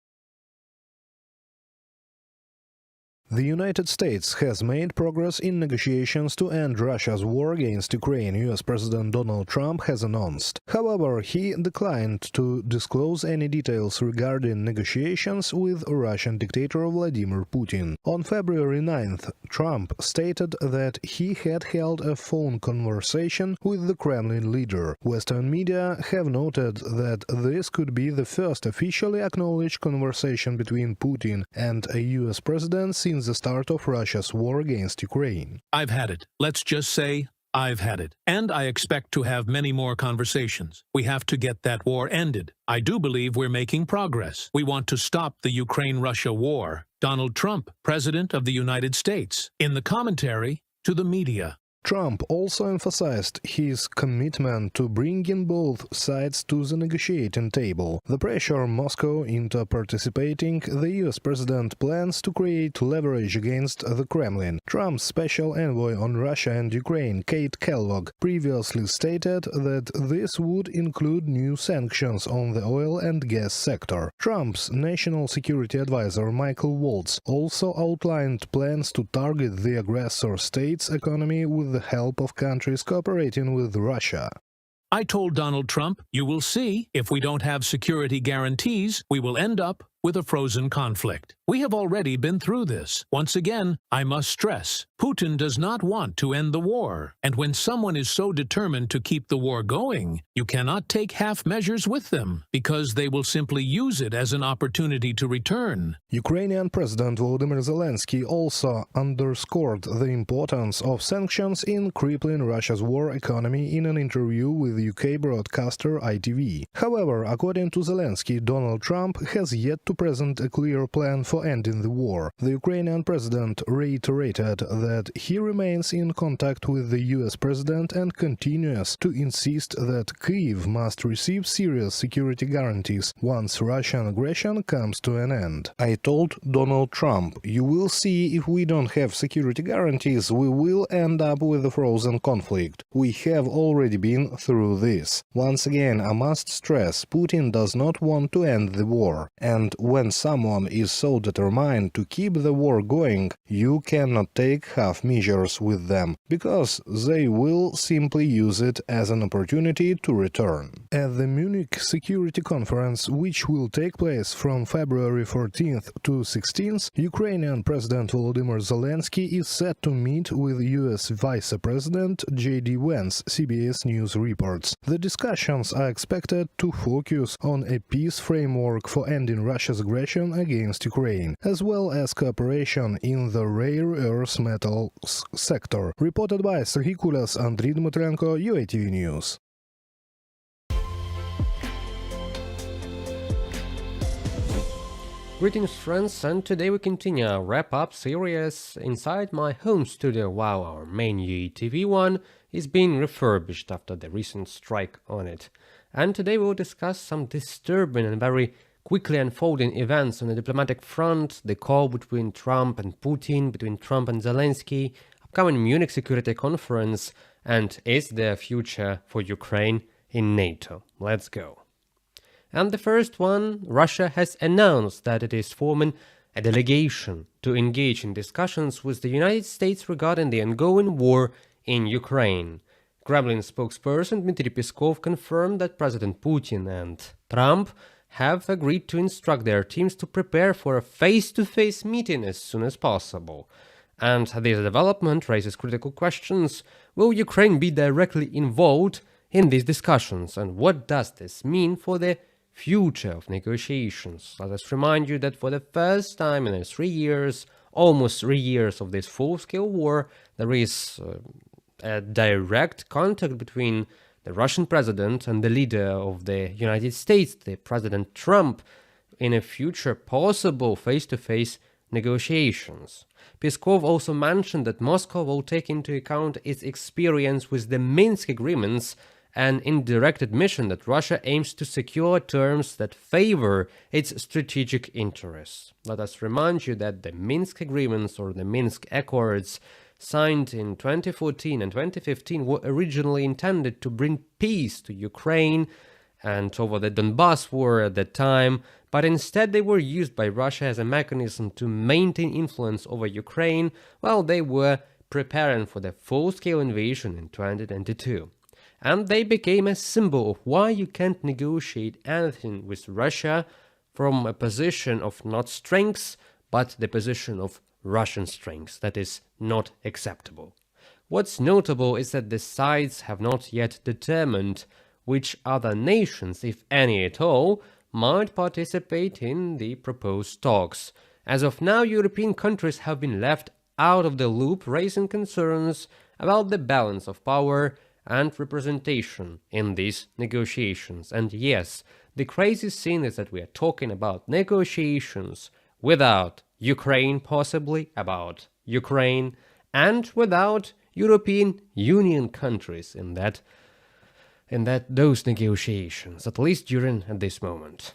S5: The United States has made progress in negotiations to end Russia's war against Ukraine, US President Donald Trump has announced. However, he declined to disclose any details regarding negotiations with Russian dictator Vladimir Putin. On February 9th, Trump stated that he had held a phone conversation with the Kremlin leader. Western media have noted that this could be the first officially acknowledged conversation between Putin and a US president since the start of Russia's war against Ukraine.
S4: I've had it. Let's just say I've had it. And I expect to have many more conversations. We have to get that war ended. I do believe we're making progress. We want to stop the Ukraine-Russia war. Donald Trump, President of the United States, in the commentary to the media.
S5: Trump also emphasized his commitment to bringing both sides to the negotiating table. The pressure Moscow into participating, the US president plans to create leverage against the Kremlin. Trump's special envoy on Russia and Ukraine, Kate Kellogg, previously stated that this would include new sanctions on the oil and gas sector. Trump's national security advisor, Michael Waltz, also outlined plans to target the aggressor state's economy with the help of countries cooperating with Russia.
S4: I told Donald Trump, you will see, if we don't have security guarantees, we will end up with a frozen conflict. We have already been through this. Once again, I must stress, Putin does not want to end the war. And when someone is so determined to keep the war going, you cannot take half measures with them, because they will simply use it as an opportunity to return.
S5: Ukrainian President Volodymyr Zelensky also underscored the importance of sanctions in crippling Russia's war economy in an interview with UK broadcaster ITV. However, according to Zelensky, Donald Trump has yet to present a clear plan for ending the war. The Ukrainian president reiterated that he remains in contact with the US president and continues to insist that Kyiv must receive serious security guarantees once Russian aggression comes to an end. I told Donald Trump, you will see, if we don't have security guarantees, we will end up with a frozen conflict. We have already been through this. Once again, I must stress, Putin does not want to end the war. And when someone is so determined to keep the war going, you cannot take half measures with them, because they will simply use it as an opportunity to return. At the Munich Security Conference, which will take place from February 14th to 16th, Ukrainian President Volodymyr Zelensky is set to meet with US Vice President J.D. Vance, CBS News reports. The discussions are expected to focus on a peace framework for ending Russia's aggression against Ukraine, as well as cooperation in the rare earth metals sector. Reported by Serhiy Kulas, Andriy Dmitrenko, UATV News.
S16: Greetings friends, and today we continue our wrap-up series inside my home studio while our main UATV one is being refurbished after the recent strike on it. And today we will discuss some disturbing and very quickly unfolding events on the diplomatic front, the call between Trump and Putin, between Trump and Zelensky, upcoming Munich Security Conference, and is there a future for Ukraine in NATO? Let's go. And the first one, Russia has announced that it is forming a delegation to engage in discussions with the United States regarding the ongoing war in Ukraine. Kremlin spokesperson Dmitry Peskov confirmed that President Putin and Trump have agreed to instruct their teams to prepare for a face-to-face meeting as soon as possible. And this development raises critical questions. Will Ukraine be directly involved in these discussions? And what does this mean for the future of negotiations? Let us remind you that for the first time in almost 3 years of this full-scale war, there is a direct contact between the Russian president and the leader of the United States, the President Trump, in a future possible face-to-face negotiations. Peskov also mentioned that Moscow will take into account its experience with the Minsk agreements, an indirect admission that Russia aims to secure terms that favor its strategic interests. Let us remind you that the Minsk agreements, or the Minsk Accords, signed in 2014 and 2015 were originally intended to bring peace to Ukraine and over the Donbass war at that time, but instead they were used by Russia as a mechanism to maintain influence over Ukraine while they were preparing for the full-scale invasion in 2022. And they became a symbol of why you can't negotiate anything with Russia from a position of not strength, but the position of Russian strength. That is not acceptable. What's notable is that the sides have not yet determined which other nations, if any at all, might participate in the proposed talks. As of now, European countries have been left out of the loop, raising concerns about the balance of power and representation in these negotiations. And yes, the crazy thing is that we are talking about negotiations without Ukraine, possibly about Ukraine, and without European Union countries in those negotiations, at least at this moment.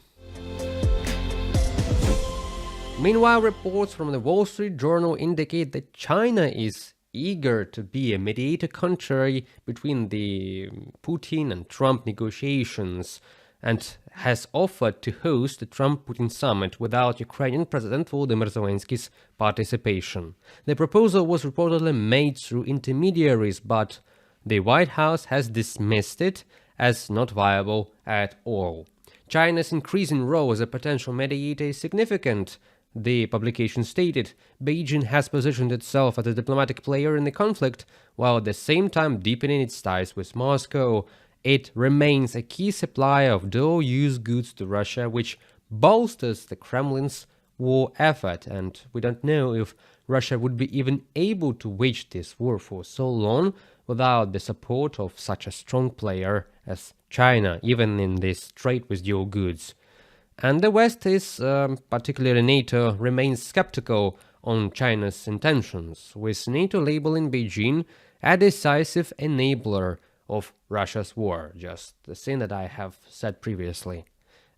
S16: Meanwhile, reports from the Wall Street Journal indicate that China is eager to be a mediator country between the Putin and Trump negotiations and has offered to host the Trump-Putin summit without Ukrainian President Volodymyr Zelensky's participation. The proposal was reportedly made through intermediaries, but the White House has dismissed it as not viable at all. China's increasing role as a potential mediator is significant, the publication stated. Beijing has positioned itself as a diplomatic player in the conflict, while at the same time deepening its ties with Moscow. It remains a key supplier of dual-use goods to Russia, which bolsters the Kremlin's war effort, and we don't know if Russia would be even able to wage this war for so long without the support of such a strong player as China, even in this trade with dual goods. And the West is, particularly NATO, remains skeptical on China's intentions, with NATO labeling Beijing a decisive enabler of Russia's war, just the thing that I have said previously.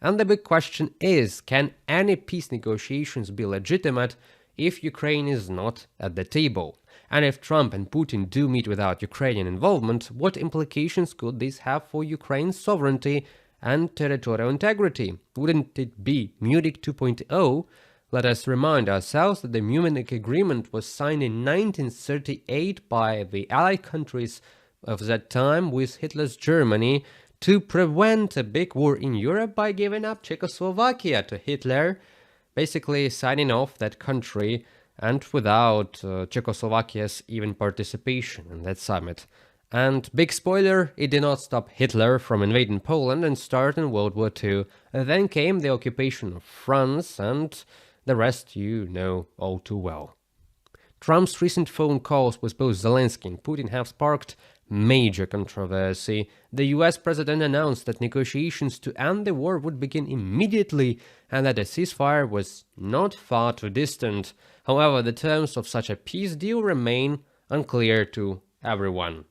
S16: And the big question is, can any peace negotiations be legitimate if Ukraine is not at the table? And if Trump and Putin do meet without Ukrainian involvement, what implications could this have for Ukraine's sovereignty and territorial integrity? Wouldn't it be Munich 2.0? Let us remind ourselves that the Munich Agreement was signed in 1938 by the Allied countries of that time with Hitler's Germany to prevent a big war in Europe by giving up Czechoslovakia to Hitler, basically signing off that country and without Czechoslovakia's even participation in that summit. And big spoiler, it did not stop Hitler from invading Poland and starting World War II. Then came the occupation of France, and the rest you know all too well. Trump's recent phone calls with both Zelensky and Putin have sparked major controversy. The US president announced that negotiations to end the war would begin immediately and that a ceasefire was not far too distant. However, the terms of such a peace deal remain unclear to everyone.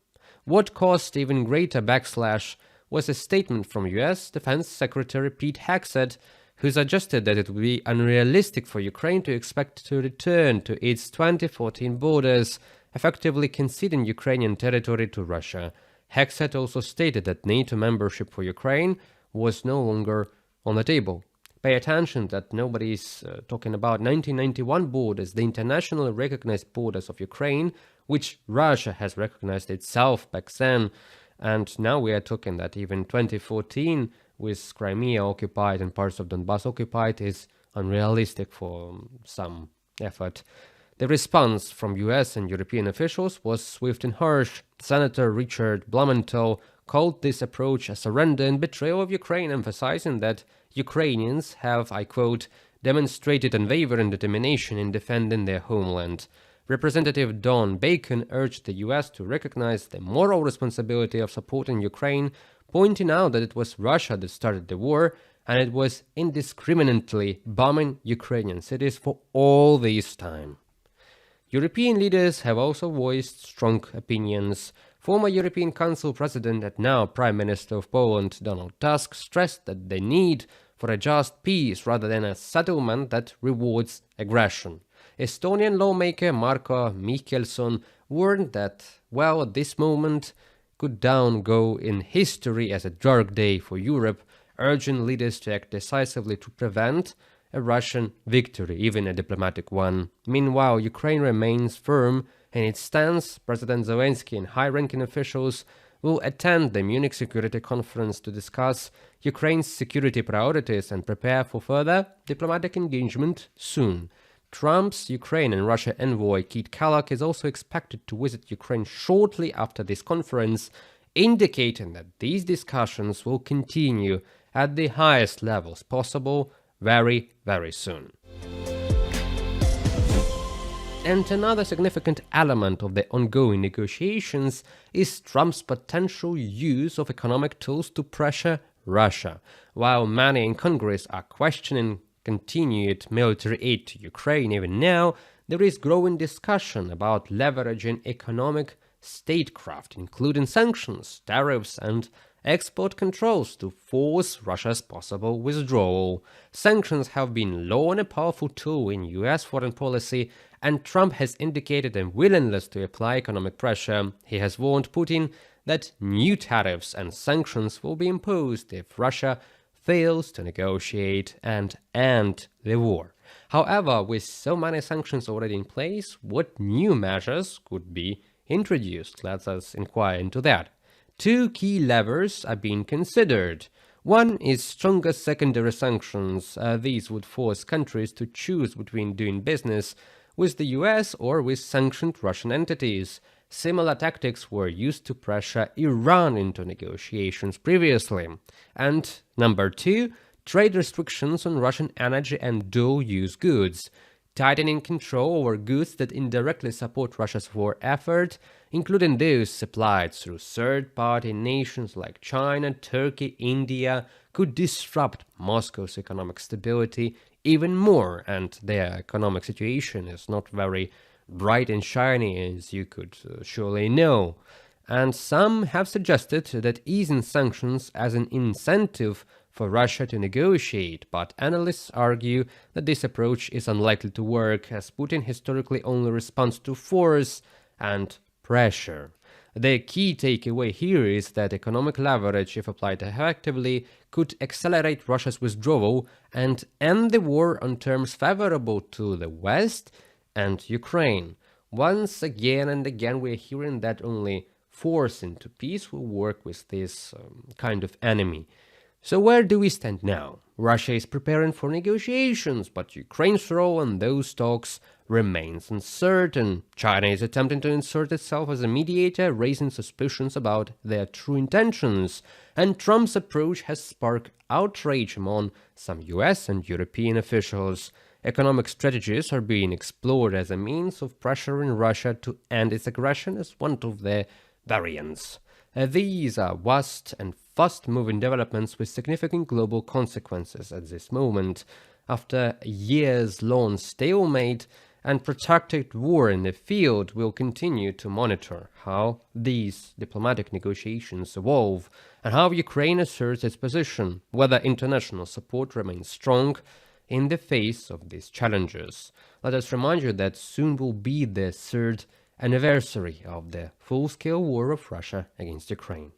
S16: What caused even greater backslash was a statement from US Defense Secretary Pete Hegseth, who suggested that it would be unrealistic for Ukraine to expect to return to its 2014 borders, effectively conceding Ukrainian territory to Russia. Hegseth also stated that NATO membership for Ukraine was no longer on the table. Pay attention that nobody is talking about 1991 borders, the internationally recognized borders of Ukraine, which Russia has recognized itself back then. And now we are talking that even 2014, with Crimea occupied and parts of Donbass occupied, is unrealistic for some effort. The response from US and European officials was swift and harsh. Senator Richard Blumenthal called this approach a surrender and betrayal of Ukraine, emphasizing that Ukrainians have, I quote, demonstrated unwavering determination in defending their homeland. Representative Don Bacon urged the US to recognize the moral responsibility of supporting Ukraine, pointing out that it was Russia that started the war and it was indiscriminately bombing Ukrainian cities for all this time. European leaders have also voiced strong opinions. Former European Council President and now Prime Minister of Poland, Donald Tusk, stressed that the need for a just peace rather than a settlement that rewards aggression. Estonian lawmaker Marko Mihkelson warned that, this moment could go in history as a dark day for Europe, urging leaders to act decisively to prevent a Russian victory, even a diplomatic one. Meanwhile, Ukraine remains firm in its stance. President Zelensky and high-ranking officials will attend the Munich Security Conference to discuss Ukraine's security priorities and prepare for further diplomatic engagement soon. Trump's Ukraine and Russia envoy Keith Kellogg is also expected to visit Ukraine shortly after this conference, indicating that these discussions will continue at the highest levels possible very, very soon. And another significant element of the ongoing negotiations is Trump's potential use of economic tools to pressure Russia. While many in Congress are questioning continued military aid to Ukraine even now, there is growing discussion about leveraging economic statecraft, including sanctions, tariffs, and export controls to force Russia's possible withdrawal. Sanctions have been long and a powerful tool in US foreign policy, and Trump has indicated a willingness to apply economic pressure. He has warned Putin that new tariffs and sanctions will be imposed if Russia fails to negotiate and end the war. However, with so many sanctions already in place, what new measures could be introduced? Let us inquire into that. Two key levers are being considered. One is stronger secondary sanctions. These would force countries to choose between doing business with the US or with sanctioned Russian entities. Similar tactics were used to pressure Iran into negotiations previously. And number two, trade restrictions on Russian energy and dual-use goods. Tightening control over goods that indirectly support Russia's war effort, including those supplied through third-party nations like China, Turkey, India, could disrupt Moscow's economic stability even more, and their economic situation is not very bright and shiny, as you could surely know. And some have suggested that easing sanctions as an incentive for Russia to negotiate, but analysts argue that this approach is unlikely to work, as Putin historically only responds to force and pressure. The key takeaway here is that economic leverage, if applied effectively, could accelerate Russia's withdrawal and end the war on terms favorable to the West and Ukraine. Once again and again we are hearing that only force into peace will work with this kind of enemy. So where do we stand now? Russia is preparing for negotiations, but Ukraine's role in those talks remains uncertain. China is attempting to insert itself as a mediator, raising suspicions about their true intentions. And Trump's approach has sparked outrage among some US and European officials. Economic strategies are being explored as a means of pressuring Russia to end its aggression as one of their variants. These are vast and fast-moving developments with significant global consequences at this moment. After a years-long stalemate and protracted war in the field, we'll continue to monitor how these diplomatic negotiations evolve and how Ukraine asserts its position, whether international support remains strong in the face of these challenges. Let us remind you that soon will be the third anniversary of the full-scale war of Russia against Ukraine.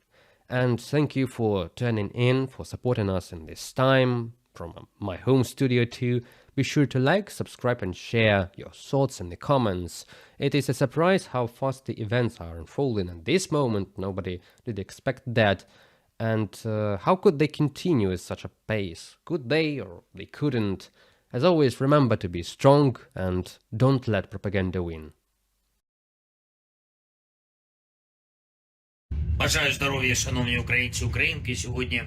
S16: And thank you for tuning in, for supporting us in this time from my home studio too. Be sure to like, subscribe and share your thoughts in the comments. It is a surprise how fast the events are unfolding at this moment. Nobody did expect that. And how could they continue at such a pace? Could they or they couldn't? As always, remember to be strong and don't let propaganda win.
S21: Бажаю здоров'я, шановні українці, українки. Сьогодні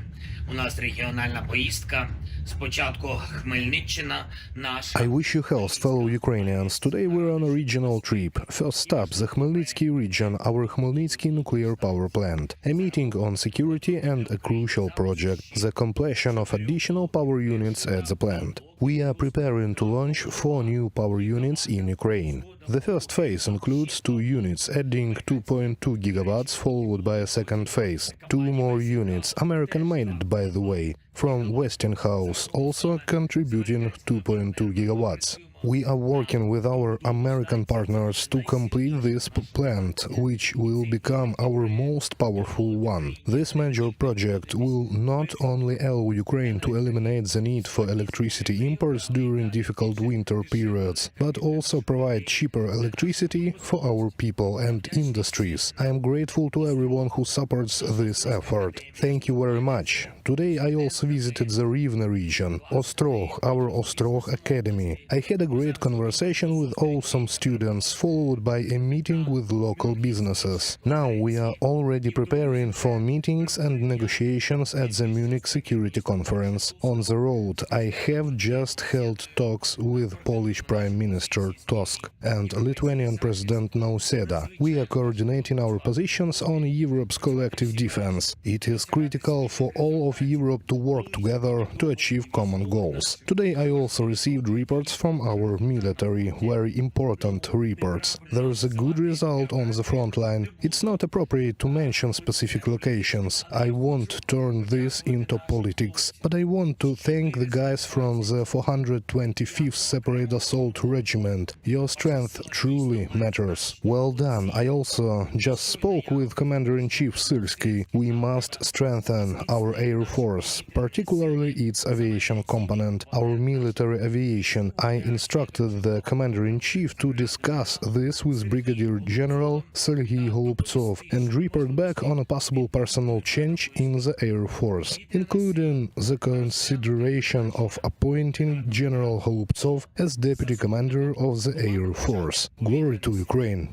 S21: у нас регіональна поїздка. Спочатку Хмельниччина, наш...
S5: I wish you health, fellow Ukrainians. Today we're on a regional trip. First stop, the Khmelnytsky region, our Khmelnytsky nuclear power plant. A meeting on security and a crucial project, the completion of additional power units at the plant. We are preparing to launch 4 new power units in Ukraine. The first phase includes 2 units, adding 2.2 gigawatts, followed by a second phase. 2 more units, American-made by the way, from Westinghouse, also contributing 2.2 gigawatts. We are working with our American partners to complete this plant, which will become our most powerful one. This major project will not only allow Ukraine to eliminate the need for electricity imports during difficult winter periods, but also provide cheaper electricity for our people and industries. I am grateful to everyone who supports this effort. Thank you very much. Today I also visited the Rivne region, Ostrog, our Ostrog Academy. I had a great conversation with awesome students, followed by a meeting with local businesses. Now we are already preparing for meetings and negotiations at the Munich Security Conference. On the road, I have just held talks with Polish Prime Minister Tusk and Lithuanian President Nausėda. We are coordinating our positions on Europe's collective defense. It is critical for all of Europe to work together to achieve common goals. Today I also received reports from our military, very important reports. There is a good result on the front line. It's not appropriate to mention specific locations. I won't turn this into politics, but I want to thank the guys from the 425th Separate Assault Regiment. Your strength truly matters. Well done. I also just spoke with Commander-in-Chief Zelensky. We must strengthen our Air Force, particularly its aviation component, our military aviation. I instructed the Commander-in-Chief to discuss this with Brigadier General Sergei Golubtsov and report back on a possible personnel change in the Air Force, including the consideration of appointing General Golubtsov as Deputy Commander of the Air Force. Glory to Ukraine!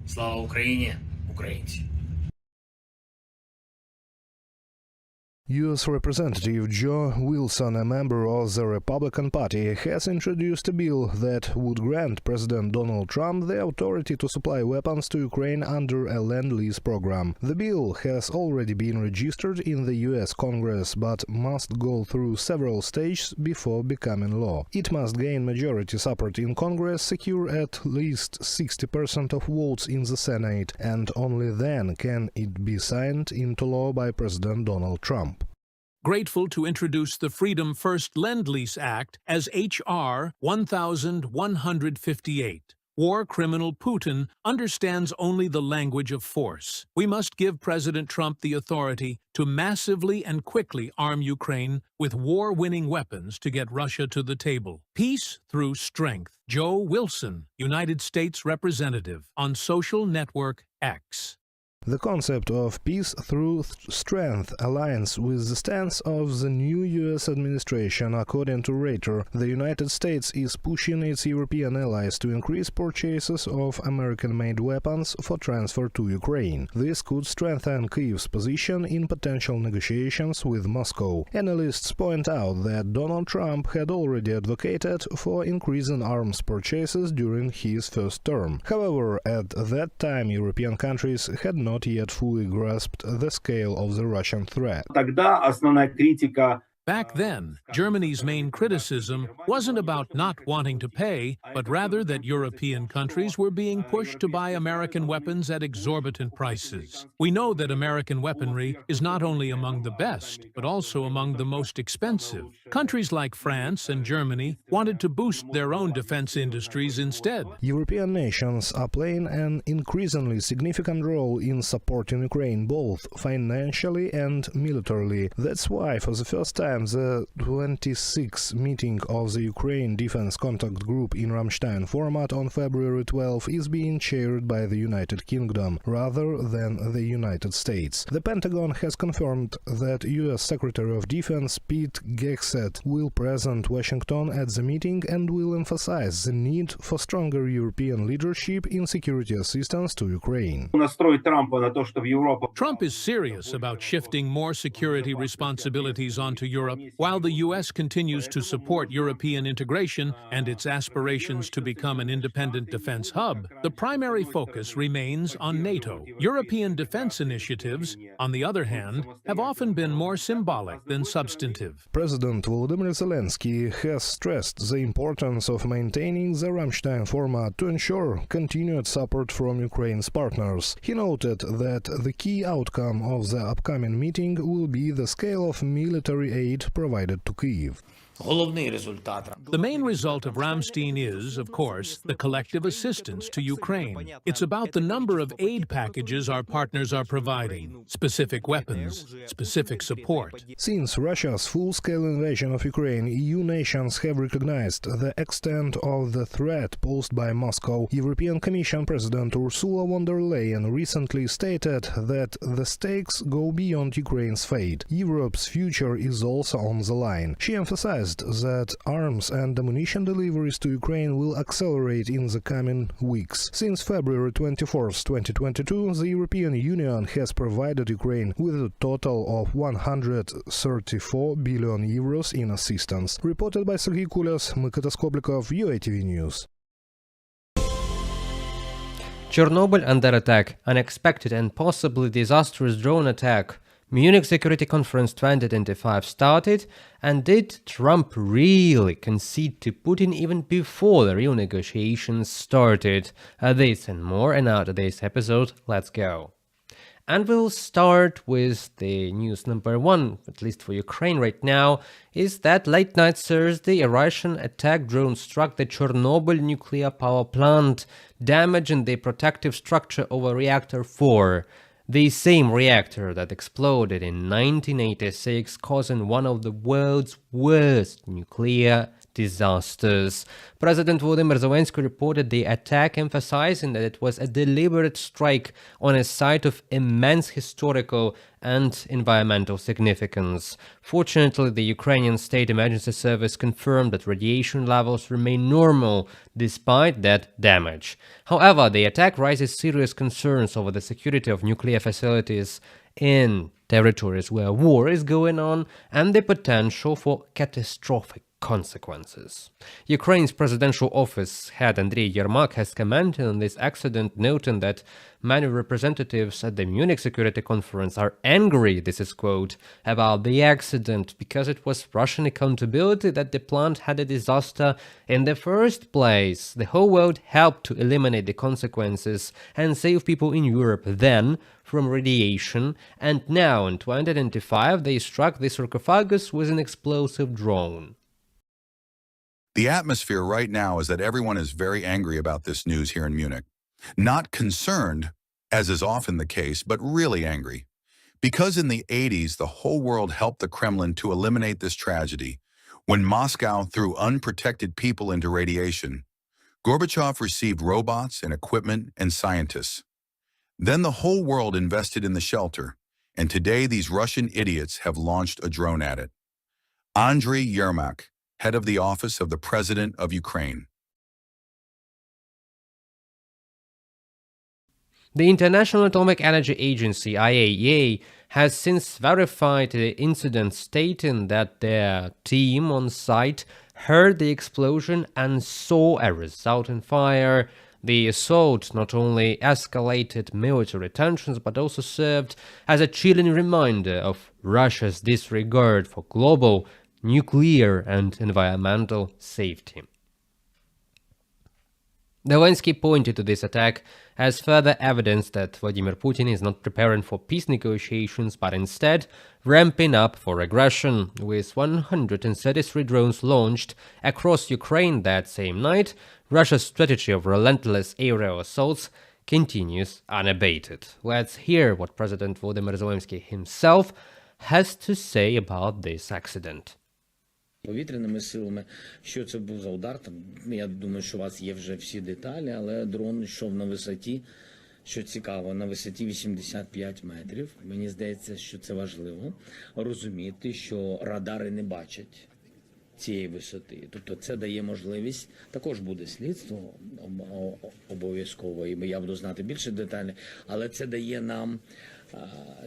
S21: Слава Україні, українці!
S5: U.S. Representative Joe Wilson, a member of the Republican Party, has introduced a bill that would grant President Donald Trump the authority to supply weapons to Ukraine under a Lend-Lease program. The bill has already been registered in the U.S. Congress, but must go through several stages before becoming law. It must gain majority support in Congress, secure at least 60% of votes in the Senate, and only then can it be signed into law by President Donald Trump.
S4: Grateful to introduce the Freedom First Lend-Lease Act as H.R. 1158. War criminal Putin understands only the language of force. We must give President Trump the authority to massively and quickly arm Ukraine with war-winning weapons to get Russia to the table. Peace through strength. Joe Wilson, United States Representative, on social network X.
S5: The concept of peace through strength aligns with the stance of the new U.S. administration. According to Reuters, the United States is pushing its European allies to increase purchases of American-made weapons for transfer to Ukraine. This could strengthen Kyiv's position in potential negotiations with Moscow. Analysts point out that Donald Trump had already advocated for increasing arms purchases during his first term. However, at that time, European countries had not yet fully grasped the scale of the Russian threat.
S4: Back then, Germany's main criticism wasn't about not wanting to pay, but rather that European countries were being pushed to buy American weapons at exorbitant prices. We know that American weaponry is not only among the best, but also among the most expensive. Countries like France and Germany wanted to boost their own defense industries instead.
S5: European nations are playing an increasingly significant role in supporting Ukraine, both financially and militarily. That's why, for the first time, the 26th meeting of the Ukraine Defense Contact Group in Ramstein format on February 12 is being chaired by the United Kingdom, rather than the United States. The Pentagon has confirmed that U.S. Secretary of Defense Pete Hegseth will present Washington at the meeting and will emphasize the need for stronger European leadership in security assistance to Ukraine.
S4: Trump is serious about shifting more security responsibilities onto Europe, while the U.S. continues to support European integration and its aspirations to become an independent defense hub. The primary focus remains on NATO. European defense initiatives, on the other hand, have often been more symbolic than substantive.
S5: President Volodymyr Zelensky has stressed the importance of maintaining the Ramstein format to ensure continued support from Ukraine's partners. He noted that the key outcome of the upcoming meeting will be the scale of military aid provided to Kyiv.
S4: The main result of Ramstein is, of course, the collective assistance to Ukraine. It's about the number of aid packages our partners are providing, specific weapons, specific support.
S5: Since Russia's full-scale invasion of Ukraine, EU nations have recognized the extent of the threat posed by Moscow. European Commission President Ursula von der Leyen recently stated that the stakes go beyond Ukraine's fate. Europe's future is also on the line. She emphasized that arms and ammunition deliveries to Ukraine will accelerate in the coming weeks. Since February 24, 2022, the European Union has provided Ukraine with a total of 134 billion euros in assistance. Reported by Sergei Kulyas, Mykotas Koblikov, UATV News.
S16: Chernobyl under attack, unexpected and possibly disastrous drone attack. Munich Security Conference 2025 started, and did Trump really concede to Putin even before the real negotiations started? This and more in our today's episode. Let's go. And we'll start with the news number one, at least for Ukraine right now, is that late night Thursday, a Russian attack drone struck the Chernobyl nuclear power plant, damaging the protective structure over reactor 4. The same reactor that exploded in 1986, causing one of the world's worst nuclear disasters. President Volodymyr Zelensky reported the attack, emphasizing that it was a deliberate strike on a site of immense historical and environmental significance. Fortunately, the Ukrainian State Emergency Service confirmed that radiation levels remain normal despite that damage. However, the attack raises serious concerns over the security of nuclear facilities in territories where war is going on and the potential for catastrophic consequences. Ukraine's presidential office head Andriy Yermak has commented on this accident, noting that many representatives at the Munich Security Conference are angry, this is quote, about the accident because it was Russian accountability that the plant had a disaster in the first place. The whole world helped to eliminate the consequences and save people in Europe then from radiation, and now in 2025 they struck the sarcophagus with an explosive drone.
S18: The atmosphere right now is that everyone is very angry about this news here in Munich. Not concerned, as is often the case, but really angry. Because in the 80s, the whole world helped the Kremlin to eliminate this tragedy. When Moscow threw unprotected people into radiation, Gorbachev received robots and equipment and scientists. Then the whole world invested in the shelter, and today these Russian idiots have launched a drone at it. Andriy Yermak, head of the Office of the President of Ukraine.
S16: The International Atomic Energy Agency, IAEA, has since verified the incident, stating that their team on site heard the explosion and saw a resulting fire. The assault not only escalated military tensions but also served as a chilling reminder of Russia's disregard for global nuclear and environmental safety. Zelensky pointed to this attack as further evidence that Vladimir Putin is not preparing for peace negotiations but instead ramping up for aggression. With 133 drones launched across Ukraine that same night, Russia's strategy of relentless aerial assaults continues unabated. Let's hear what President Volodymyr Zelensky himself has to say about this accident.
S3: Повітряними силами, що це був за удар, там, я думаю, що у вас є вже всі деталі, але дрон йшов на висоті, що цікаво, на висоті 85 метрів. Мені здається, що це важливо розуміти, що радари не бачать цієї висоти. Тобто це дає можливість, також буде слідство обов'язково, і я буду знати більше деталей, але це дає нам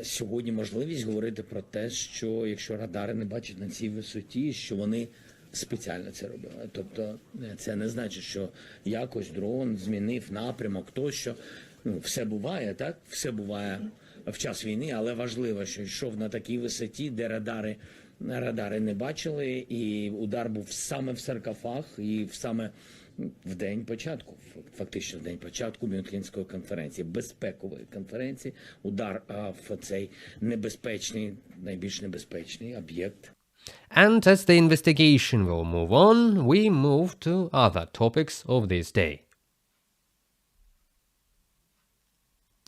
S3: сьогодні можливість говорити про те, що якщо радари не бачать на цій висоті, що вони спеціально це робили. Тобто це не значить, що якось дрон змінив напрямок, тощо. Ну, все буває, так? Все буває в час війни, але важливо, що йшов на такій висоті, де радари не бачили, і удар був саме в саркофаг, і саме в день початку, фактично в день початку Мюнхенської конференції, безпекової конференції, удар в цей небезпечний, найбільш небезпечний об'єкт.
S16: And as the investigation will move on, we move to other topics of this day.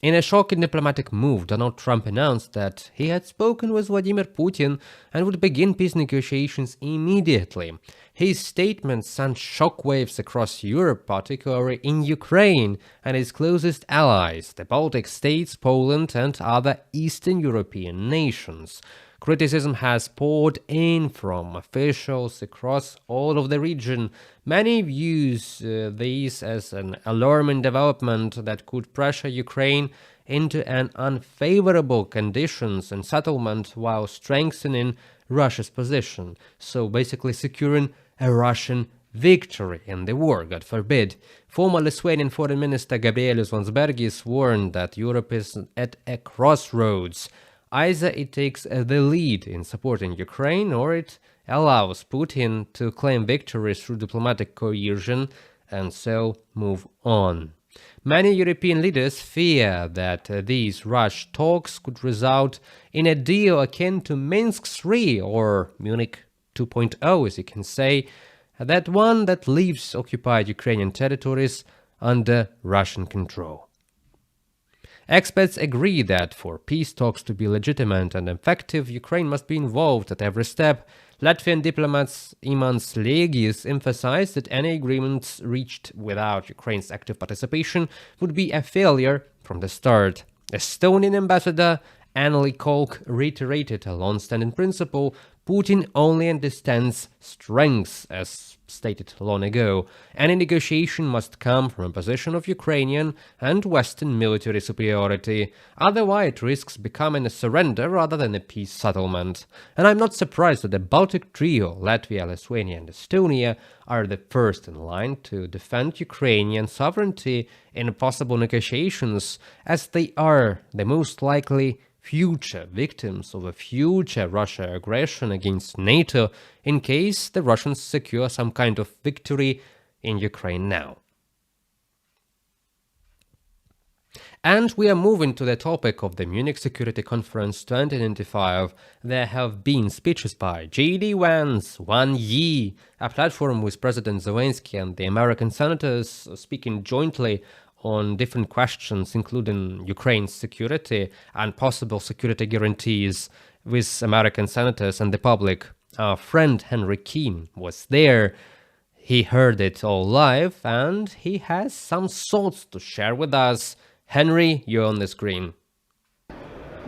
S16: In a shocking diplomatic move, Donald Trump announced that he had spoken with Vladimir Putin and would begin peace negotiations immediately. His statement sent shockwaves across Europe, particularly in Ukraine and its closest allies, the Baltic states, Poland and other Eastern European nations. Criticism has poured in from officials across all of the region. Many view this as an alarming development that could pressure Ukraine into an unfavorable conditions and settlement while strengthening Russia's position, so basically securing a Russian victory in the war, God forbid. Former Lithuanian Foreign Minister Gabrielius Landsbergis warned that Europe is at a crossroads. Either it takes the lead in supporting Ukraine, or it allows Putin to claim victory through diplomatic coercion and so move on. Many European leaders fear that these rushed talks could result in a deal akin to Minsk III or Munich 2.0, as you can say, that one that leaves occupied Ukrainian territories under Russian control. Experts agree that for peace talks to be legitimate and effective, Ukraine must be involved at every step. Latvian diplomat Imants Lēgis emphasized that any agreements reached without Ukraine's active participation would be a failure from the start. Estonian ambassador Anneli Kolk reiterated a long-standing principle: Putin only understands strengths, as stated long ago. Any negotiation must come from a position of Ukrainian and Western military superiority, otherwise it risks becoming a surrender rather than a peace settlement. And I'm not surprised that the Baltic trio, Latvia, Lithuania and Estonia, are the first in line to defend Ukrainian sovereignty in possible negotiations, as they are the most likely future victims of a future Russia aggression against NATO in case the Russians secure some kind of victory in Ukraine now. And we are moving to the topic of the Munich Security Conference 2025. There have been speeches by J.D. Vance, Wang Yi, a platform with President Zelensky and the American senators speaking jointly on different questions, including Ukraine's security and possible security guarantees with American senators and the public. Our friend Henry Keane was there. He heard it all live and he has some thoughts to share with us. Henry, you're on the screen.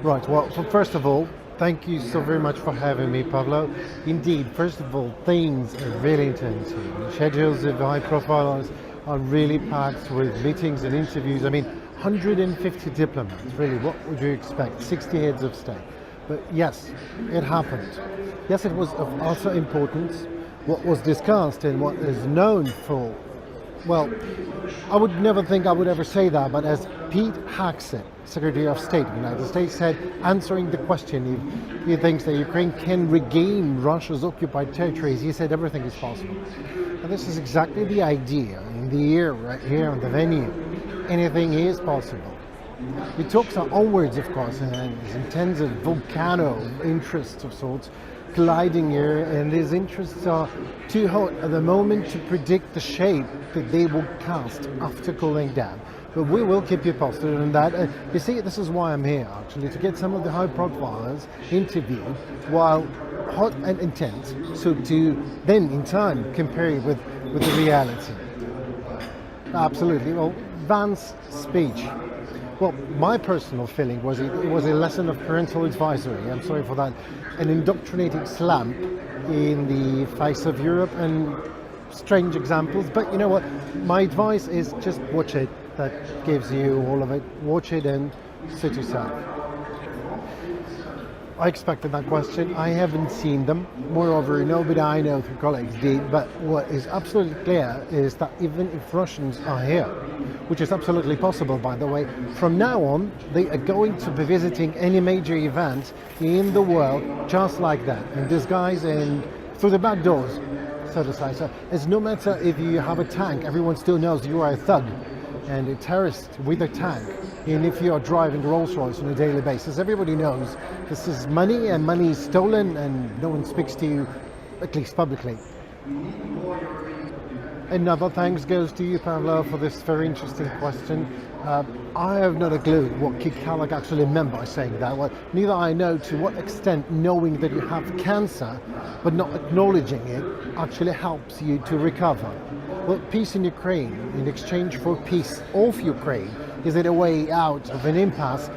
S10: Right, well, first of all, thank you so very much for having me, Pablo. Indeed, first of all, things are really intense. Schedules of high profiles are really packed with meetings and interviews. I mean, 150 diplomats, really, what would you expect? 60 heads of state. But yes, it happened. Yes, it was of utter importance. What was discussed and what is known for, well, I would never think I would ever say that, but as Pete Hegseth, Secretary of State of the United States, said, answering the question if he thinks that Ukraine can regain Russia's occupied territories, he said everything is possible. And this is exactly the idea in the air right here on the venue. Anything is possible. The talks are onwards, of course, and there's intense volcano interests of sorts colliding here, and these interests are too hot at the moment to predict the shape that they will cast after cooling down. But we will keep you posted on that. You see, this is why I'm here, actually, to get some of the high profiles interviewed while hot and intense, so to then, in time, compare it with the reality. Absolutely. Well, Vance's speech. Well, my personal feeling was it was a lesson of parental advisory. I'm sorry for that. An indoctrinated slump in the face of Europe and strange examples. But you know what? My advice is just watch it. That gives you all of it. Watch it and suit yourself. I expected that question. I haven't seen them. Moreover, nobody I know through colleagues did. But what is absolutely clear is that even if Russians are here, which is absolutely possible, by the way, from now on, they are going to be visiting any major event in the world just like that, in disguise and through the back doors, so to say. So it's no matter if you have a tank, everyone still knows you are a thug and a terrorist with a tank. And if you are driving Rolls-Royce on a daily basis, everybody knows this is money, and money is stolen, and no one speaks to you, at least publicly. Another thanks goes to you, Pavlo, for this very interesting question. I have not a clue what Kit Kellogg actually meant by saying that. Well, neither I know to what extent knowing that you have cancer but not acknowledging it actually helps you to recover. Well, peace in Ukraine in exchange for peace of Ukraine, is it a way out of an impasse?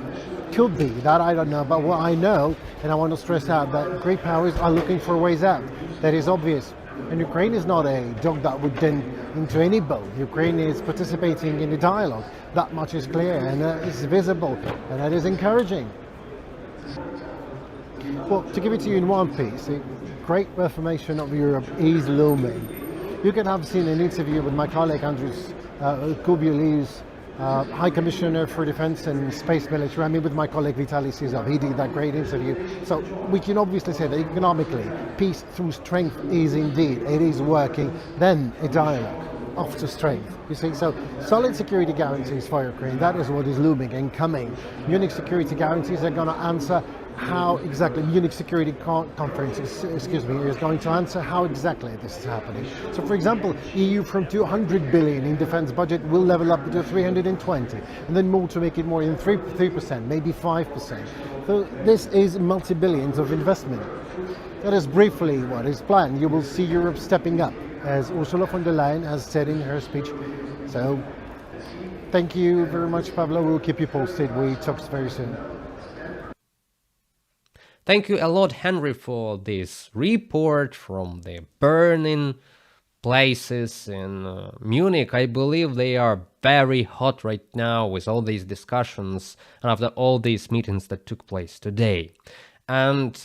S10: Could be, that I don't know, but what I know, and I want to stress out, that great powers are looking for ways out. That is obvious. And Ukraine is not a dog that would dent into any boat. Ukraine is participating in the dialogue. That much is clear, and it's visible, and that is encouraging. Well, to give it to you in one piece, a great reformation of Europe is looming. You can have seen an interview with my colleague Andrews Kubilius, High Commissioner for Defense and Space Military, I mean with my colleague Vitaly Sizov. He did that great interview. So we can obviously say that economically, peace through strength is indeed, it is working. Then a dialogue after strength, you see. So solid security guarantees for Ukraine, that is what is looming and coming. Munich security guarantees are going to answer how exactly, Munich Security Conference is going to answer how exactly this is happening. So for example, EU from 200 billion in defense budget will level up to 320, and then more to make it more than 3%, maybe 5%. So this is multi-billions of investment. That is briefly what is planned. You will see Europe stepping up, as Ursula von der Leyen has said in her speech. So thank you very much, Pablo. We'll keep you posted. We talk very soon.
S16: Thank you a lot, Henry, for this report from the burning places in Munich. I believe they are very hot right now with all these discussions and after all these meetings that took place today. And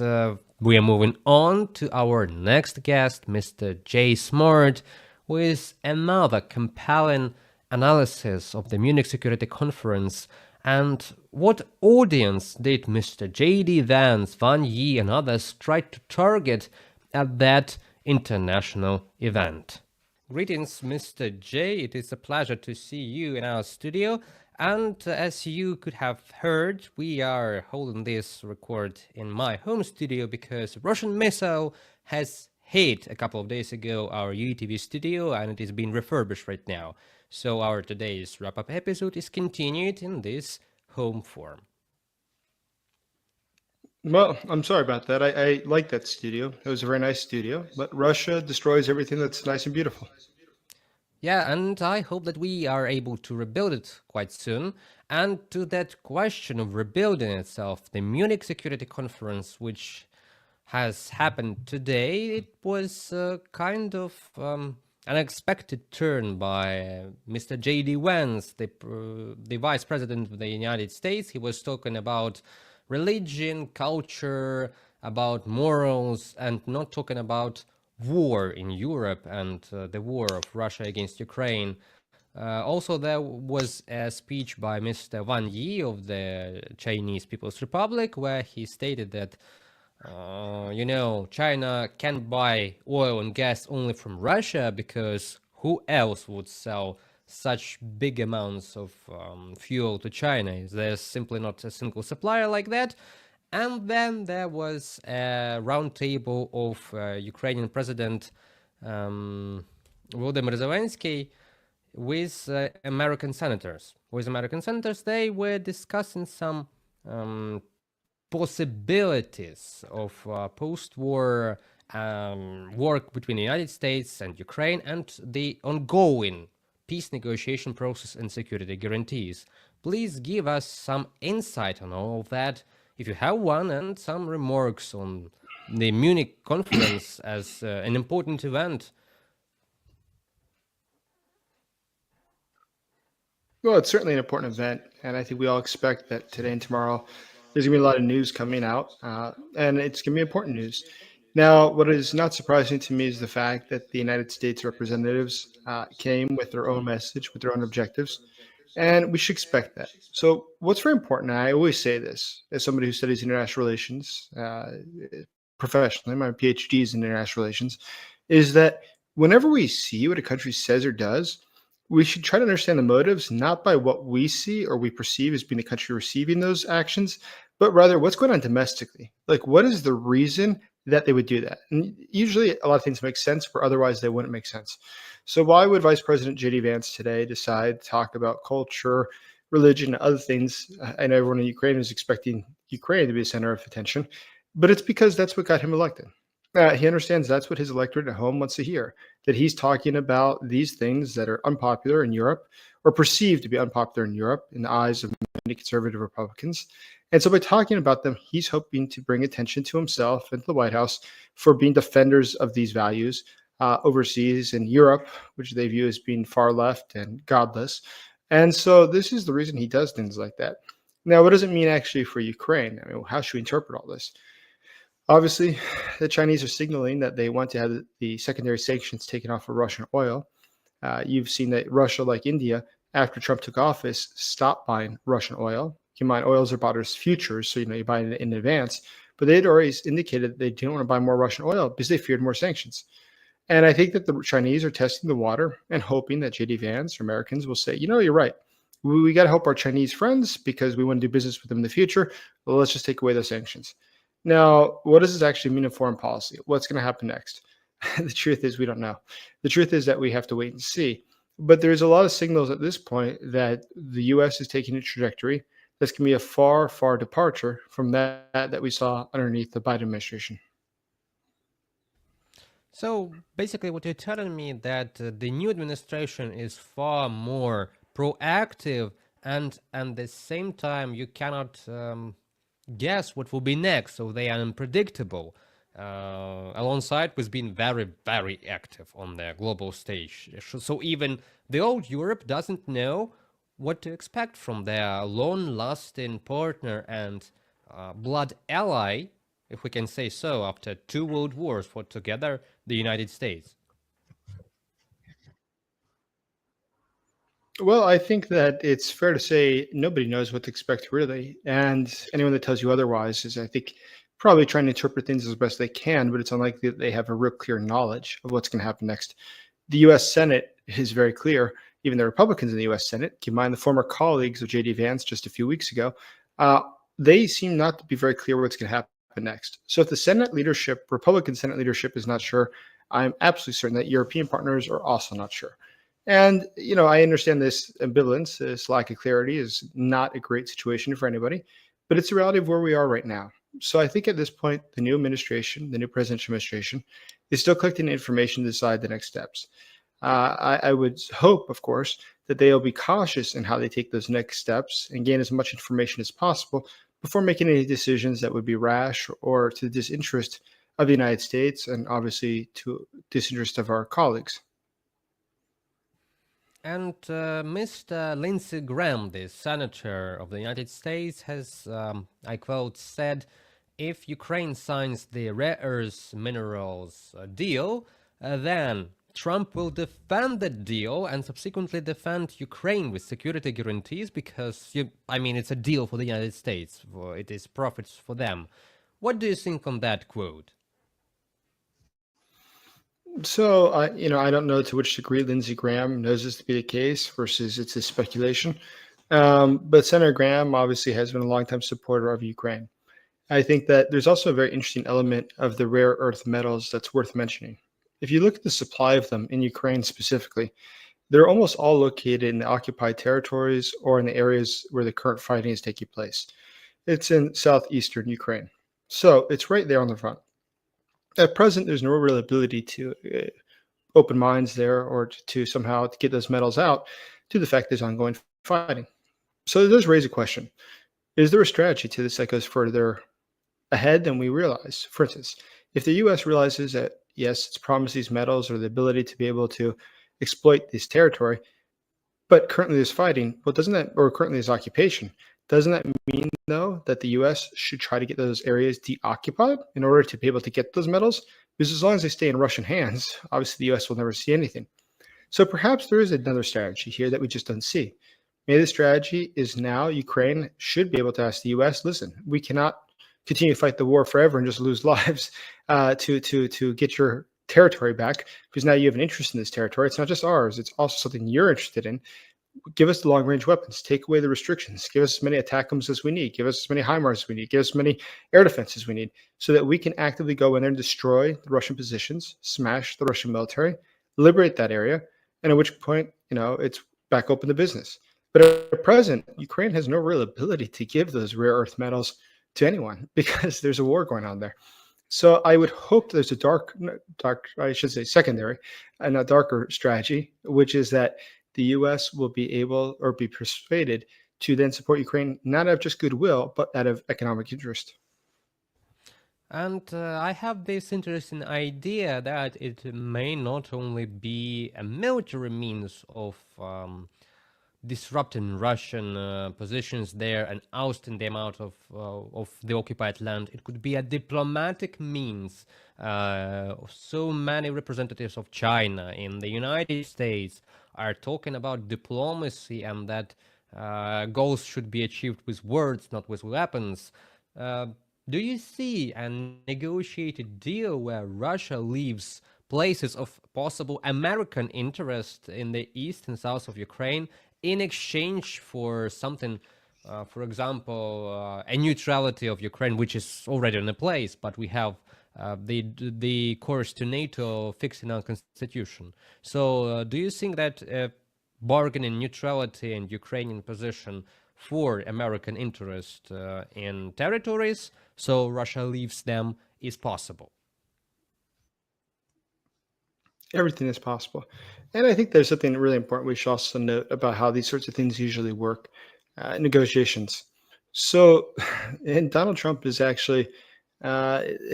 S16: we are moving on to our next guest, Mr. Jay Smart, with another compelling analysis of the Munich Security Conference. And what audience did Mr. J.D. Vance, Wang Yi and others try to target at that international event? Greetings, Mr. J. It is a pleasure to see you in our studio. And as you could have heard, we are holding this record in my home studio because Russian missile has hit a couple of days ago our UATV studio, and it is being refurbished right now. So our today's wrap-up episode is continued in this home form.
S7: Well, I'm sorry about that. I like that studio. It was a very nice studio, but Russia destroys everything that's nice and beautiful.
S16: Yeah, and I hope that we are able to rebuild it quite soon. And to that question of rebuilding itself, the Munich Security Conference, which has happened today, it was kind of unexpected turn by Mr. J.D. Vance, the Vice President of the United States. He was talking about religion, culture, about morals, and not talking about war in Europe and the war of Russia against Ukraine. Also, there was a speech by Mr. Wang Yi of the Chinese People's Republic, where he stated that China can buy oil and gas only from Russia because who else would sell such big amounts of fuel to China? There's simply not a single supplier like that. And then there was a roundtable of Ukrainian President Volodymyr Zelensky with American senators. They were discussing some possibilities of post-war work between the United States and Ukraine and the ongoing peace negotiation process and security guarantees. Please give us some insight on all of that, if you have one, and some remarks on the Munich conference as an important event.
S7: Well, it's certainly an important event, and I think we all expect that today and tomorrow there's going to be a lot of news coming out, and it's going to be important news. Now, what is not surprising to me is the fact that the United States representatives came with their own message, with their own objectives, and we should expect that. So what's very important, and I always say this as somebody who studies international relations professionally, my PhD is in international relations, is that whenever we see what a country says or does, we should try to understand the motives, not by what we see or we perceive as being the country receiving those actions, but rather what's going on domestically. Like, what is the reason that they would do that? And usually a lot of things make sense, where otherwise they wouldn't make sense. So why would Vice President J.D. Vance today decide to talk about culture, religion, and other things? I know everyone in Ukraine is expecting Ukraine to be the center of attention, but it's because that's what got him elected. He understands that's what his electorate at home wants to hear, that he's talking about these things that are unpopular in Europe, or perceived to be unpopular in Europe in the eyes of many conservative Republicans. And so by talking about them, he's hoping to bring attention to himself and to the White House for being defenders of these values overseas in Europe, which they view as being far left and godless. And so this is the reason he does things like that. Now, what does it mean actually for Ukraine? I mean, how should we interpret all this? Obviously, the Chinese are signaling that they want to have the secondary sanctions taken off of Russian oil. You've seen that Russia, like India, after Trump took office, stopped buying Russian oil. Keep in mind, oils are bought as futures, so you buy it in advance. But they had already indicated that they didn't want to buy more Russian oil because they feared more sanctions. And I think that the Chinese are testing the water and hoping that J.D. Vance or Americans will say, you're right. We got to help our Chinese friends because we want to do business with them in the future. Well, let's just take away those sanctions. Now, what does this actually mean in foreign policy? What's going to happen next? The truth is we don't know. The truth is that we have to wait and see. But there's a lot of signals at this point that the U.S. is taking a trajectory that's going to be a far, far departure from that we saw underneath the Biden administration.
S16: So basically what you're telling me that the new administration is far more proactive, and at the same time you cannot guess what will be next, so they are unpredictable, alongside with being very, very active on the global stage. So even the old Europe doesn't know what to expect from their long-lasting partner and blood ally, if we can say so, after 2 world wars fought together, the United States.
S7: Well, I think that it's fair to say nobody knows what to expect, really. And anyone that tells you otherwise is, I think, probably trying to interpret things as best they can, but it's unlikely that they have a real clear knowledge of what's going to happen next. The U.S. Senate is very clear. Even the Republicans in the U.S. Senate, keep in mind the former colleagues of J.D. Vance just a few weeks ago, they seem not to be very clear what's going to happen next. So if the Senate leadership, Republican Senate leadership, is not sure, I'm absolutely certain that European partners are also not sure. And, I understand this ambivalence, this lack of clarity is not a great situation for anybody, but it's the reality of where we are right now. So I think at this point, the new administration, the new presidential administration, is still collecting information to decide the next steps. I would hope, of course, that they'll be cautious in how they take those next steps and gain as much information as possible before making any decisions that would be rash or to the disinterest of the United States and obviously to disinterest of our colleagues.
S16: And Mr. Lindsey Graham, the senator of the United States, has, I quote, said, if Ukraine signs the rare earth minerals deal, then Trump will defend the deal and subsequently defend Ukraine with security guarantees because, it's a deal for the United States. It is profits for them. What do you think on that quote?
S7: So, I don't know to which degree Lindsey Graham knows this to be the case versus it's a speculation. But Senator Graham obviously has been a longtime supporter of Ukraine. I think that there's also a very interesting element of the rare earth metals that's worth mentioning. If you look at the supply of them in Ukraine specifically, they're almost all located in the occupied territories or in the areas where the current fighting is taking place. It's in southeastern Ukraine. So it's right there on the front. At present, there's no real ability to open mines there or to somehow get those metals out to the fact there's ongoing fighting. So it does raise a question. Is there a strategy to this that goes further ahead than we realize? For instance, if the U.S. realizes that, yes, it's promised these metals or the ability to be able to exploit this territory, but currently there's fighting, well, currently there's occupation, doesn't that mean, though, that the U.S. should try to get those areas deoccupied in order to be able to get those metals? Because as long as they stay in Russian hands, obviously the U.S. will never see anything. So perhaps there is another strategy here that we just don't see. Maybe the strategy is now Ukraine should be able to ask the U.S., listen, we cannot continue to fight the war forever and just lose lives to get your territory back, because now you have an interest in this territory. It's not just ours, it's also something you're interested in. Give us the long-range weapons, take away the restrictions, give us as many ATACMS as we need, give us as many HIMARS as we need, give us as many air defenses we need, so that we can actively go in there and destroy the Russian positions, smash the Russian military, liberate that area, and at which point, it's back open to business. But at present, Ukraine has no real ability to give those rare earth metals to anyone because there's a war going on there. So I would hope there's a secondary and a darker strategy, which is that the U.S. will be able or be persuaded to then support Ukraine, not out of just goodwill, but out of economic interest.
S16: And I have this interesting idea that it may not only be a military means of disrupting Russian positions there and ousting them out of the occupied land. It could be a diplomatic means. So many representatives of China in the United States are talking about diplomacy and that goals should be achieved with words, not with weapons. Do you see a negotiated deal where Russia leaves places of possible American interest in the east and south of Ukraine in exchange for something, for example, a neutrality of Ukraine, which is already in place, but we have the course to NATO fixed in our constitution. So do you think that bargaining neutrality and Ukrainian position for American interest in territories, so Russia leaves them, is possible?
S7: Everything is possible. And I think there's something really important we should also note about how these sorts of things usually work, negotiations. So, and Donald Trump is actually,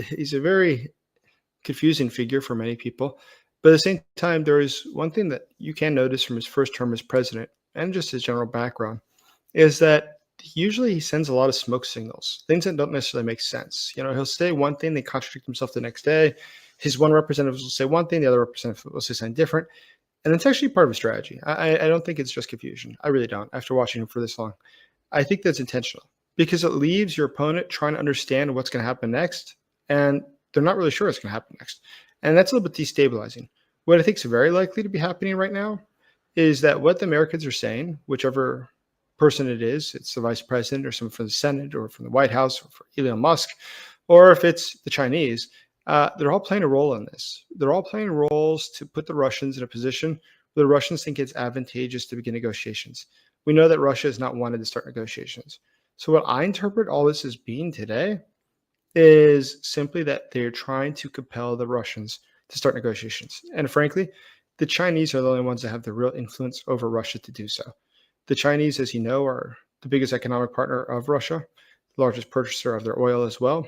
S7: he's a very confusing figure for many people. But at the same time, there is one thing that you can notice from his first term as president and just his general background is that usually he sends a lot of smoke signals, things that don't necessarily make sense. He'll say one thing, they contradict himself the next day. His one representative will say one thing, the other representative will say something different. And it's actually part of a strategy. I don't think it's just confusion. I really don't, after watching him for this long. I think that's intentional because it leaves your opponent trying to understand what's going to happen next, and they're not really sure what's going to happen next. And that's a little bit destabilizing. What I think is very likely to be happening right now is that what the Americans are saying, whichever person it is, it's the vice president or someone from the Senate or from the White House or for Elon Musk, or if it's the Chinese, they're all playing a role in this. They're all playing roles to put the Russians in a position where the Russians think it's advantageous to begin negotiations. We know that Russia has not wanted to start negotiations. So what I interpret all this as being today is simply that they're trying to compel the Russians to start negotiations. And frankly, the Chinese are the only ones that have the real influence over Russia to do so. The Chinese, as you know, are the biggest economic partner of Russia, the largest purchaser of their oil as well.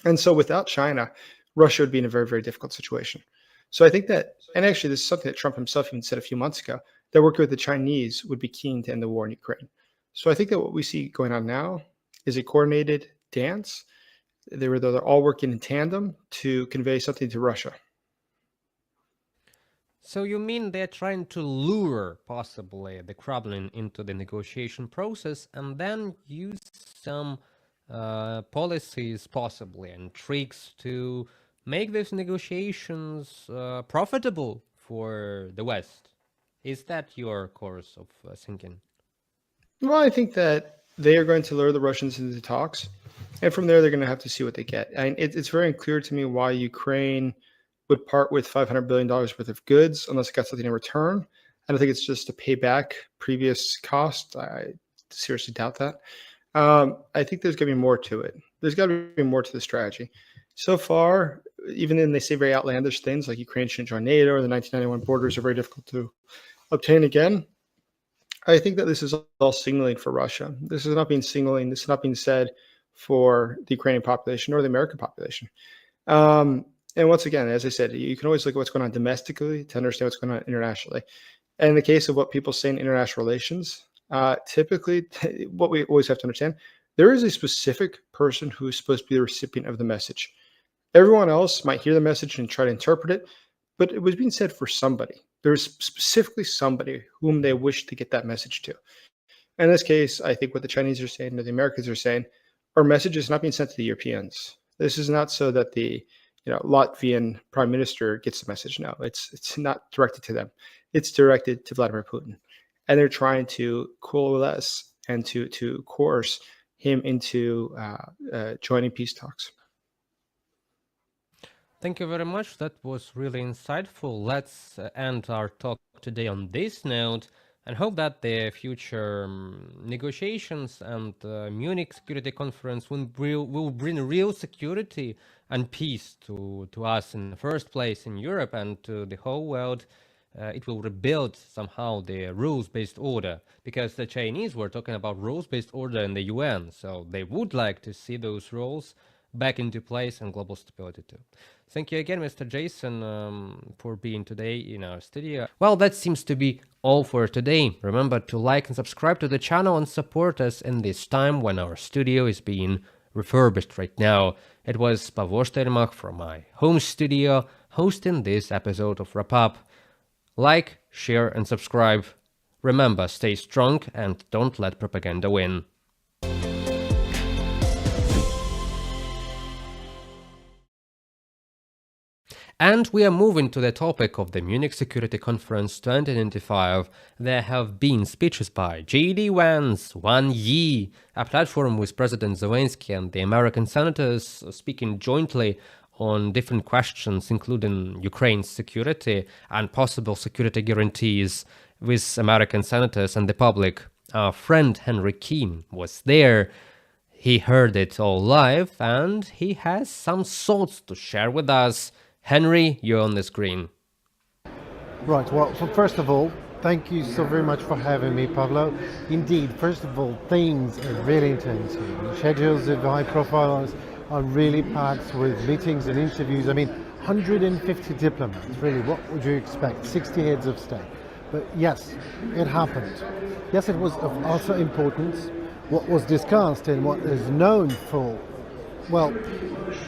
S7: And so without China, Russia would be in a very, very difficult situation. So I think that, and actually this is something that Trump himself even said a few months ago, that working with the Chinese would be keen to end the war in Ukraine. So I think that what we see going on now is a coordinated dance. They're all working in tandem to convey something to Russia.
S16: So you mean they're trying to lure, possibly, the Kremlin into the negotiation process and then use some policies, possibly, and tricks to make these negotiations profitable for the West? Is that your course of thinking?
S7: Well, I think that they are going to lure the Russians into the talks, and from there they're going to have to see what they get. And it's very unclear to me why Ukraine would part with $500 billion worth of goods unless it got something in return. I don't think it's just to pay back previous cost. I seriously doubt that. I think there's going to be more to it. There's got to be more to the strategy. So far, even then they say very outlandish things like Ukraine shouldn't join NATO or the 1991 borders are very difficult to obtain again. I think that this is all signaling for Russia. This is not being signaling. This is not being said for the Ukrainian population or the American population. And once again, as I said, you can always look at what's going on domestically to understand what's going on internationally. And in the case of what people say in international relations, typically what we always have to understand, there is a specific person who is supposed to be the recipient of the message. Everyone else might hear the message and try to interpret it, but it was being said for somebody. There's specifically somebody whom they wish to get that message to. In this case, I think what the Chinese are saying or the Americans are saying, our message is not being sent to the Europeans. This is not so that the Latvian prime minister gets the message. No, it's not directed to them. It's directed to Vladimir Putin. And they're trying to coalesce and to coerce him into joining peace talks.
S16: Thank you very much. That was really insightful. Let's end our talk today on this note and hope that the future negotiations and Munich Security Conference will bring real security and peace to us in the first place in Europe and to the whole world. It will rebuild somehow the rules-based order, because the Chinese were talking about rules-based order in the UN, so they would like to see those rules back into place and global stability too. Thank you again, Mr. Jason, for being today in our studio. Well, that seems to be all for today. Remember to like and subscribe to the channel and support us in this time when our studio is being refurbished right now. It was Pavlo Steinmach from my home studio hosting this episode of Wrap Up. Like, share and subscribe. Remember, stay strong and don't let propaganda win. And we are moving to the topic of the Munich Security Conference 2025. There have been speeches by J.D. Vance, Wang Yi, a platform with President Zelensky and the American senators speaking jointly on different questions, including Ukraine's security and possible security guarantees with American senators and the public. Our friend Henry Keane was there. He heard it all live and he has some thoughts to share with us. Henry, you're on the screen.
S8: Right, well, first of all, thank you so very much for having me, Pavlo. Indeed, first of all, things are really intense here. Schedules of high profiles are really packed with meetings and interviews. I mean, 150 diplomats, really, what would you expect? 60 heads of state. But yes, it happened. Yes, it was of utter importance. What was discussed and what is known for, well,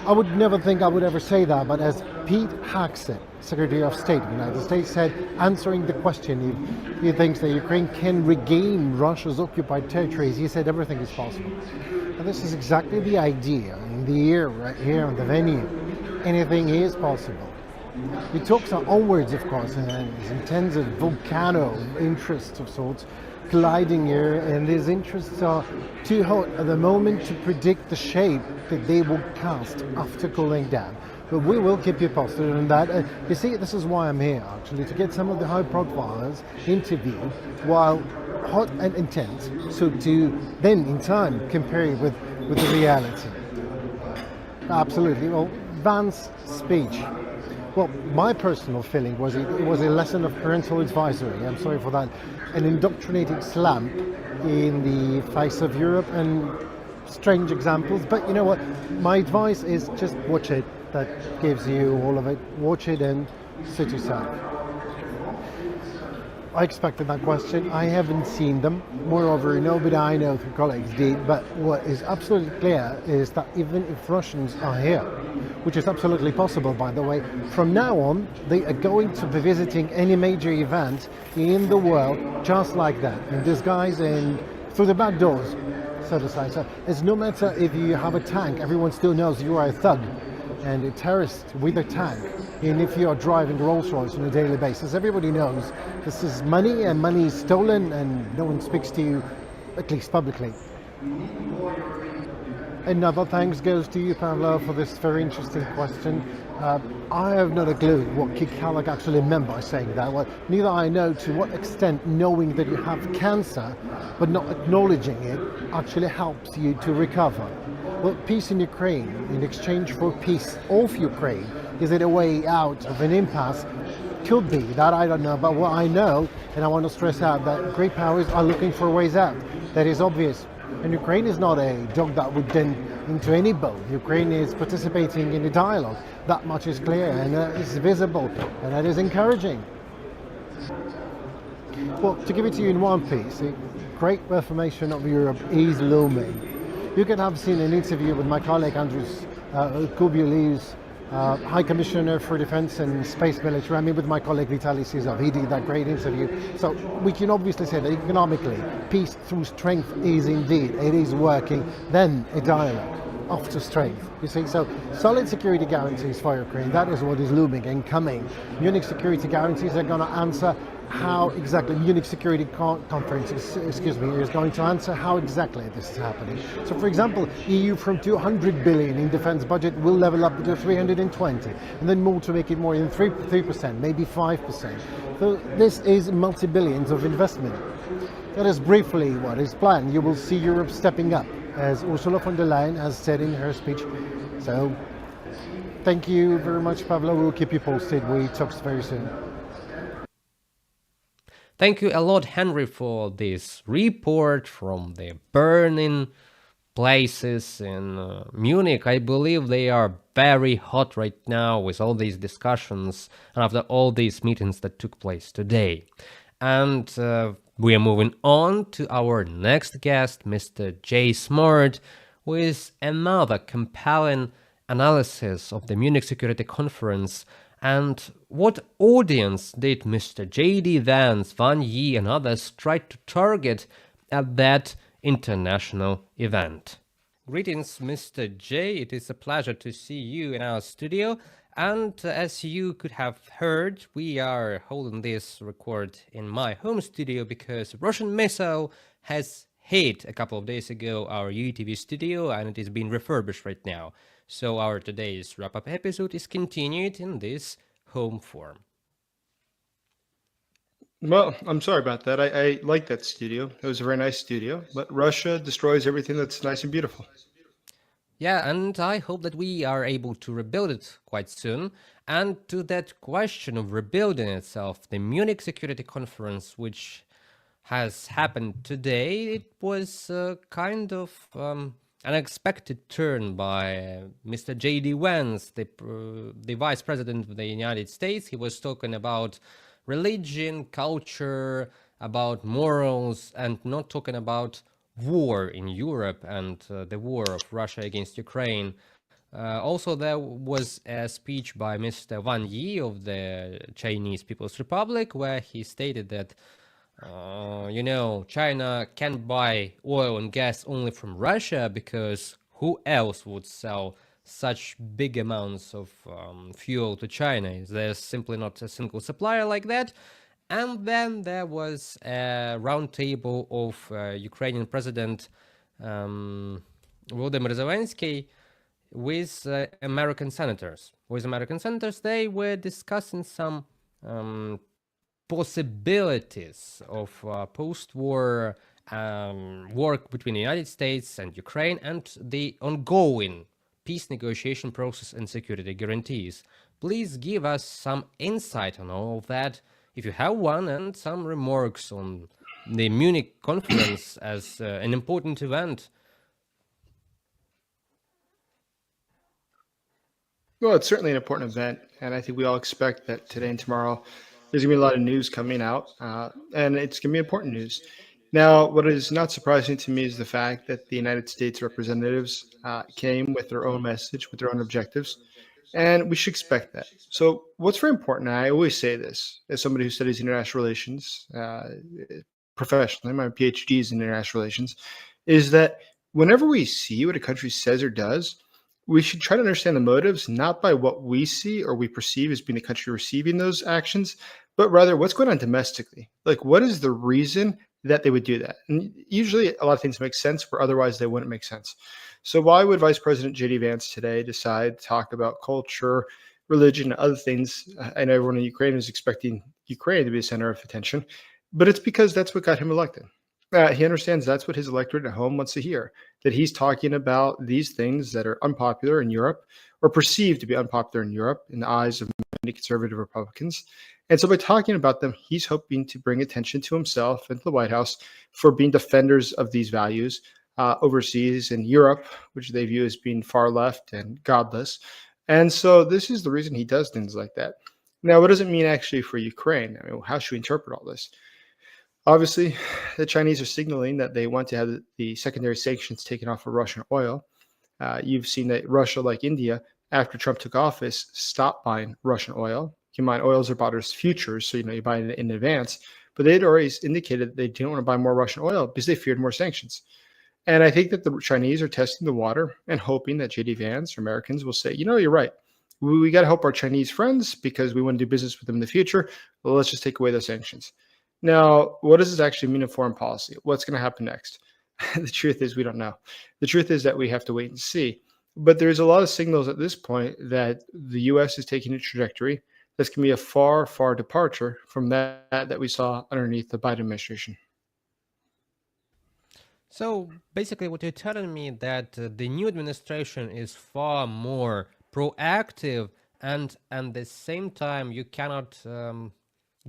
S8: I would never think I would ever say that, but as Pete Hegseth, Secretary of State of the United States, said, answering the question if he thinks that Ukraine can regain Russia's occupied territories, he said everything is possible. And this is exactly the idea in the air right here on the venue. Anything is possible. The talks are onwards, of course, and there's intense volcano interests of sorts colliding here, and these interests are too hot at the moment to predict the shape that they will cast after cooling down. But we will keep you posted on that. You see, this is why I'm here, actually, to get some of the high profiles interviewed while hot and intense, so to then, in time, compare it with the reality. Absolutely. Well, Vance's speech. Well, my personal feeling was it was a lesson of parental advisory. I'm sorry for that. An indoctrinating slap in the face of Europe and strange examples. But you know what? My advice is just watch it. That gives you all of it. Watch it and suit yourself. I expected that question. I haven't seen them. Moreover, nobody I know through colleagues did. But what is absolutely clear is that even if Russians are here, which is absolutely possible, by the way, from now on, they are going to be visiting any major event in the world just like that, in disguise and through the back doors, so to say. So it's no matter if you have a tank, everyone still knows you are a thug and a terrorist with a tank. And if you are driving Rolls-Royce on a daily basis, everybody knows this is money and money is stolen and no one speaks to you, at least publicly. Another thanks goes to you, Pavlo, for this very interesting question. I have not a clue what Kik Halleck actually meant by saying that. Well, neither I know to what extent knowing that you have cancer, but not acknowledging it, actually helps you to recover. Well, peace in Ukraine, in exchange for peace of Ukraine, is it a way out of an impasse? Could be, that I don't know, but what I know, and I want to stress out that great powers are looking for ways out. That is obvious. And Ukraine is not a dog that would dent into any boat. Ukraine is participating in a dialogue. That much is clear and is visible, and that is encouraging. Well, to give it to you in one piece, a great reformation of Europe is looming. You can have seen an interview with my colleague Andrews Kubilius, High Commissioner for Defense and Space Military, with my colleague Vitaly Sizov. He did that great interview. So we can obviously say that economically, peace through strength is indeed, it is working. Then a dialogue. off to strength. You see, so solid security guarantees for Ukraine, that is what is looming and coming. Munich security guarantees are going to answer how exactly, Munich Security Conference, is going to answer how exactly this is happening. So for example, EU from 200 billion in defense budget will level up to 320, and then more to make it more than 3%, maybe 5%. So this is multi-billions of investment. That is briefly what is planned. You will see Europe stepping up, as Ursula von der Leyen has said in her speech. So thank you very much, Pablo. We'll keep you posted. We talk very soon.
S16: Thank you a lot, Henry, for this report from the burning places in Munich. I believe they are very hot right now with all these discussions and after all these meetings that took place today. And we are moving on to our next guest, Mr. Jay Smart, with another compelling analysis of the Munich Security Conference. And what audience did Mr. J.D. Vance, Wang Yi and others try to target at that international event? Greetings, Mr. J. It is a pleasure to see you in our studio. And as you could have heard, we are holding this record in my home studio because Russian missile has hit a couple of days ago our UATV studio and it is being refurbished right now. So our today's wrap-up episode is continued in this home form.
S7: Well, I'm sorry about that. I like that studio. It was a very nice studio, but Russia destroys everything that's nice and beautiful.
S16: Yeah, and I hope that we are able to rebuild it quite soon. And to that question of rebuilding itself, the Munich Security Conference, which has happened today, it was kind of unexpected turn by Mr. J.D. Vance, the Vice President of the United States. He was talking about religion, culture, about morals, and not talking about war in Europe and the war of Russia against Ukraine. Also, there was a speech by Mr. Wang Yi of the Chinese People's Republic, where he stated that China can buy oil and gas only from Russia because who else would sell such big amounts of fuel to China? There's simply not a single supplier like that. And then there was a roundtable of Ukrainian President Volodymyr Zelensky with American senators. They were discussing some possibilities of post-war work between the United States and Ukraine and the ongoing peace negotiation process and security guarantees. Please give us some insight on all of that, if you have one, and some remarks on the Munich conference as an important event.
S7: Well, it's certainly an important event, and I think we all expect that today and tomorrow there's going to be a lot of news coming out, and it's going to be important news. Now, what is not surprising to me is the fact that the United States representatives came with their own message, with their own objectives, and we should expect that. So what's very important, and I always say this as somebody who studies international relations professionally, my PhD is in international relations, is that whenever we see what a country says or does, we should try to understand the motives, not by what we see or we perceive as being the country receiving those actions, but rather what's going on domestically. Like, what is the reason that they would do that? And usually a lot of things make sense, where otherwise they wouldn't make sense. So why would Vice President J.D. Vance today decide to talk about culture, religion, and other things? I know everyone in Ukraine is expecting Ukraine to be the center of attention, but it's because that's what got him elected. He understands that's what his electorate at home wants to hear, that he's talking about these things that are unpopular in Europe or perceived to be unpopular in Europe in the eyes of many conservative Republicans. And so by talking about them, he's hoping to bring attention to himself and to the White House for being defenders of these values overseas in Europe, which they view as being far left and godless. And so this is the reason he does things like that. Now, what does it mean actually for Ukraine? I mean, how should we interpret all this? Obviously, the Chinese are signaling that they want to have the secondary sanctions taken off of Russian oil. You've seen that Russia, like India, after Trump took office, stopped buying Russian oil. Keep in mind, oils are bought as futures, so you buy it in advance. But they had already indicated that they didn't want to buy more Russian oil because they feared more sanctions. And I think that the Chinese are testing the water and hoping that JD Vance or Americans will say, you know, you're right. We got to help our Chinese friends because we want to do business with them in the future. Well, let's just take away those sanctions. Now, what does this actually mean in foreign policy? What's going to happen next? The truth is, we don't know. The truth is that we have to wait and see. But there's a lot of signals at this point that the U.S. is taking a trajectory that's going to be a far, far departure from that we saw underneath the Biden administration.
S16: So basically what you're telling me that the new administration is far more proactive, and at the same time you cannot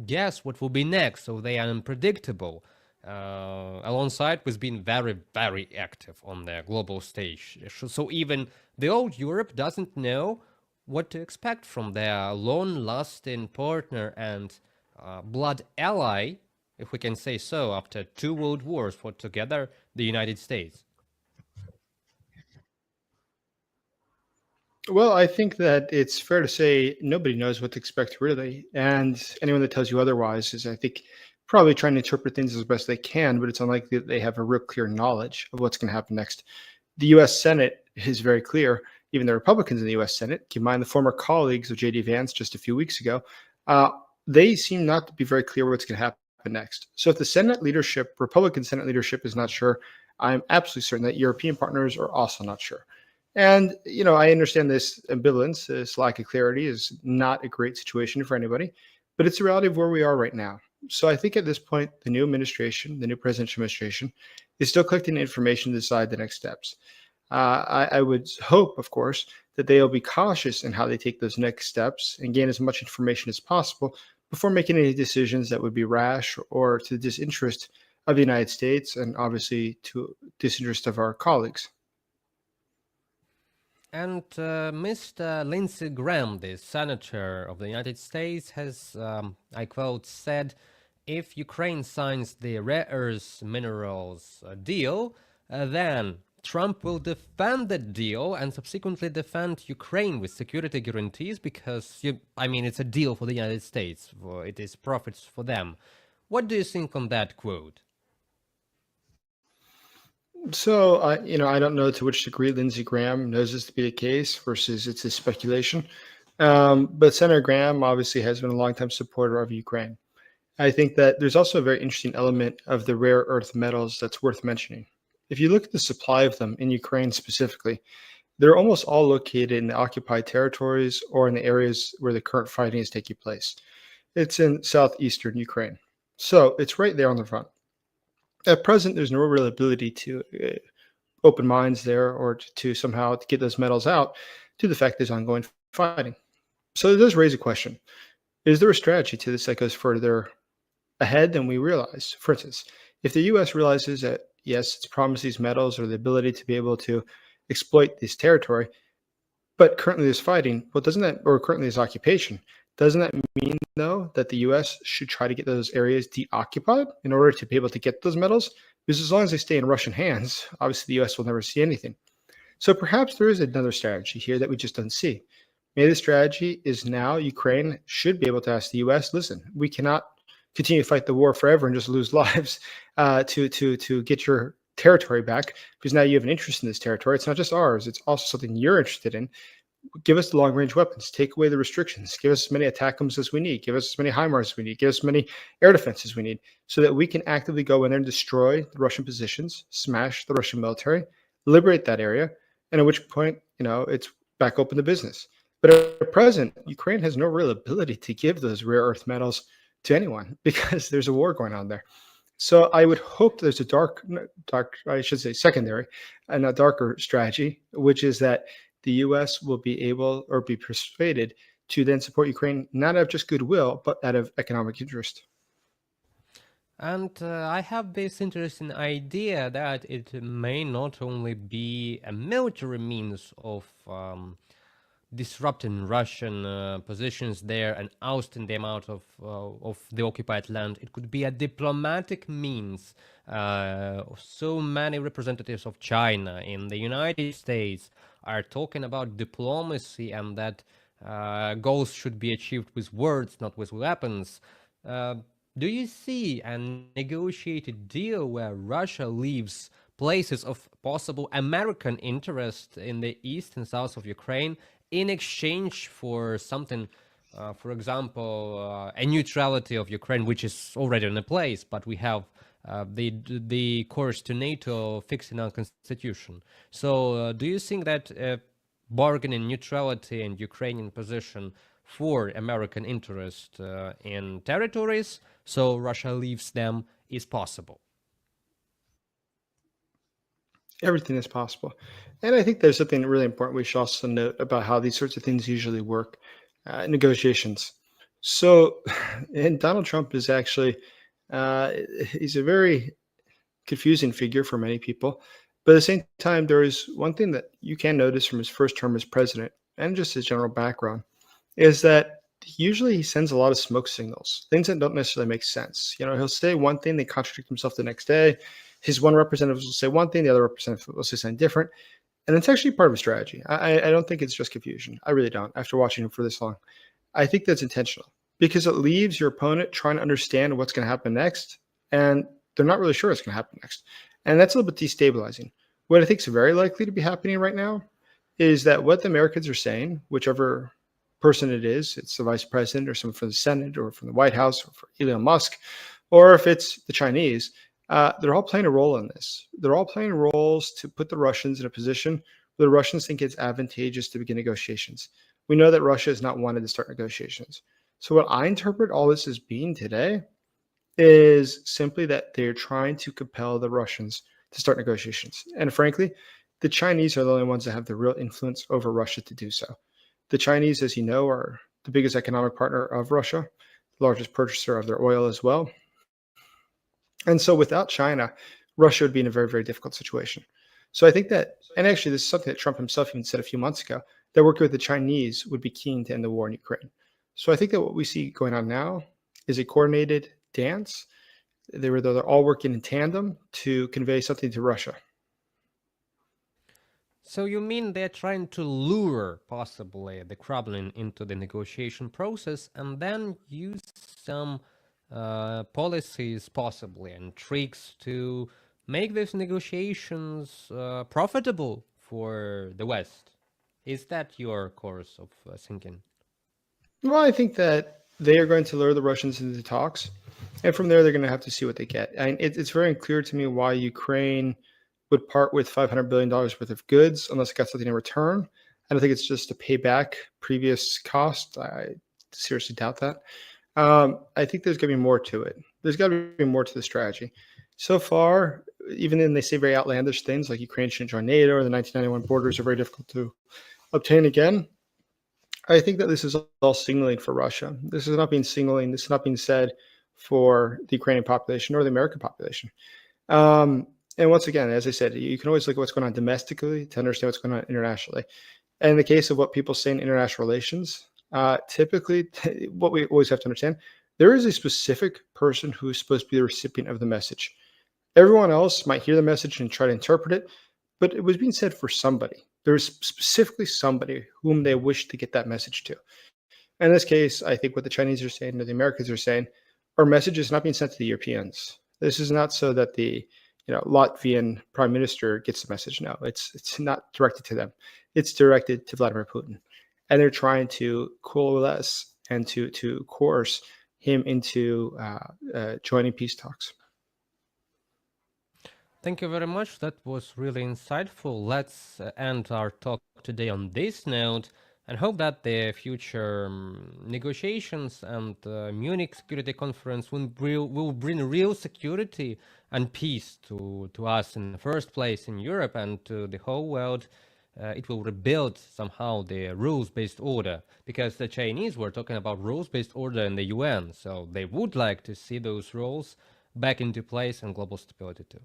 S16: guess what will be next, so they are unpredictable, alongside with being very, very active on the global stage. So even the old Europe doesn't know what to expect from their long-lasting partner and blood ally, if we can say so, after 2 world wars fought together, the United States.
S7: Well, I think that it's fair to say nobody knows what to expect really, and anyone that tells you otherwise is, I think, probably trying to interpret things as best they can, but it's unlikely that they have a real clear knowledge of what's going to happen next. The U.S. Senate is very clear. Even the Republicans in the U.S. Senate, keep in mind the former colleagues of J.D. Vance just a few weeks ago, they seem not to be very clear what's going to happen next. So if the Senate leadership, Republican Senate leadership, is not sure, I'm absolutely certain that European partners are also not sure. And, you know, I understand this ambivalence, this lack of clarity is not a great situation for anybody, but it's the reality of where we are right now. So I think at this point, the new administration, the new presidential administration, is still collecting information to decide the next steps. I would hope, of course, that they'll be cautious in how they take those next steps and gain as much information as possible before making any decisions that would be rash or to the disinterest of the United States and obviously to disinterest of our colleagues.
S16: And Mr. Lindsey Graham, the senator of the United States, has, I quote, said, if Ukraine signs the rare earth minerals deal, then Trump will defend the deal and subsequently defend Ukraine with security guarantees because, it's a deal for the United States. It is profits for them. What do you think on that quote?
S7: So, I don't know to which degree Lindsey Graham knows this to be the case versus it's a speculation. But Senator Graham obviously has been a longtime supporter of Ukraine. I think that there's also a very interesting element of the rare earth metals that's worth mentioning. If you look at the supply of them in Ukraine specifically, they're almost all located in the occupied territories or in the areas where the current fighting is taking place. It's in southeastern Ukraine. So it's right there on the front. At present, there's no real ability to open mines there or to somehow get those metals out to the fact there's ongoing fighting. So it does raise a question. Is there a strategy to this that goes further ahead than we realize? For instance, if the U.S. realizes that, yes, it's promised these metals or the ability to be able to exploit this territory, but currently there's fighting, well, doesn't that, or currently there's occupation, doesn't that mean, though, that the U.S. should try to get those areas deoccupied in order to be able to get those metals? Because as long as they stay in Russian hands, obviously the U.S. will never see anything. So perhaps there is another strategy here that we just don't see. Maybe the strategy is now Ukraine should be able to ask the U.S., listen, we cannot continue to fight the war forever and just lose lives to get your territory back, because now you have an interest in this territory. It's not just ours. It's also something you're interested in. Give us the long-range weapons. Take away the restrictions. Give us as many ATACMS as we need. Give us as many HIMARS as we need. Give us as many air defenses we need so that we can actively go in there and destroy the Russian positions, smash the Russian military, liberate that area, and at which point, it's back open to business. But at present, Ukraine has no real ability to give those rare earth metals to anyone because there's a war going on there. So I would hope there's a secondary and a darker strategy, which is that the U.S. will be able or be persuaded to then support Ukraine, not out of just goodwill, but out of economic interest.
S16: And I have this interesting idea that it may not only be a military means of disrupting Russian positions there and ousting them out of the occupied land. It could be a diplomatic means. So many representatives of China in the United States are talking about diplomacy and that goals should be achieved with words, not with weapons. Do you see a negotiated deal where Russia leaves places of possible American interest in the east and south of Ukraine in exchange for something, for example, a neutrality of Ukraine, which is already in place, but we have the course to NATO fixed in our constitution. So do you think that bargaining neutrality and Ukrainian position for American interest in territories, so Russia leaves them, is possible?
S7: Everything is possible. And I think there's something really important we should also note about how these sorts of things usually work, negotiations. So, and Donald Trump is actually, he's a very confusing figure for many people. But at the same time, there is one thing that you can notice from his first term as president and just his general background is that usually he sends a lot of smoke signals, things that don't necessarily make sense. You know, he'll say one thing, they contradict himself the next day. His one representative will say one thing, the other representative will say something different. And it's actually part of a strategy. I don't think it's just confusion. I really don't, after watching him for this long. I think that's intentional because it leaves your opponent trying to understand what's going to happen next. And they're not really sure what's going to happen next. And that's a little bit destabilizing. What I think is very likely to be happening right now is that what the Americans are saying, whichever person it is, it's the vice president or someone from the Senate or from the White House or for Elon Musk, or if it's the Chinese, they're all playing a role in this. They're all playing roles to put the Russians in a position where the Russians think it's advantageous to begin negotiations. We know that Russia has not wanted to start negotiations. So what I interpret all this as being today is simply that they're trying to compel the Russians to start negotiations. And frankly, the Chinese are the only ones that have the real influence over Russia to do so. The Chinese, as you know, are the biggest economic partner of Russia, the largest purchaser of their oil as well. And so without China, Russia would be in a very, very difficult situation. So I think that, and actually this is something that Trump himself even said a few months ago, that working with the Chinese would be keen to end the war in Ukraine. So I think that what we see going on now is a coordinated dance. They're all working in tandem to convey something to Russia.
S16: So you mean they're trying to lure, possibly, the Kremlin into the negotiation process and then use some policies, possibly, and tricks to make these negotiations profitable for the West? Is that your course of thinking?
S7: Well, I think that they are going to lure the Russians into the talks. And from there, they're going to have to see what they get. And it's very unclear to me why Ukraine would part with $500 billion worth of goods unless it got something in return. I don't think it's just to pay back previous cost. I seriously doubt that. I think there's going to be more to it. There's got to be more to the strategy. So far, even then they say very outlandish things like Ukraine shouldn't join NATO or the 1991 borders are very difficult to obtain again. I think that this is all signaling for Russia. This is not being signaling. This is not being said for the Ukrainian population or the American population. And once again, as I said, you can always look at what's going on domestically to understand what's going on internationally. And in the case of what people say in international relations, typically what we always have to understand, there is a specific person who is supposed to be the recipient of the message. Everyone else might hear the message and try to interpret it, but it was being said for somebody. There is specifically somebody whom they wish to get that message to. In this case, I think what the Chinese are saying or the Americans are saying, our message is not being sent to the Europeans. This is not so that the Latvian prime minister gets the message. No, it's not directed to them. It's directed to Vladimir Putin. And they're trying to coalesce and to coerce him into joining peace talks.
S16: Thank you very much. That was really insightful. Let's end our talk today on this note and hope that the future negotiations and Munich Security Conference will bring real security and peace to us in the first place in Europe and to the whole world. It will rebuild somehow the rules-based order, because the Chinese were talking about rules-based order in the UN, so they would like to see those rules back into place and global stability too.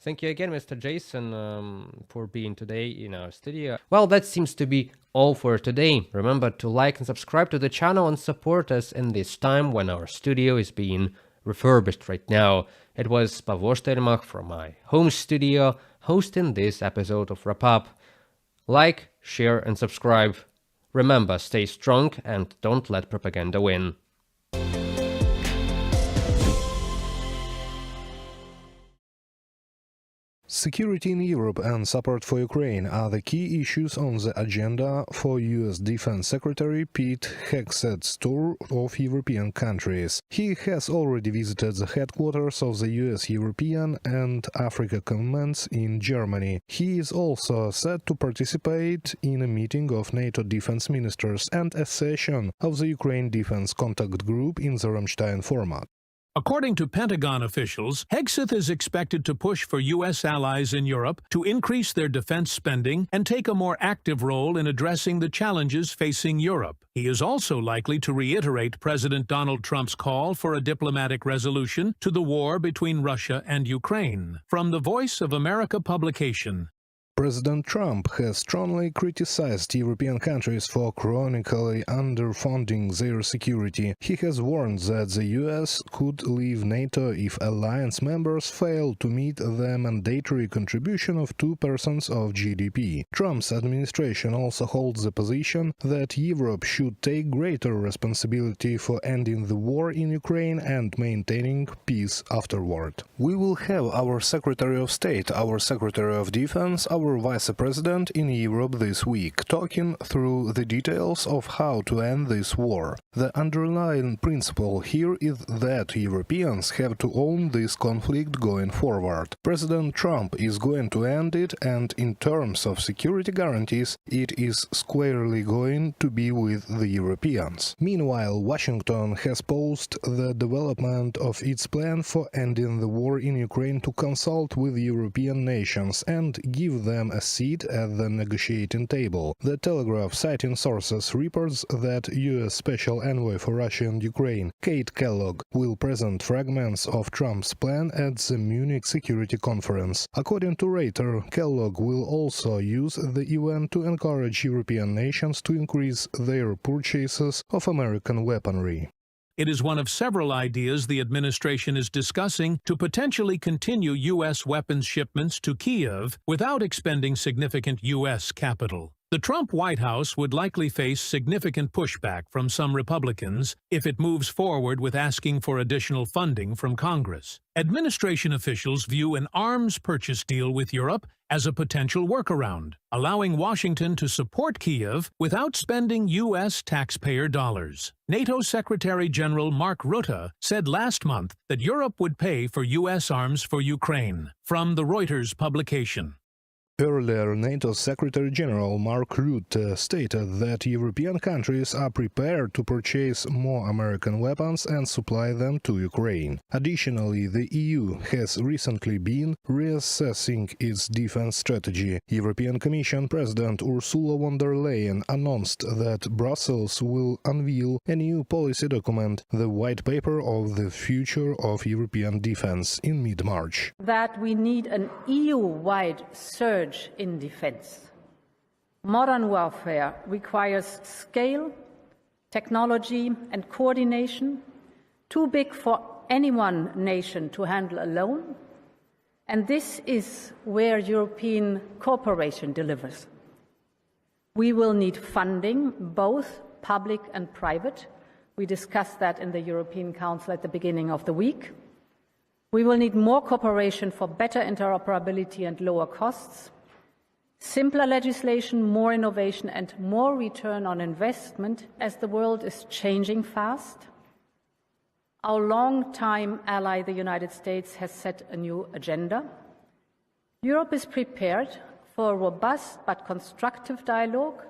S16: Thank you again, Mr. Jason, for being today in our studio. Well, that seems to be all for today. Remember to like and subscribe to the channel and support us in this time when our studio is being refurbished right now. It was Pavlo Steinmach from my home studio hosting this episode of Wrap Up. Like, share and subscribe. Remember, stay strong and don't let propaganda win.
S5: Security in Europe and support for Ukraine are the key issues on the agenda for US Defense Secretary Pete Hegseth's tour of European countries. He has already visited the headquarters of the US European and Africa Commands in Germany. He is also set to participate in a meeting of NATO defense ministers and a session of the Ukraine Defense Contact Group in the Ramstein format.
S4: According to Pentagon officials, Hegseth is expected to push for U.S. allies in Europe to increase their defense spending and take a more active role in addressing the challenges facing Europe. He is also likely to reiterate President Donald Trump's call for a diplomatic resolution to the war between Russia and Ukraine. From the Voice of America publication.
S5: President Trump has strongly criticized European countries for chronically underfunding their security. He has warned that the US could leave NATO if alliance members fail to meet the mandatory contribution of 2% of GDP. Trump's administration also holds the position that Europe should take greater responsibility for ending the war in Ukraine and maintaining peace afterward. We will have our Secretary of State, our Secretary of Defense, our Vice President in Europe this week, talking through the details of how to end this war. The underlying principle here is that Europeans have to own this conflict going forward. President Trump is going to end it, and in terms of security guarantees, it is squarely going to be with the Europeans. Meanwhile, Washington has paused the development of its plan for ending the war in Ukraine to consult with European nations and give them a seat at the negotiating table. The Telegraph, citing sources, reports that U.S. Special Envoy for Russia and Ukraine, Kate Kellogg, will present fragments of Trump's plan at the Munich Security Conference. According to Reuters, Kellogg will also use the event to encourage European nations to increase their purchases of American weaponry.
S4: It is one of several ideas the administration is discussing to potentially continue U.S. weapons shipments to Kyiv without expending significant U.S. capital. The Trump White House would likely face significant pushback from some Republicans if it moves forward with asking for additional funding from Congress. Administration officials view an arms purchase deal with Europe as a potential workaround, allowing Washington to support Kyiv without spending U.S. taxpayer dollars. NATO Secretary General Mark Rutte said last month that Europe would pay for U.S. arms for Ukraine. From the Reuters publication.
S5: Earlier, NATO Secretary General Mark Rutte stated that European countries are prepared to purchase more American weapons and supply them to Ukraine. Additionally, the EU has recently been reassessing its defense strategy. European Commission President Ursula von der Leyen announced that Brussels will unveil a new policy document, the White Paper of the Future of European Defense, in mid-March.
S9: That we need an EU-wide surge in defense. Modern warfare requires scale, technology, and coordination, too big for any one nation to handle alone, and this is where European cooperation delivers. We will need funding, both public and private. We discussed that in the European Council at the beginning of the week. We will need more cooperation for better interoperability and lower costs, simpler legislation, more innovation, and more return on investment as the world is changing fast. Our longtime ally, the United States, has set a new agenda. Europe is prepared for a robust but constructive dialogue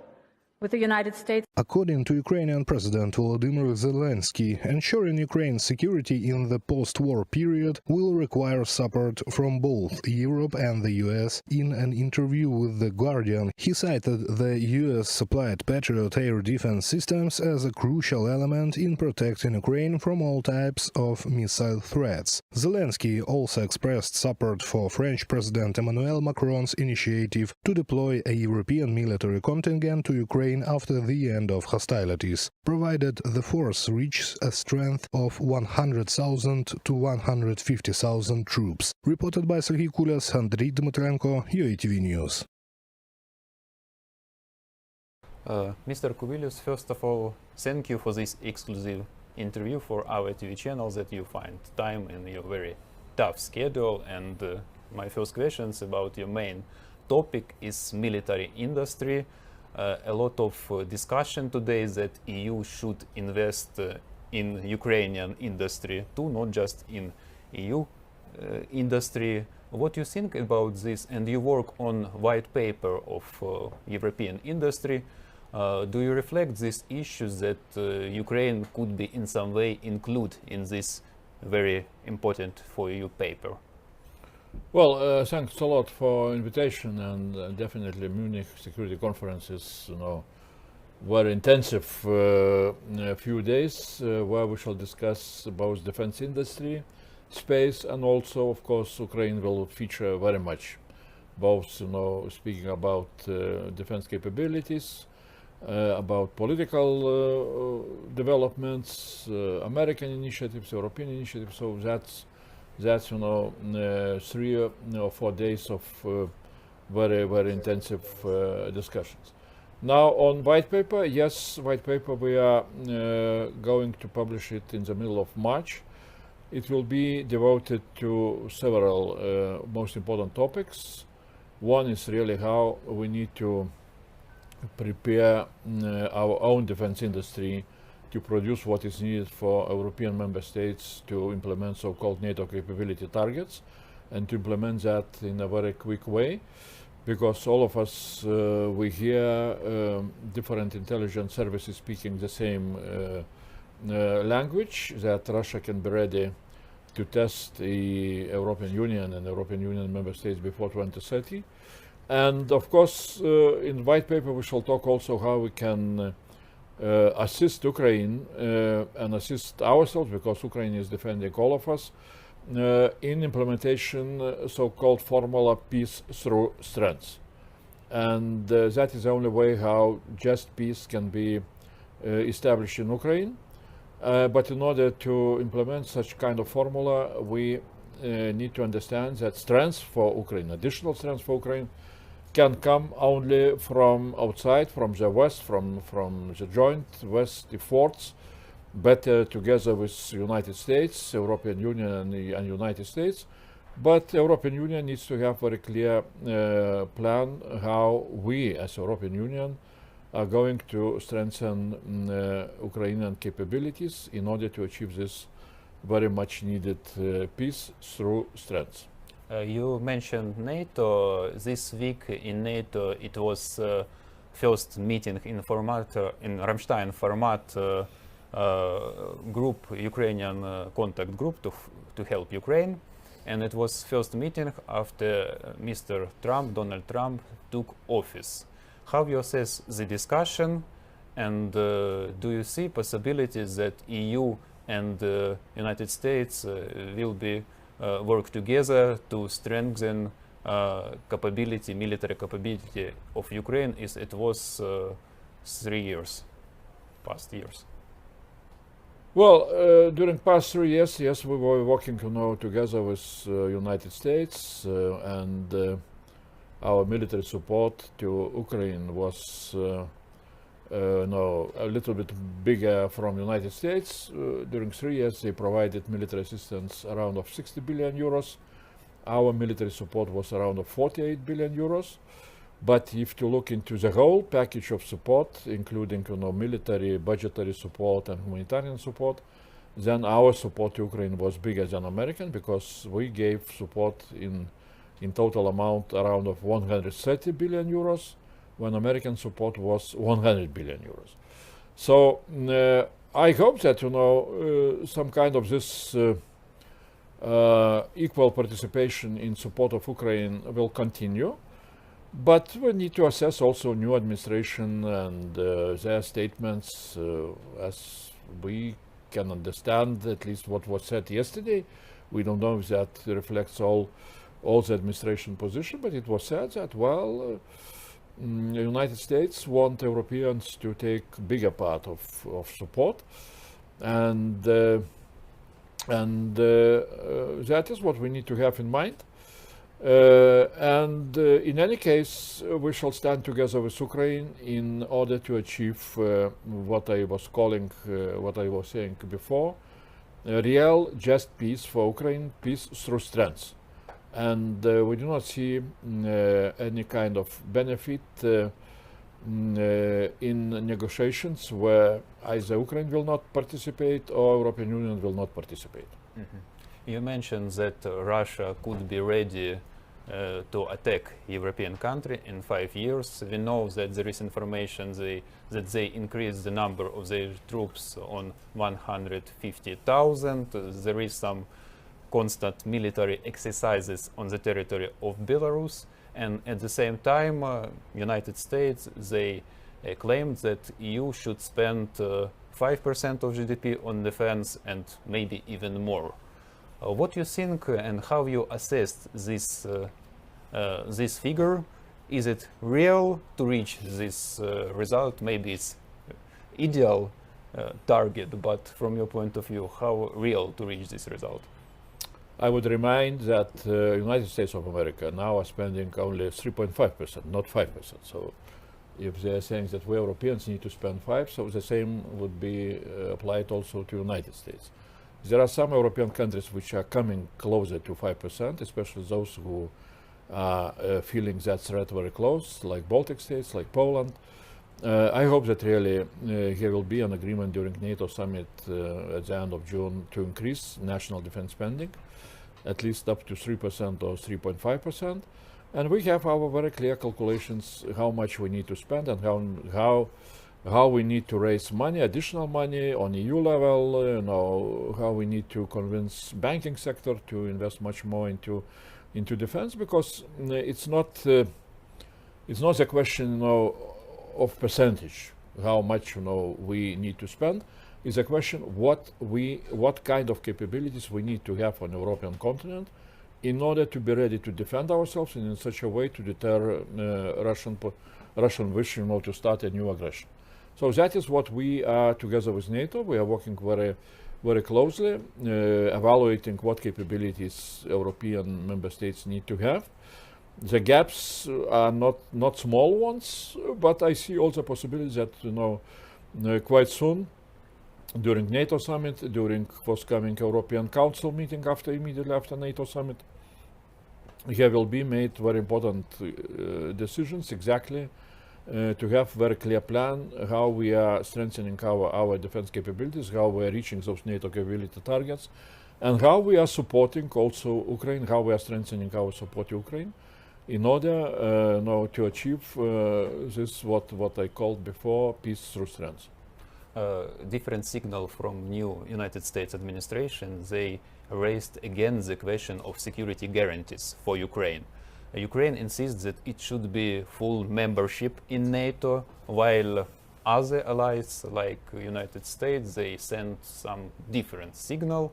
S9: with the United States.
S5: According to Ukrainian President Volodymyr Zelensky, ensuring Ukraine's security in the post-war period will require support from both Europe and the US. In an interview with The Guardian, he cited the US-supplied Patriot air defense systems as a crucial element in protecting Ukraine from all types of missile threats. Zelensky also expressed support for French President Emmanuel Macron's initiative to deploy a European military contingent to Ukraine after the end of hostilities, provided the force reaches a strength of 100,000 to 150,000 troops. Reported by Serhiy Kulias, Andriy Dmitrenko, UATV News.
S22: Mr. Kubilius, first of all, thank you for this exclusive interview for our TV channel, that you find time in your very tough schedule, and my first question is about your main topic is military industry. A lot of discussion today is that EU should invest in Ukrainian industry too, not just in EU industry. What do you think about this? And you work on white paper of European industry. Do you reflect these issues that Ukraine could be in some way included in this very important for EU paper?
S11: Well, thanks a lot for invitation, and definitely Munich Security Conference is, very intensive few days where we shall discuss both defense industry, space, and also, of course, Ukraine will feature very much, both, speaking about defense capabilities, about political developments, American initiatives, European initiatives. So that's 3 or 4 days of very, very intensive discussions. Now on white paper, yes, white paper, we are going to publish it in the middle of March. It will be devoted to several most important topics. One is really how we need to prepare our own defense industry to produce what is needed for European member states to implement so-called NATO capability targets, and to implement that in a very quick way, because all of us, we hear different intelligence services speaking the same language, that Russia can be ready to test the European Union and European Union member states before 2030. And of course, in the white paper, we shall talk also how we can assist Ukraine and assist ourselves, because Ukraine is defending all of us, in implementation so-called formula peace through strength. And that is the only way how just peace can be established in Ukraine. But in order to implement such kind of formula, we need to understand that strength for Ukraine, additional strength for Ukraine, can come only from outside, from the West, from the joint West efforts, better together with United States, European Union and United States. But European Union needs to have very clear plan how we as European Union are going to strengthen Ukrainian capabilities in order to achieve this very much needed peace through strength.
S22: You mentioned NATO. This week in NATO, it was first meeting in Ramstein format group, Ukrainian contact group to help Ukraine. And it was first meeting after Mr. Trump, Donald Trump, took office. How you assess the discussion, and do you see possibilities that EU and United States will be work together to strengthen military capability of Ukraine as it was 3 years, past years?
S11: Well, during past 3 years, yes, we were working together with United States, and our military support to Ukraine was a little bit bigger from United States. During 3 years, they provided military assistance around of 60 billion euros. Our military support was around of 48 billion euros. But if you look into the whole package of support, including military, budgetary support and humanitarian support, then our support to Ukraine was bigger than American, because we gave support in total amount around of 130 billion euros, when American support was 100 billion euros. So I hope that some kind of this equal participation in support of Ukraine will continue. But we need to assess also new administration and their statements, as we can understand at least what was said yesterday. We don't know if that reflects all the administration position, but it was said that, well, the United States want Europeans to take bigger part of support, and that is what we need to have in mind. In any case, we shall stand together with Ukraine in order to achieve what I was saying before, real just peace for Ukraine, peace through strength. And we do not see any kind of benefit in negotiations where either Ukraine will not participate or European Union will not participate.
S22: You mentioned that Russia could be ready to attack European country in 5 years. We know that there is information that they increased the number of their troops on 150,000. There is some constant military exercises on the territory of Belarus, and at the same time, United States, they claimed that EU should spend 5% of GDP on defense and maybe even more. What do you think and how you assess this figure? Is it real to reach this result? Maybe it's ideal target, but from your point of view, how real to reach this result?
S11: I would remind that United States of America now are spending only 3.5%, not 5%. So if they are saying that we Europeans need to spend 5%, so the same would be applied also to United States. There are some European countries which are coming closer to 5%, especially those who are feeling that threat very close, like Baltic states, like Poland. I hope that really there will be an agreement during NATO summit at the end of June to increase national defense spending, at least up to 3% or 3.5%. And we have our very clear calculations how much we need to spend and how we need to raise money, additional money on EU level, how we need to convince banking sector to invest much more into defense, because it's not a question of percentage, how much we need to spend. Is a question what kind of capabilities we need to have on the European continent in order to be ready to defend ourselves and in such a way to deter Russian wish to start a new aggression. So that is what we are together with NATO. We are working very, very closely, evaluating what capabilities European member states need to have. The gaps are not small ones, but I see also possibilities that quite soon, during NATO summit, during forthcoming European Council meeting immediately after NATO summit, here will be made very important decisions exactly to have very clear plan how we are strengthening our defense capabilities, how we are reaching those NATO capability targets, and how we are supporting also Ukraine, how we are strengthening our support to Ukraine in order to achieve this what I called before peace through strength.
S22: Different signal from new United States administration, they raised again the question of security guarantees for Ukraine. Ukraine insists that it should be full membership in NATO, while other allies like United States, they send some different signal.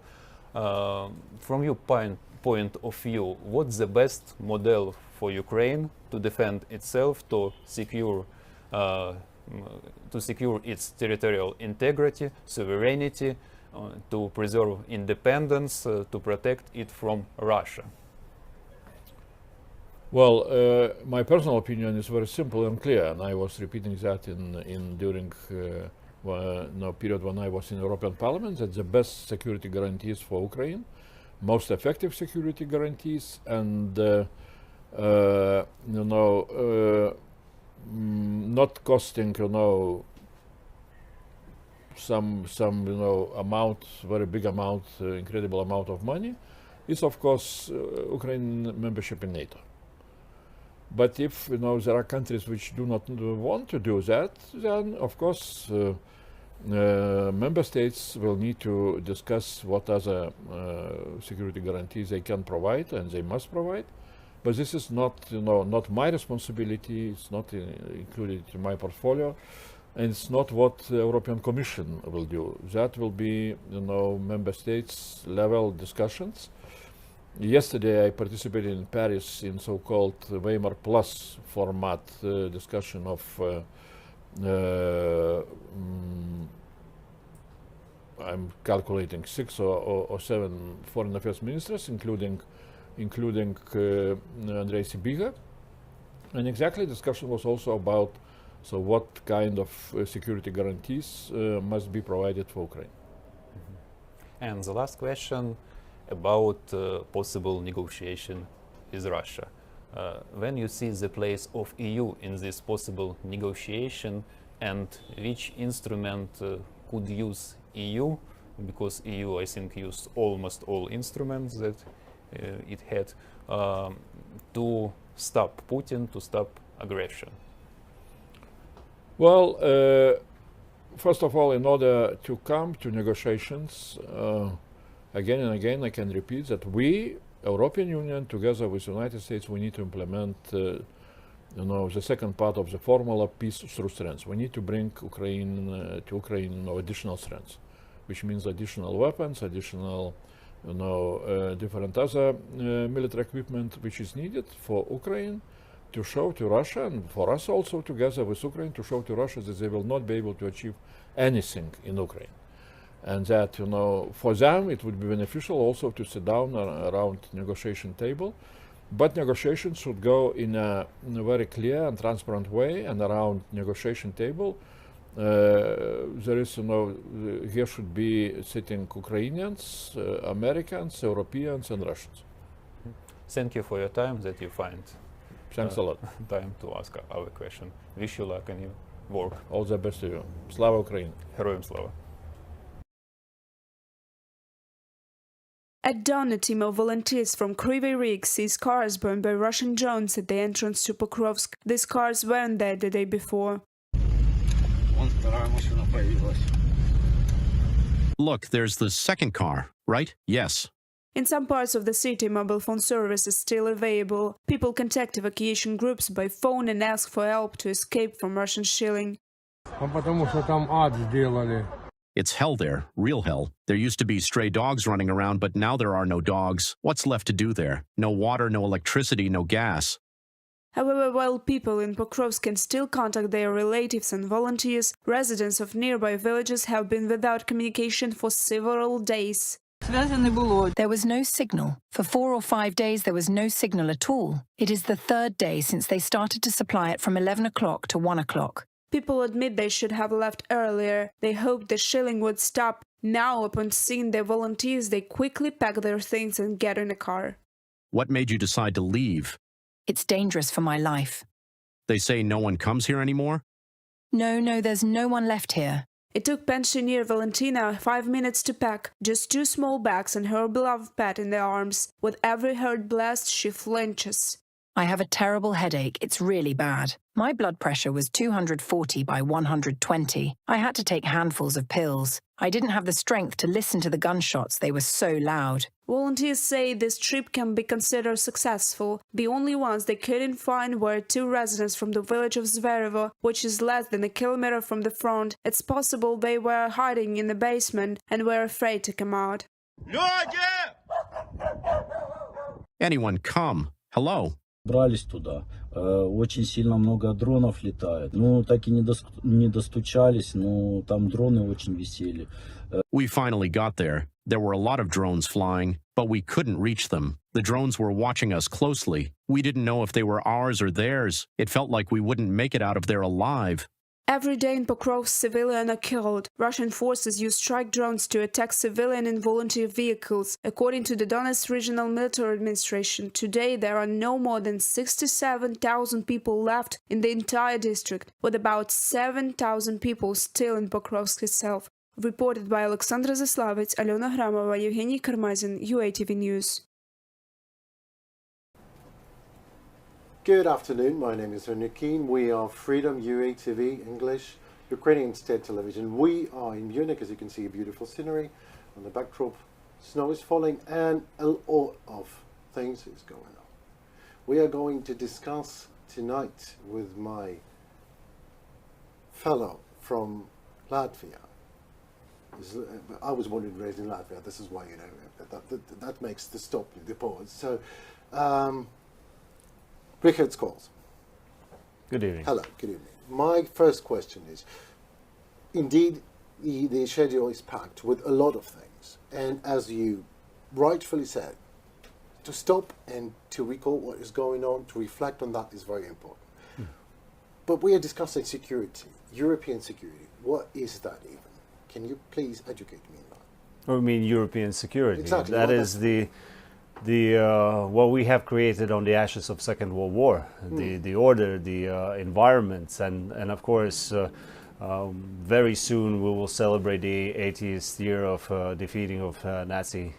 S22: From your point of view, what's the best model for Ukraine to defend itself, to secure its territorial integrity, sovereignty, to preserve independence, to protect it from Russia?
S11: Well, my personal opinion is very simple and clear, and I was repeating that during period when I was in European Parliament, that the best security guarantees for Ukraine, most effective security guarantees, and not costing some amount, very big amount, incredible amount of money, is of course Ukraine membership in NATO. But if there are countries which do not want to do that, then of course member states will need to discuss what other security guarantees they can provide and they must provide. But this is not my responsibility. It's not included in my portfolio, and it's not what the European Commission will do. That will be member states level discussions. Yesterday I participated in Paris in so-called Weimar Plus format discussion of I'm calculating 6 or 7 foreign affairs ministers, including Andrei Sibiha, and exactly discussion was also about what kind of security guarantees must be provided for Ukraine.
S22: And the last question about possible negotiation with Russia. When you see the place of EU in this possible negotiation and which instrument could use EU, because EU, I think, used almost all instruments that it had to stop Putin, to stop aggression?
S11: Well, first of all, in order to come to negotiations, again and again, I can repeat that we, European Union, together with the United States, we need to implement, the second part of the formula, peace through strength. We need to bring Ukraine to Ukraine, additional strength, which means additional weapons, additional, different other military equipment which is needed for Ukraine to show to Russia, and for us also together with Ukraine to show to Russia that they will not be able to achieve anything in Ukraine. And that, for them it would be beneficial also to sit down around negotiation table. But negotiations should go in a very clear and transparent way, and around negotiation table there is, here should be sitting Ukrainians, Americans, Europeans and Russians.
S22: Thank you for your time that you find.
S11: Thanks a lot.
S22: Time to ask our question. Wish you luck in your work.
S11: All the best to you. Slava Ukraini.
S22: Героям слава.
S1: At dawn, a team of volunteers from Kryvyi Rih sees cars burned by Russian drones at the entrance to Pokrovsk. These cars weren't there the day before.
S2: Look, there's the second car, right? Yes.
S1: In some parts of the city, mobile phone service is still available. People contact evacuation groups by phone and ask for help to escape from Russian shelling.
S2: It's hell there, real hell. There used to be stray dogs running around, but now there are no dogs. What's left to do there? No water, no electricity, no gas.
S1: However, while people in Pokrovsk can still contact their relatives and volunteers, residents of nearby villages have been without communication for several days.
S12: There was no signal. For 4 or 5 days, there was no signal at all. It is the third day since they started to supply it from 11 o'clock to 1 o'clock.
S1: People admit they should have left earlier. They hoped the shelling would stop. Now, upon seeing their volunteers, they quickly pack their things and get in a car.
S2: What made you decide to leave?
S12: It's dangerous for my life.
S2: They say no one comes here anymore?
S12: No, there's no one left here.
S1: It took pensioner Valentina 5 minutes to pack, just 2 small bags and her beloved pet in their arms. With every hard blast, she flinches.
S12: I have a terrible headache. It's really bad. My blood pressure was 240 by 120. I had to take handfuls of pills. I didn't have the strength to listen to the gunshots. They were so loud.
S1: Volunteers say this trip can be considered successful. The only ones they couldn't find were 2 residents from the village of Zverevo, which is less than a kilometer from the front. It's possible they were hiding in the basement and were afraid to come out.
S2: Anyone come. Hello.
S13: Брались туда. Очень сильно много дронов летает. Ну, так и не достучались, но там дроны очень висели.
S2: We finally got there. There were a lot of drones flying, but we couldn't reach them. The drones were watching us closely. We didn't know if they were ours or theirs. It felt like we wouldn't make it out of there alive.
S1: Every day in Pokrovsk, civilians are killed. Russian forces use strike drones to attack civilian and volunteer vehicles. According to the Donetsk Regional Military Administration, today there are no more than 67,000 people left in the entire district, with about 7,000 people still in Pokrovsk itself. Reported by Alexandra Zaslavets, Alena Hramova, Evgeny Karmazin, UATV News.
S8: Good afternoon, my name is Nukin. We are Freedom UATV English, Ukrainian State Television. We are in Munich, as you can see, beautiful scenery on the backdrop. Snow is falling and a lot of things is going on. We are going to discuss tonight with my fellow from Latvia. I was born and raised in Latvia, this is why, that makes the stop, the pause. So, Richard Scholes.
S23: Good evening.
S8: Hello, good evening. My first question is, indeed, the schedule is packed with a lot of things. And as you rightfully said, to stop and to recall what is going on, to reflect on that is very important. But we are discussing security, European security. What is that even? Can you please educate me on that?
S23: Oh, you mean European security?
S8: Exactly.
S23: That is the what we have created on the ashes of Second World War, the order, the environments, and of course, very soon we will celebrate the 80th year of defeating of Nazi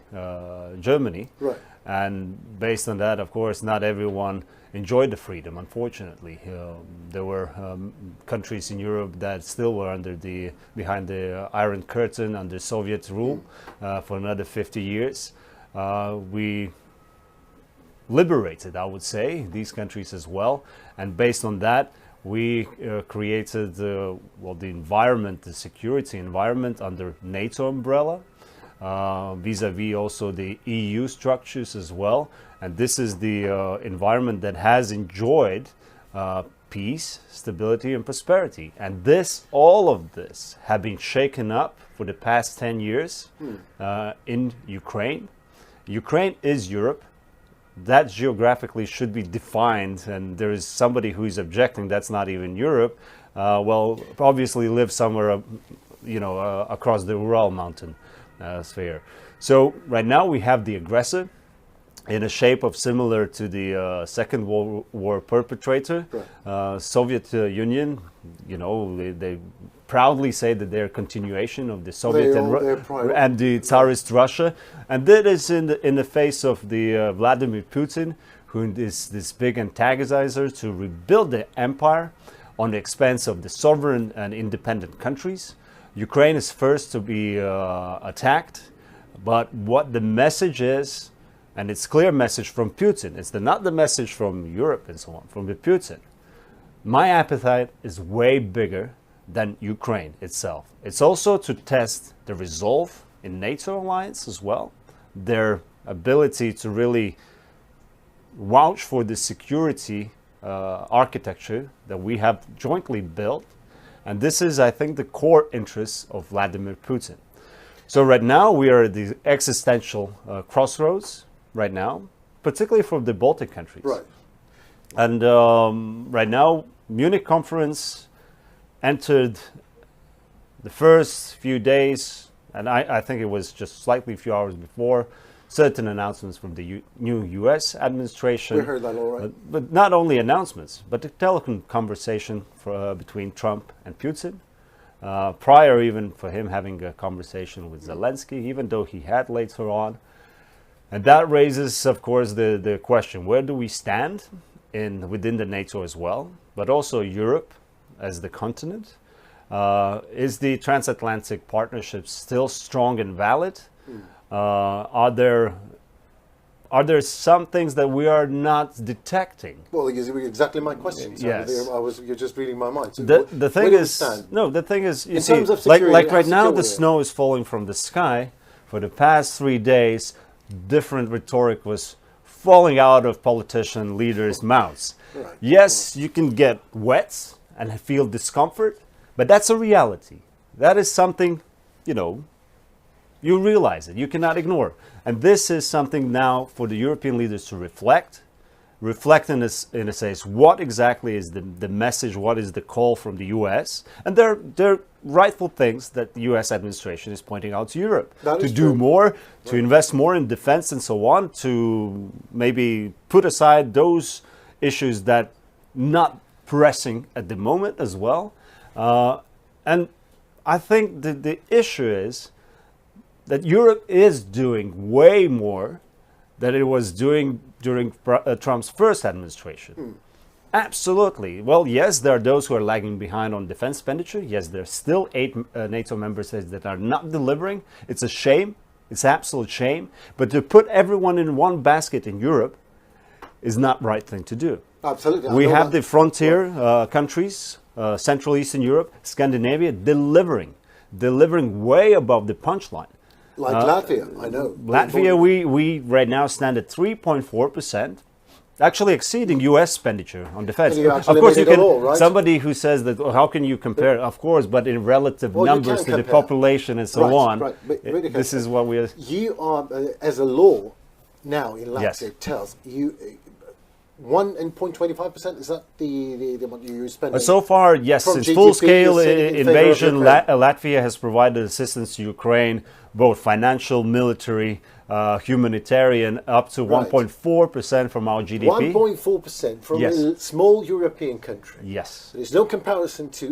S23: Germany.
S10: Right.
S23: And based on that, of course, not everyone enjoyed the freedom, unfortunately. There were countries in Europe that still were behind the Iron Curtain under Soviet rule for another 50 years. We liberated, I would say, these countries as well. And based on that, we created the environment, the security environment under NATO umbrella, vis-a-vis also the EU structures as well. And this is the environment that has enjoyed peace, stability, and prosperity. And all of this have been shaken up for the past 10 years in Ukraine. Ukraine is Europe. That geographically should be defined, and there is somebody who is objecting that's not even Europe. Obviously lives somewhere, across the Ural mountain sphere. So right now we have the aggressor in a shape of similar to the Second World War perpetrator, Soviet Union. They proudly say that they're a continuation of the Soviet and the Tsarist Russia, and that is in the face of the Vladimir Putin, who is this big antagonizer to rebuild the empire on the expense of the sovereign and independent countries. Ukraine is first to be attacked, but what the message is, and it's clear message from Putin, it's not the message from Europe and so on, from the Putin. My appetite is way bigger than Ukraine itself. It's also to test the resolve in NATO alliance as well, their ability to really vouch for the security architecture that we have jointly built. And this is, I think, the core interest of Vladimir Putin. So right now we are at the existential crossroads right now, particularly for the Baltic countries.
S10: Right.
S23: And right now, Munich Conference entered the first few days, and I think it was just slightly a few hours before, certain announcements from the new U.S. administration.
S10: We heard that all right.
S23: But not only announcements, but the telephone conversation between Trump and Putin, prior even for him having a conversation with Zelensky, even though he had later on. And that raises, of course, the question, where do we stand within the NATO as well, but also Europe as the continent? Is the transatlantic partnership still strong and valid? Are there some things that we are not detecting?
S10: Well, exactly my question. So
S23: yes.
S10: You're just reading my mind. So
S23: the thing is, you see, like right now, the snow is falling from the sky. For the past 3 days, different rhetoric was falling out of politician leaders' mouths.
S10: Right.
S23: Yes, you can get wet and feel discomfort, but that's a reality. That is something, you realize it, you cannot ignore. And this is something now for the European leaders to reflect in a sense, what exactly is the message, what is the call from the US, and they're rightful things that the US administration is pointing out to Europe, to do more, to invest more in defense and so on, to maybe put aside those issues that not pressing at the moment as well. And I think the issue is that Europe is doing way more than it was doing during Trump's first administration. Absolutely. Well, yes, there are those who are lagging behind on defense expenditure. Yes, there are still 8 NATO member states that are not delivering. It's a shame. It's an absolute shame. But to put everyone in one basket in Europe is not the right thing to do.
S10: Absolutely.
S23: We have the frontier countries, Central Eastern Europe, Scandinavia, delivering way above the punchline.
S10: Like Latvia, I know.
S23: Latvia, we right now stand at 3.4%, actually exceeding U.S. expenditure on defense.
S10: Of course, you can. Right?
S23: Somebody who says that, how can you compare? Of course, but in relative numbers to the population and so on, this is what we are.
S10: You are, as a law now in Latvia,
S23: yes.
S10: tells you, 1.25%, is that the what you spending?
S23: So far, yes,
S10: from
S23: it's
S10: GDP,
S23: full-scale
S10: in
S23: invasion.
S10: favor of Ukraine?
S23: Latvia has provided assistance to Ukraine, both financial, military, humanitarian, up to
S10: Right.
S23: 1.4% from our GDP.
S10: 1.4% from
S23: Yes.
S10: a small European country.
S23: Yes.
S10: There's no comparison to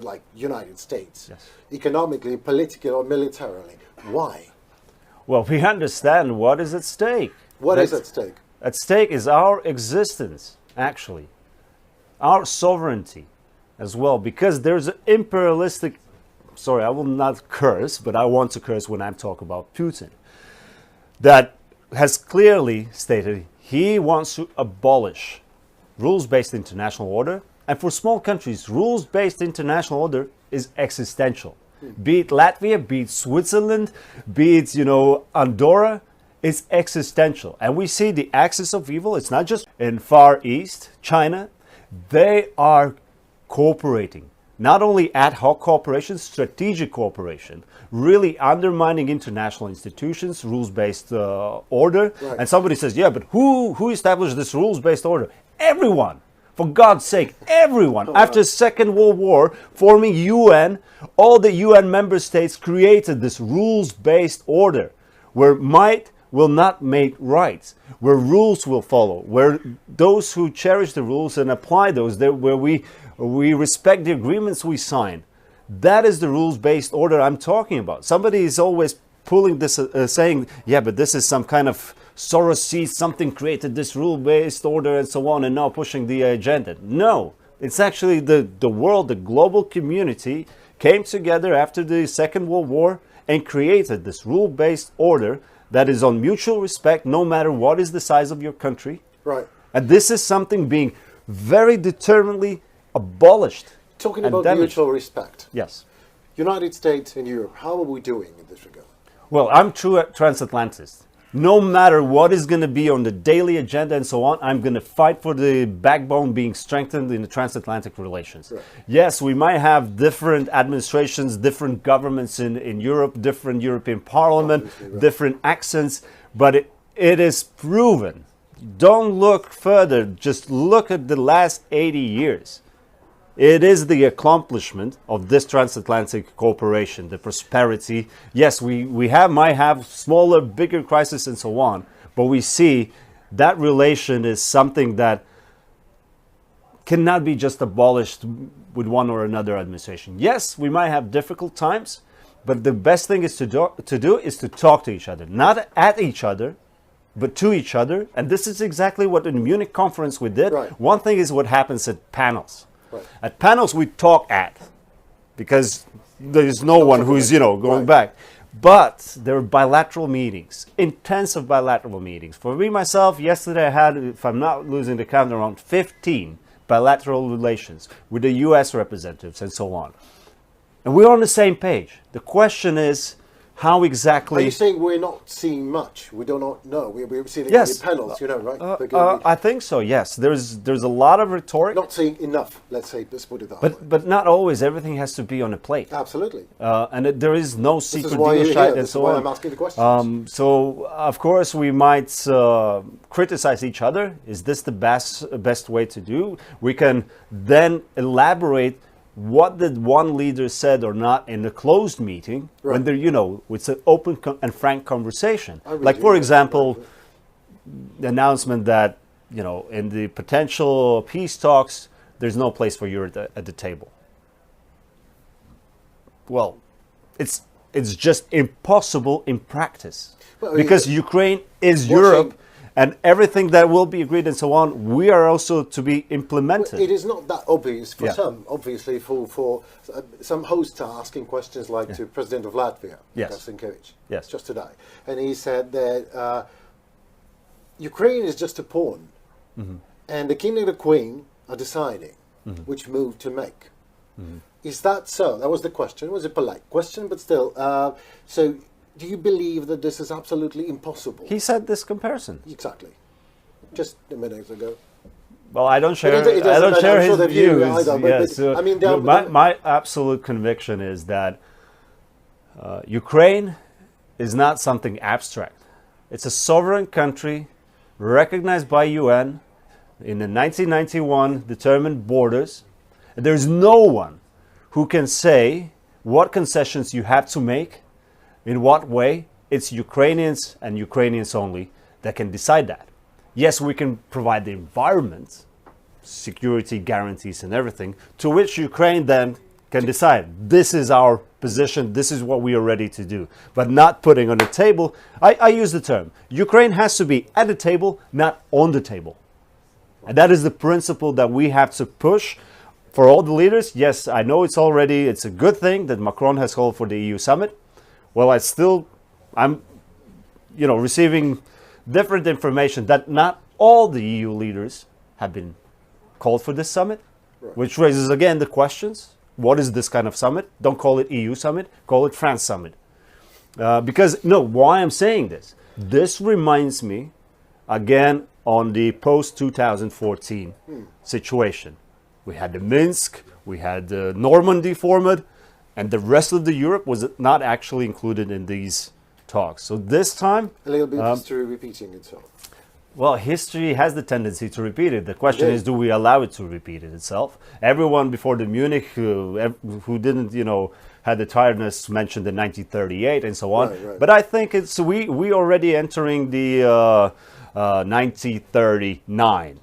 S10: like United States, economically, politically, or militarily. Why?
S23: Well, we understand what is at stake.
S10: What is at stake?
S23: At stake is our existence, actually, our sovereignty as well, because there's an imperialistic, sorry, I will not curse, but I want to curse when I'm talking about Putin, that has clearly stated he wants to abolish rules-based international order. And for small countries, rules-based international order is existential. Be it Latvia, be it Switzerland, be it, Andorra, it's existential. And we see the axis of evil. It's not just in Far East, China. They are cooperating. Not only ad hoc cooperation, strategic cooperation, really undermining international institutions, rules-based order.
S10: Right.
S23: And somebody says, yeah, but who established this rules-based order? Everyone. For God's sake, everyone. After the Second World War, forming UN, all the UN member states created this rules-based order where might will not make right, where rules will follow, where those who cherish the rules and apply those, where we respect the agreements we sign. That is the rules-based order I'm talking about. Somebody is always pulling this, saying, yeah, but this is some kind of Soros sees something created this rule-based order and so on, and now pushing the agenda. No, it's actually the world, the global community came together after the Second World War and created this rule-based order that is on mutual respect, no matter what is the size of your country.
S10: Right.
S23: And this is something being very determinedly abolished.
S10: Talking
S23: and
S10: about
S23: damaged.
S10: mutual respect.
S23: Yes.
S10: United States and Europe, how are we doing in this regard?
S23: Well, I'm true transatlantist. No matter what is going to be on the daily agenda and so on, I'm going to fight for the backbone being strengthened in the transatlantic relations.
S10: Right.
S23: Yes, we might have different administrations, different governments in Europe, different European Parliament,
S10: Right.
S23: different accents, but it is proven. Don't look further, just look at the last 80 years. It is the accomplishment of this transatlantic cooperation, the prosperity. Yes, we might have smaller, bigger crises and so on, but we see that relation is something that cannot be just abolished with one or another administration. Yes, we might have difficult times, but the best thing is to do is to talk to each other, not at each other, but to each other. And this is exactly what in the Munich conference we did.
S10: Right.
S23: One thing is what happens at panels.
S10: Right.
S23: At panels, we talk because there is no one who's, going back. But there are bilateral meetings, intensive bilateral meetings. For me, myself, yesterday I had, if I'm not losing the count, around 15 bilateral relations with the U.S. representatives and so on. And we're on the same page. The question is, how exactly...
S10: Are you saying we're not seeing much? We do not know. We're seeing it
S23: Yes.
S10: in the panels, right?
S23: I think so, yes. There's a lot of rhetoric.
S10: Not seeing enough, let's say, let's put it that way.
S23: But not always. Everything has to be on a plate.
S10: Absolutely.
S23: And there is no
S10: This
S23: secret
S10: is why
S23: deal
S10: you're
S23: shite
S10: here.
S23: and
S10: This is
S23: so
S10: why
S23: on.
S10: I'm asking the questions.
S23: So, of course, we might criticize each other. Is this the best way to do? We can then elaborate what did one leader said or not in a closed meeting, when there, it's an open and frank conversation. Like, for example, the announcement that, in the potential peace talks, there's no place for Europe at the table. Well, it's just impossible in practice, because Ukraine is Europe. And everything that will be agreed and so on, we are also to be implemented.
S10: It is not that obvious for
S23: Yeah.
S10: some. Obviously, for some hosts are asking questions like to President of Latvia,
S23: Yes. Yes.
S10: just today. And he said that Ukraine is just a pawn.
S23: Mm-hmm.
S10: And the king and the queen are deciding which move to make.
S23: Mm-hmm.
S10: Is that so? That was the question. It was a polite question, but still. So do you believe that this is absolutely impossible?
S23: He said this comparison.
S10: Exactly. Just a minute ago.
S23: Well, I don't share.
S10: But it
S23: I don't
S10: doesn't
S23: share
S10: matter. I'm
S23: his
S10: sure that you
S23: views.
S10: either, but-
S23: Yes,
S10: but, I mean, there-
S23: my absolute conviction is that Ukraine is not something abstract. It's a sovereign country recognized by UN, in the 1991 determined borders. There's no one who can say what concessions you have to make, in what way. It's Ukrainians and Ukrainians only that can decide that. Yes, we can provide the environment, security guarantees and everything, to which Ukraine then can decide, this is our position, this is what we are ready to do. But not putting on the table, I use the term, Ukraine has to be at the table, not on the table. And that is the principle that we have to push for all the leaders. Yes, I know it's a good thing that Macron has called for the EU summit. Well, I'm receiving different information that not all the EU leaders have been called for this summit, which raises again the questions. What is this kind of summit? Don't call it EU summit, call it France summit. Why I'm saying this? This reminds me again on the post-2014 situation. We had the Minsk, we had the Normandy format, and the rest of the Europe was not actually included in these talks. So this time...
S10: A little bit of history repeating itself.
S23: Well, history has the tendency to repeat it. The question is, do we allow it to repeat it itself? Everyone before the Munich who didn't, had the tiredness mentioned in 1938 and so on. Right. But I think we already entering the 1939.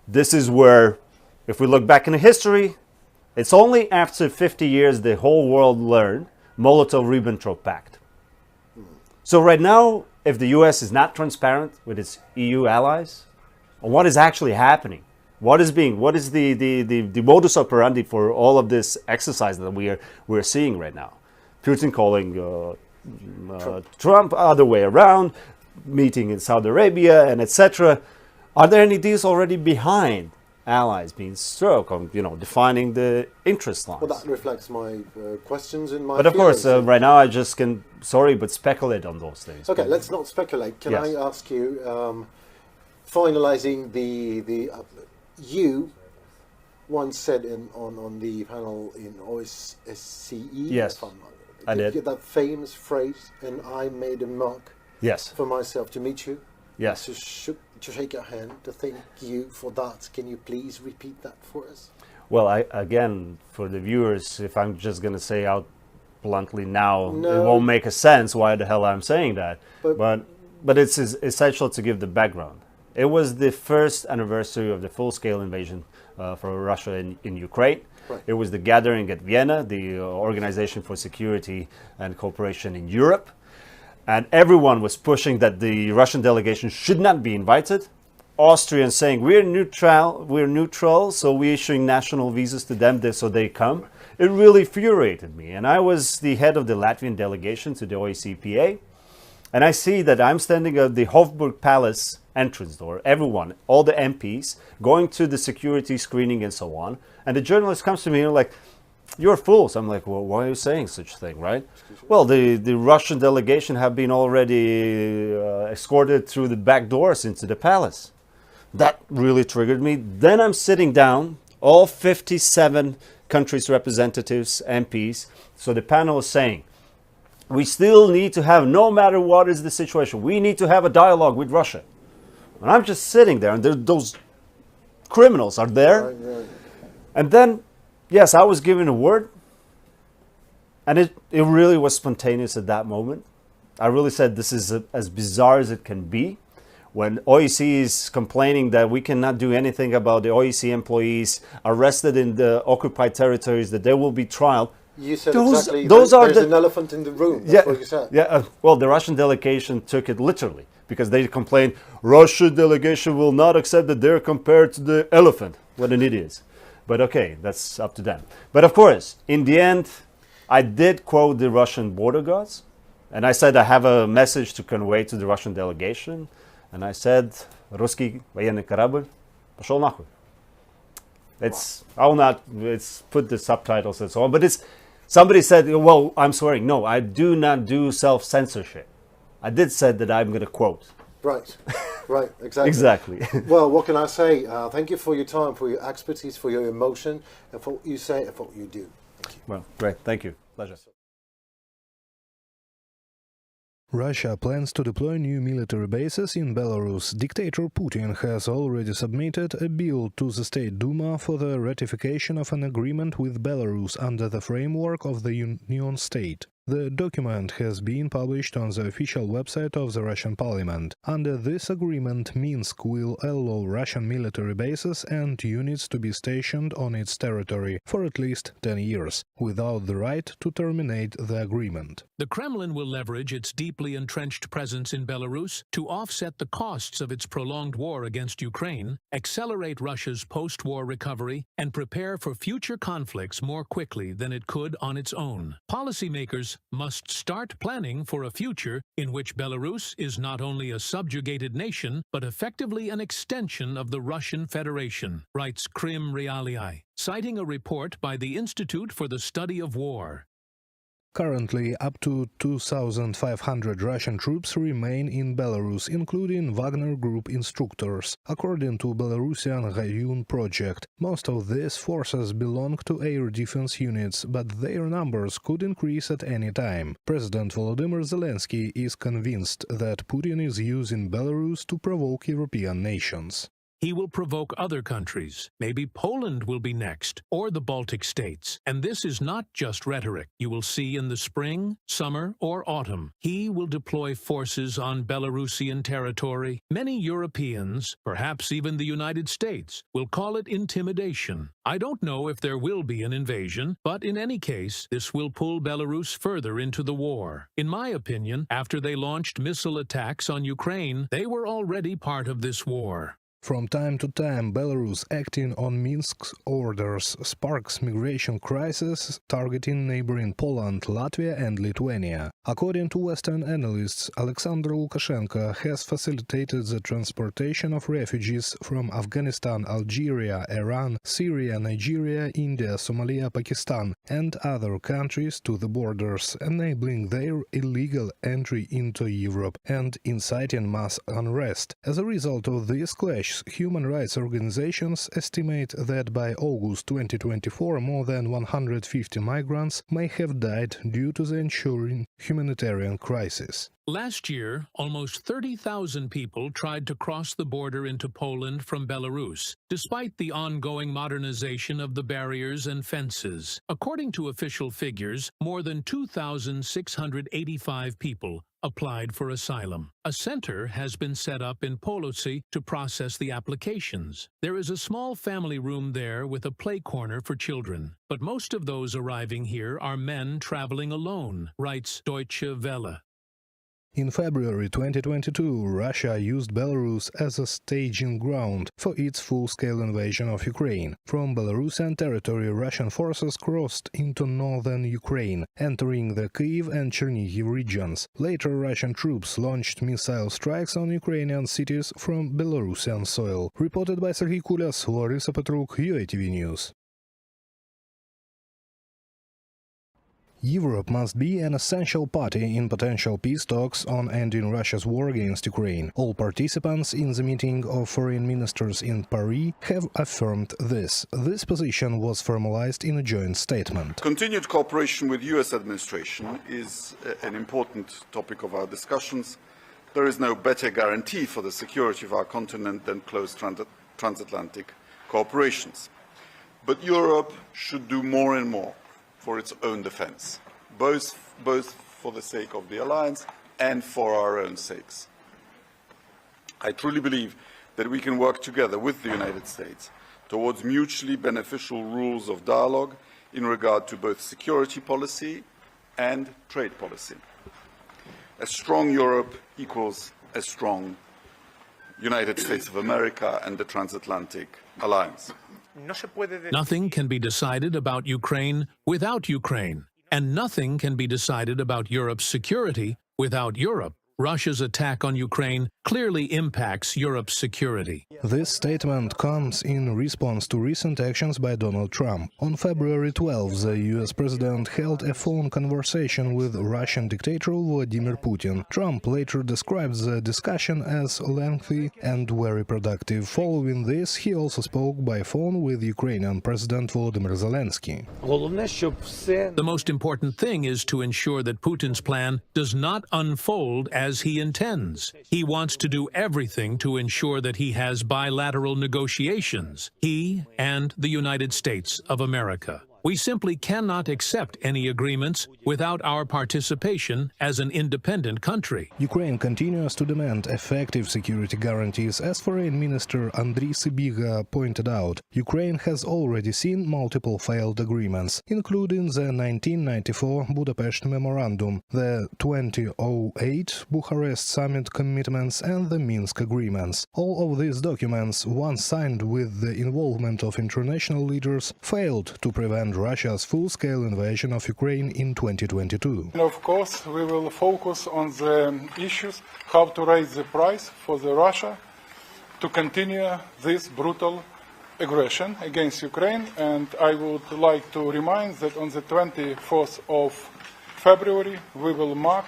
S23: This is where, if we look back in history, it's only after 50 years the whole world learned Molotov-Ribbentrop Pact. So right now, if the US is not transparent with its EU allies on what is actually happening, what is the modus operandi for all of this exercise that we're seeing right now? Putin calling Trump other way around, meeting in Saudi Arabia, and etc. Are there any deals already behind allies being struck on, defining the interest lines?
S10: Well, that reflects my questions and my
S23: But of course, right now I just can, speculate on those things.
S10: Okay, let's not speculate. Can I ask you, finalizing you once said on the panel in OSCE,
S23: yes, I did.
S10: That famous phrase, and I made a mark for myself to meet you.
S23: Yes.
S10: To shake your hand, to thank you for that. Can you please repeat that for us?
S23: Well, again, for the viewers, if I'm just going to say out bluntly now, it won't make a sense why the hell I'm saying that. But it's essential to give the background. It was the first anniversary of the full-scale invasion for Russia in Ukraine. Right. It was the gathering at Vienna, the Organization for Security and Cooperation in Europe. And everyone was pushing that the Russian delegation should not be invited. Austrians saying, we're neutral, so we're issuing national visas to them so they come. It really infuriated me. And I was the head of the Latvian delegation to the OSCE, and I see that I'm standing at the Hofburg Palace entrance door, everyone, all the MPs, going to the security screening and so on. And the journalist comes to me and like, you're fools. I'm like, well, why are you saying such a thing, right? Well, the Russian delegation have been already escorted through the back doors into the palace. That really triggered me. Then I'm sitting down, all 57 countries' representatives, MPs. So the panel is saying, we still need to have, no matter what is the situation, we need to have a dialogue with Russia. And I'm just sitting there, and those criminals are there. Right. And then, yes, I was given a word, and it really was spontaneous at that moment. I really said this is as bizarre as it can be. When OSCE is complaining that we cannot do anything about the OSCE employees arrested in the occupied territories, that they will be trialed.
S10: You said exactly, there's an elephant in the room. That's what you said.
S23: Yeah, well, the Russian delegation took it literally, because they complained, Russian delegation will not accept that they're compared to the elephant. What an idiot. But okay, that's up to them. But of course, in the end, I did quote the Russian border guards. And I said I have a message to convey to the Russian delegation. And I said, Русский военный корабль пошел нахуй. I will not put the subtitles and so on. But somebody said, well, I'm swearing. No, I do not do self-censorship. I did say that I'm going to quote.
S10: Right, exactly.
S23: Exactly.
S10: Well, what can I say? Thank you for your time, for your expertise, for your emotion, and for what you say and for what you do. Thank you.
S23: Well, great. Thank you. Pleasure.
S5: Russia plans to deploy new military bases in Belarus. Dictator Putin has already submitted a bill to the State Duma for the ratification of an agreement with Belarus under the framework of the Union State. The document has been published on the official website of the Russian parliament. Under this agreement, Minsk will allow Russian military bases and units to be stationed on its territory for at least 10 years, without the right to terminate the agreement.
S4: The Kremlin will leverage its deeply entrenched presence in Belarus to offset the costs of its prolonged war against Ukraine, accelerate Russia's post-war recovery, and prepare for future conflicts more quickly than it could on its own. Policymakers must start planning for a future in which Belarus is not only a subjugated nation, but effectively an extension of the Russian Federation, writes Krim Realii, citing a report by the Institute for the Study of War.
S5: Currently, up to 2,500 Russian troops remain in Belarus, including Wagner Group instructors, according to Belarusian Gayun project. Most of these forces belong to air defense units, but their numbers could increase at any time. President Volodymyr Zelensky is convinced that Putin is using Belarus to provoke European nations.
S4: He will provoke other countries. Maybe Poland will be next, or the Baltic states. And this is not just rhetoric. You will see in the spring, summer, or autumn. He will deploy forces on Belarusian territory. Many Europeans, perhaps even the United States, will call it intimidation. I don't know if there will be an invasion, but in any case, this will pull Belarus further into the war. In my opinion, after they launched missile attacks on Ukraine, they were already part of this war.
S5: From time to time, Belarus, acting on Minsk's orders, sparks migration crises targeting neighboring Poland, Latvia and Lithuania. According to Western analysts, Alexander Lukashenko has facilitated the transportation of refugees from Afghanistan, Algeria, Iran, Syria, Nigeria, India, Somalia, Pakistan and other countries to the borders, enabling their illegal entry into Europe and inciting mass unrest. As a result of this clash, human rights organizations estimate that by August 2024 more than 150 migrants may have died due to the ensuing humanitarian crisis.
S4: Last year, almost 30,000 people tried to cross the border into Poland from Belarus, despite the ongoing modernization of the barriers and fences. According to official figures, more than 2,685 people applied for asylum. A center has been set up in Polosi to process the applications. There is a small family room there with a play corner for children. But most of those arriving here are men traveling alone, writes Deutsche Welle.
S5: In February 2022, Russia used Belarus as a staging ground for its full-scale invasion of Ukraine. From Belarusian territory, Russian forces crossed into northern Ukraine, entering the Kyiv and Chernihiv regions. Later, Russian troops launched missile strikes on Ukrainian cities from Belarusian soil. Reported by Serhiy Kulas, Larissa Petruk, UATV News. Europe must be an essential party in potential peace talks on ending Russia's war against Ukraine. All participants in the meeting of foreign ministers in Paris have affirmed this. This position was formalized in a joint statement.
S14: Continued cooperation with the US administration is an important topic of our discussions. There is no better guarantee for the security of our continent than close transatlantic cooperations. But Europe should do more and more for its own defense, both for the sake of the alliance and for our own sakes. I truly believe that we can work together with the United States towards mutually beneficial rules of dialogue in regard to both security policy and trade policy. A strong Europe equals a strong United States of America and the transatlantic alliance.
S4: Nothing can be decided about Ukraine without Ukraine, and nothing can be decided about Europe's security without Europe. Russia's attack on Ukraine clearly impacts Europe's security.
S5: This statement comes in response to recent actions by Donald Trump. On February 12, the US president held a phone conversation with Russian dictator Vladimir Putin. Trump later described the discussion as lengthy and very productive. Following this, he also spoke by phone with Ukrainian President Volodymyr Zelensky.
S4: The most important thing is to ensure that Putin's plan does not unfold as he intends. He wants to do everything to ensure that he has bilateral negotiations, he and the United States of America. We simply cannot accept any agreements without our participation as an independent country.
S5: Ukraine continues to demand effective security guarantees. As Foreign Minister Andriy Sybiga pointed out, Ukraine has already seen multiple failed agreements, including the 1994 Budapest Memorandum, the 2008 Bucharest Summit commitments and the Minsk agreements. All of these documents, once signed with the involvement of international leaders, failed to prevent Russia's full-scale invasion of Ukraine in 2022.
S6: And of course, we will focus on the issues, how to raise the price for the Russia to continue this brutal aggression against Ukraine. And I would like to remind that on the 24th of February, we will mark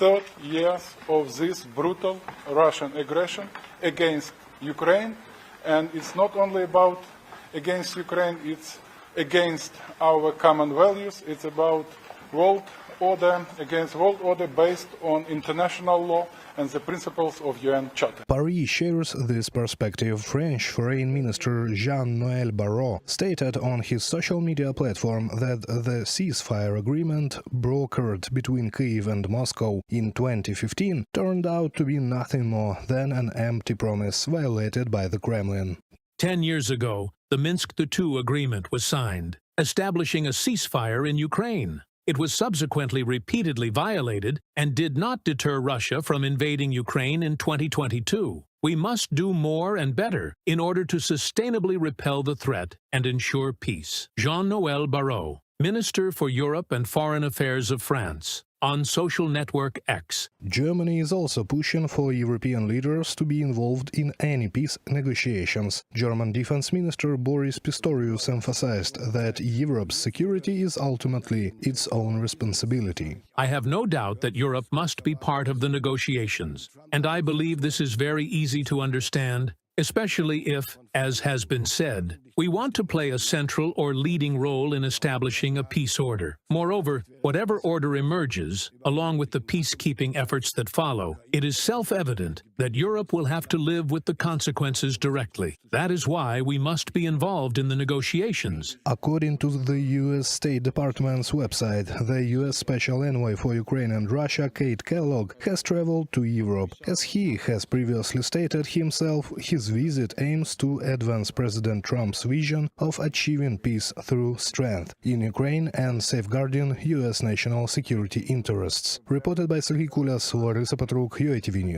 S6: 30 years of this brutal Russian aggression against Ukraine. And it's not only about against Ukraine, it's against our common values. It's about world order, against world order based on international law and the principles of UN Charter.
S5: Paris shares this perspective. French Foreign Minister Jean-Noël Barrot stated on his social media platform that the ceasefire agreement brokered between Kyiv and Moscow in 2015 turned out to be nothing more than an empty promise violated by the Kremlin.
S4: 10 years ago, the Minsk II agreement was signed, establishing a ceasefire in Ukraine. It was subsequently repeatedly violated and did not deter Russia from invading Ukraine in 2022. We must do more and better in order to sustainably repel the threat and ensure peace. Jean-Noël Barrot, Minister for Europe and Foreign Affairs of France, on social network X.
S5: Germany is also pushing for European leaders to be involved in any peace negotiations. German Defense Minister Boris Pistorius emphasized that Europe's security is ultimately its own responsibility.
S4: I have no doubt that Europe must be part of the negotiations, and I believe this is very easy to understand, especially if, as has been said, we want to play a central or leading role in establishing a peace order. Moreover, whatever order emerges, along with the peacekeeping efforts that follow, it is self-evident that Europe will have to live with the consequences directly. That is why we must be involved in the negotiations.
S5: According to the U.S. State Department's website, the U.S. Special Envoy for Ukraine and Russia, Kate Kellogg, has traveled to Europe. As he has previously stated himself, his visit aims to advance President Trump's vision of achieving peace through strength in Ukraine and safeguarding U.S. national security interests. Reported by Serhiy Kulas, Larissa Petruk, UATV News.